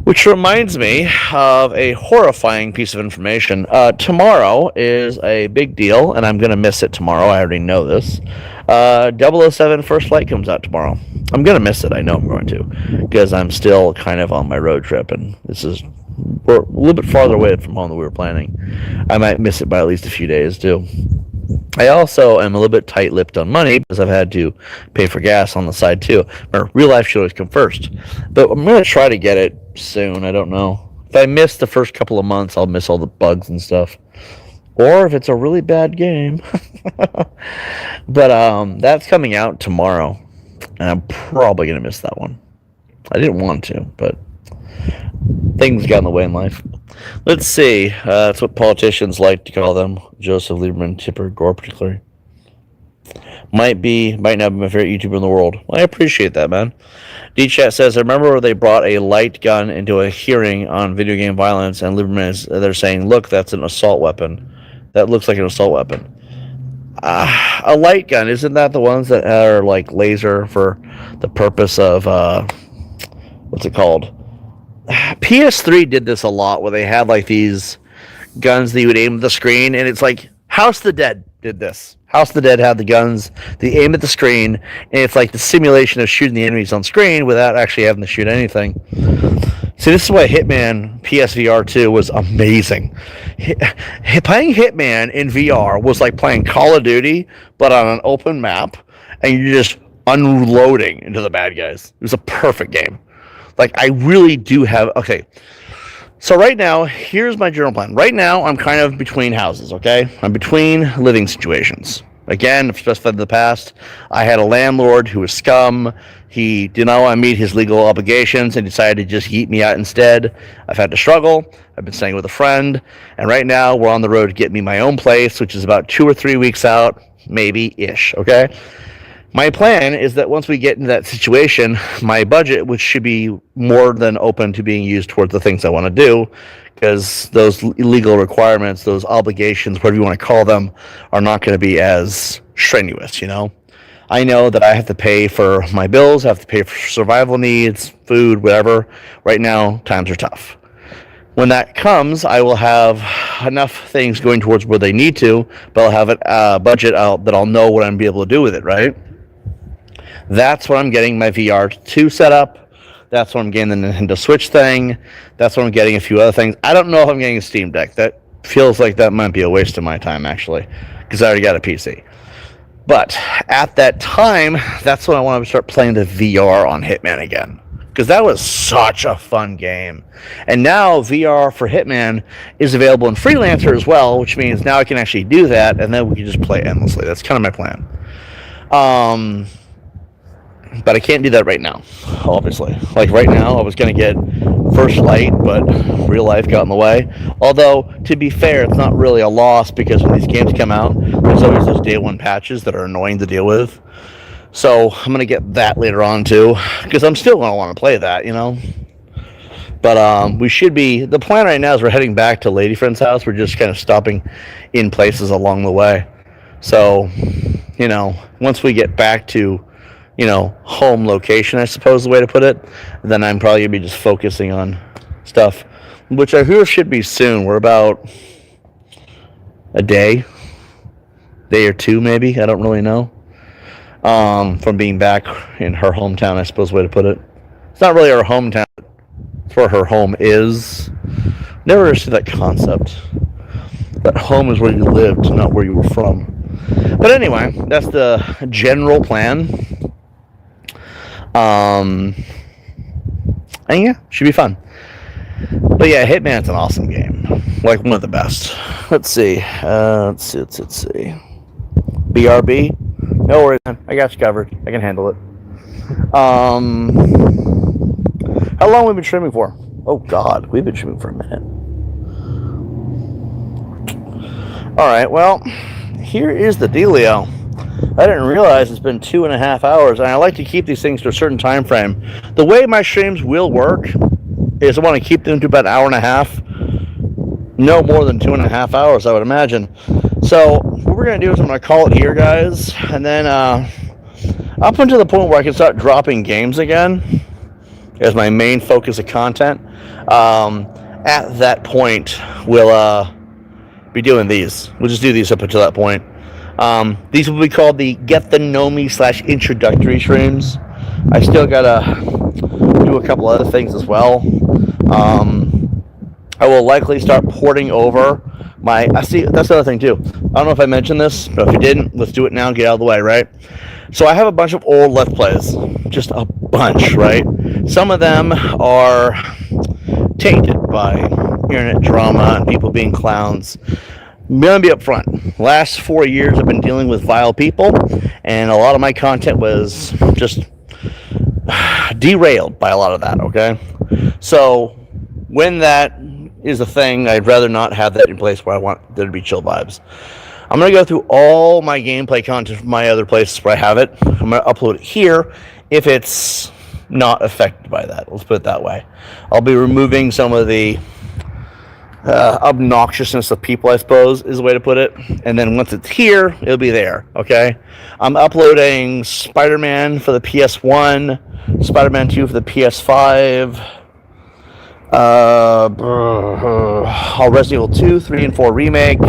Which reminds me of a horrifying piece of information. Tomorrow is a big deal, and I'm going to miss it tomorrow. I already know this. 007 First Flight comes out tomorrow. I'm going to miss it. I know I'm going to, because I'm still kind of on my road trip, and we're a little bit farther away from home than we were planning. I might miss it by at least a few days, too. I also am a little bit tight-lipped on money because I've had to pay for gas on the side, too. Remember, real life should always come first. But I'm going to try to get it soon. I don't know. If I miss the first couple of months, I'll miss all the bugs and stuff. Or if it's a really bad game. But that's coming out tomorrow. And I'm probably going to miss that one. I didn't want to, but things got in the way in life. Let's see. That's what politicians like to call them. Joseph Lieberman, Tipper Gore, particularly. Might not be my favorite YouTuber in the world. Well, I appreciate that, man. D-Chat says, I remember they brought a light gun into a hearing on video game violence, and Lieberman they're saying, look, that's an assault weapon. That looks like an assault weapon. A light gun, isn't that the ones that are like laser for the purpose of, what's it called? PS3 did this a lot, where they had like these guns that you would aim at the screen, and it's like House of the Dead did this. House of the Dead had the guns, they aim at the screen, and it's like the simulation of shooting the enemies on screen without actually having to shoot anything. See, this is why Hitman PSVR 2 was amazing. Playing Hitman in VR was like playing Call of Duty, but on an open map, and you're just unloading into the bad guys. It was a perfect game. Like, I really do have... Okay, so right now, here's my general plan. Right now, I'm kind of between houses, okay? I'm between living situations. Again, I've specified in the past, I had a landlord who was scum. He did not want to meet his legal obligations and decided to just yeet me out instead. I've had to struggle. I've been staying with a friend. And right now, we're on the road to get me my own place, which is about 2 or 3 weeks out, maybe-ish, okay? My plan is that once we get into that situation, my budget, which should be more than open to being used towards the things I want to do, because those legal requirements, those obligations, whatever you want to call them, are not going to be as strenuous, I know that I have to pay for my bills, I have to pay for survival needs, food, whatever. Right now, times are tough. When that comes, I will have enough things going towards where they need to, but I'll have a budget that I'll know what I'm going to be able to do with it, right? That's what I'm getting my VR 2 set up. That's what I'm getting the Nintendo Switch thing. That's what I'm getting a few other things. I don't know if I'm getting a Steam Deck. That feels like that might be a waste of my time, actually, because I already got a PC. But at that time, that's when I want to start playing the VR on Hitman again, because that was such a fun game. And now VR for Hitman is available in Freelancer as well, which means now I can actually do that, and then we can just play endlessly. That's kind of my plan. But I can't do that right now, obviously. Like right now, I was going to get First Light, but real life got in the way. Although, to be fair, it's not really a loss, because when these games come out, there's always those day one patches that are annoying to deal with. So I'm going to get that later on, too, because I'm still going to want to play that, But we should be... The plan right now is we're heading back to Lady Friend's house. We're just kind of stopping in places along the way. So, once we get back to... home location, I suppose the way to put it, then I'm probably going to be just focusing on stuff, which I hear should be soon. We're about a day or two, maybe. I don't really know. From being back in her hometown, I suppose the way to put it. It's not really her hometown. It's where her home is. Never understood that concept. That home is where you lived, not where you were from. But anyway, that's the general plan. And yeah, should be fun. But yeah, Hitman's an awesome game. Like, one of the best. Let's see. Let's see. BRB? No worries, man. I got you covered. I can handle it. How long have we been streaming for? Oh, God. We've been streaming for a minute. All right, well, here is the dealio. I didn't realize it's been 2.5 hours, and I like to keep these things to a certain time frame. The way my streams will work is I want to keep them to about an hour and a half, no more than 2.5 hours, I would imagine. So what we're going to do is I'm going to call it here, guys, and then up until the point where I can start dropping games again as my main focus of content, at that point we'll be doing these. We'll just do these up until that point. These will be called the Get the Know Me / introductory streams. I still gotta do a couple other things as well. I will likely start porting over my. I see. That's the other thing too. I don't know if I mentioned this, but if you didn't, let's do it now and get out of the way, right? So I have a bunch of old Let's Plays, just a bunch, right? Some of them are tainted by internet drama and people being clowns. I'm gonna be upfront. Last 4 years, I've been dealing with vile people, and a lot of my content was just derailed by a lot of that. Okay, so when that is a thing, I'd rather not have that in place where I want there to be chill vibes. I'm gonna go through all my gameplay content from my other places where I have it. I'm gonna upload it here if it's not affected by that. Let's put it that way. I'll be removing some of the obnoxiousness of people, I suppose, is the way to put it. And then once it's here, it'll be there. Okay. I'm uploading Spider-Man for the PS1, Spider-Man 2 for the PS5, Resident Evil 2, 3, and 4 remake,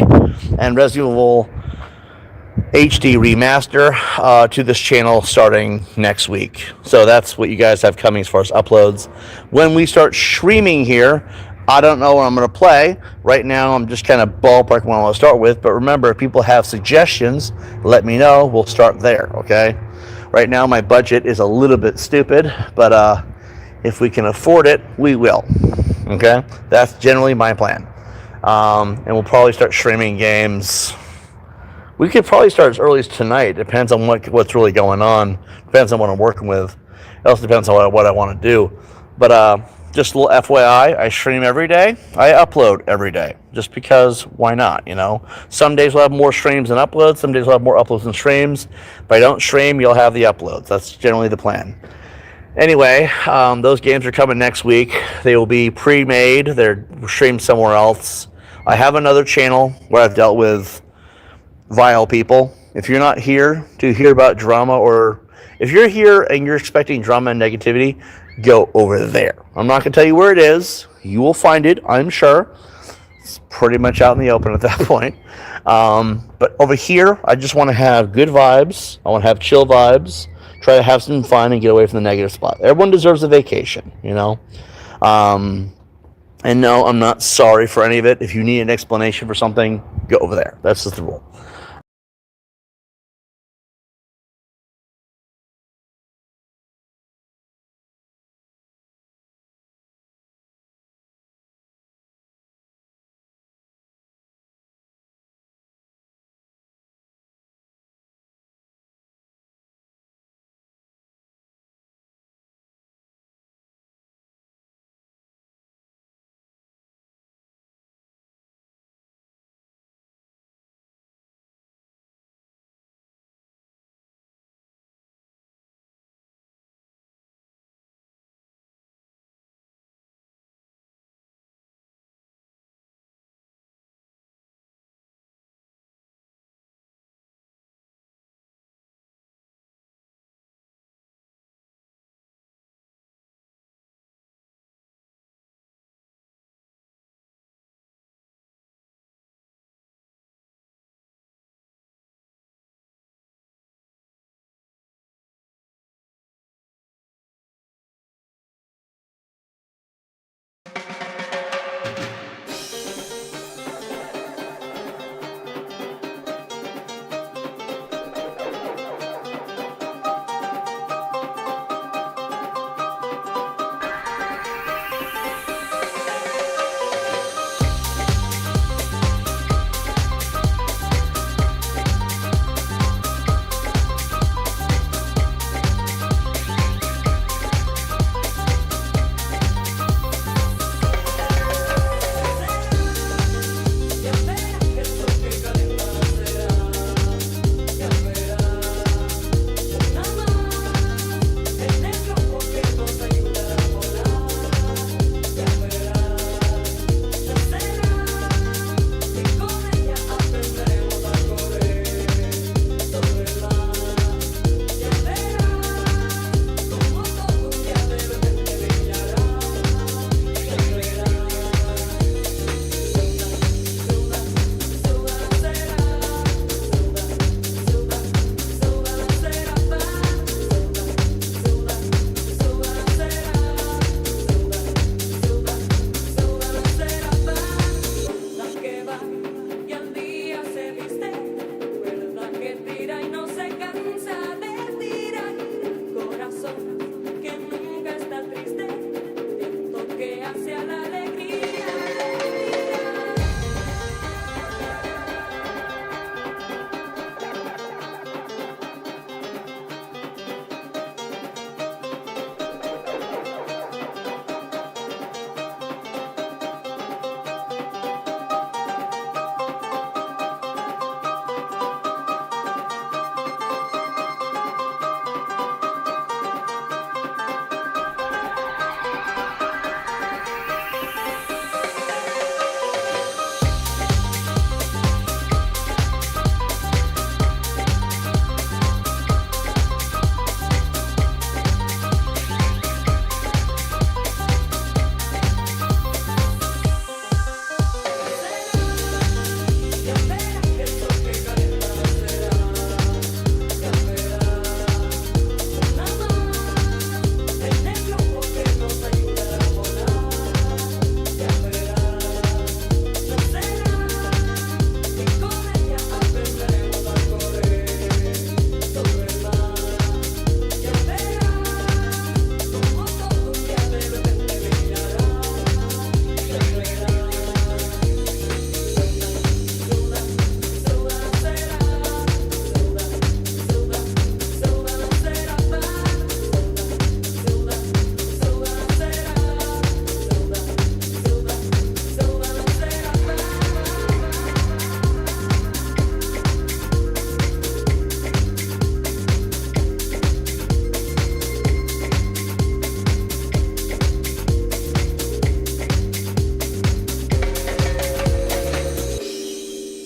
and Resident Evil HD remaster to this channel starting next week. So that's what you guys have coming as far as uploads. When we start streaming here, I don't know what I'm going to play. Right now, I'm just kind of ballparking what I want to start with. But remember, if people have suggestions, let me know. We'll start there, okay? Right now, my budget is a little bit stupid. But if we can afford it, we will, okay? That's generally my plan. And we'll probably start streaming games. We could probably start as early as tonight. Depends on what's really going on. Depends on what I'm working with. It also depends on what I want to do. But just a little FYI, I stream every day. I upload every day. Just because, why not, you know? Some days we'll have more streams than uploads. Some days we'll have more uploads than streams. If I don't stream, you'll have the uploads. That's generally the plan. Anyway, those games are coming next week. They will be pre-made. They're streamed somewhere else. I have another channel where I've dealt with vile people. If you're not here to hear about drama, or if you're here and you're expecting drama and negativity, go over there. I'm not going to tell you where it is. You will find it, I'm sure. It's pretty much out in the open at that point. But over here, I just want to have good vibes. I want to have chill vibes. Try to have some fun and get away from the negative spot. Everyone deserves a vacation, you know? And no, I'm not sorry for any of it. If you need an explanation for something, go over there. That's just the rule.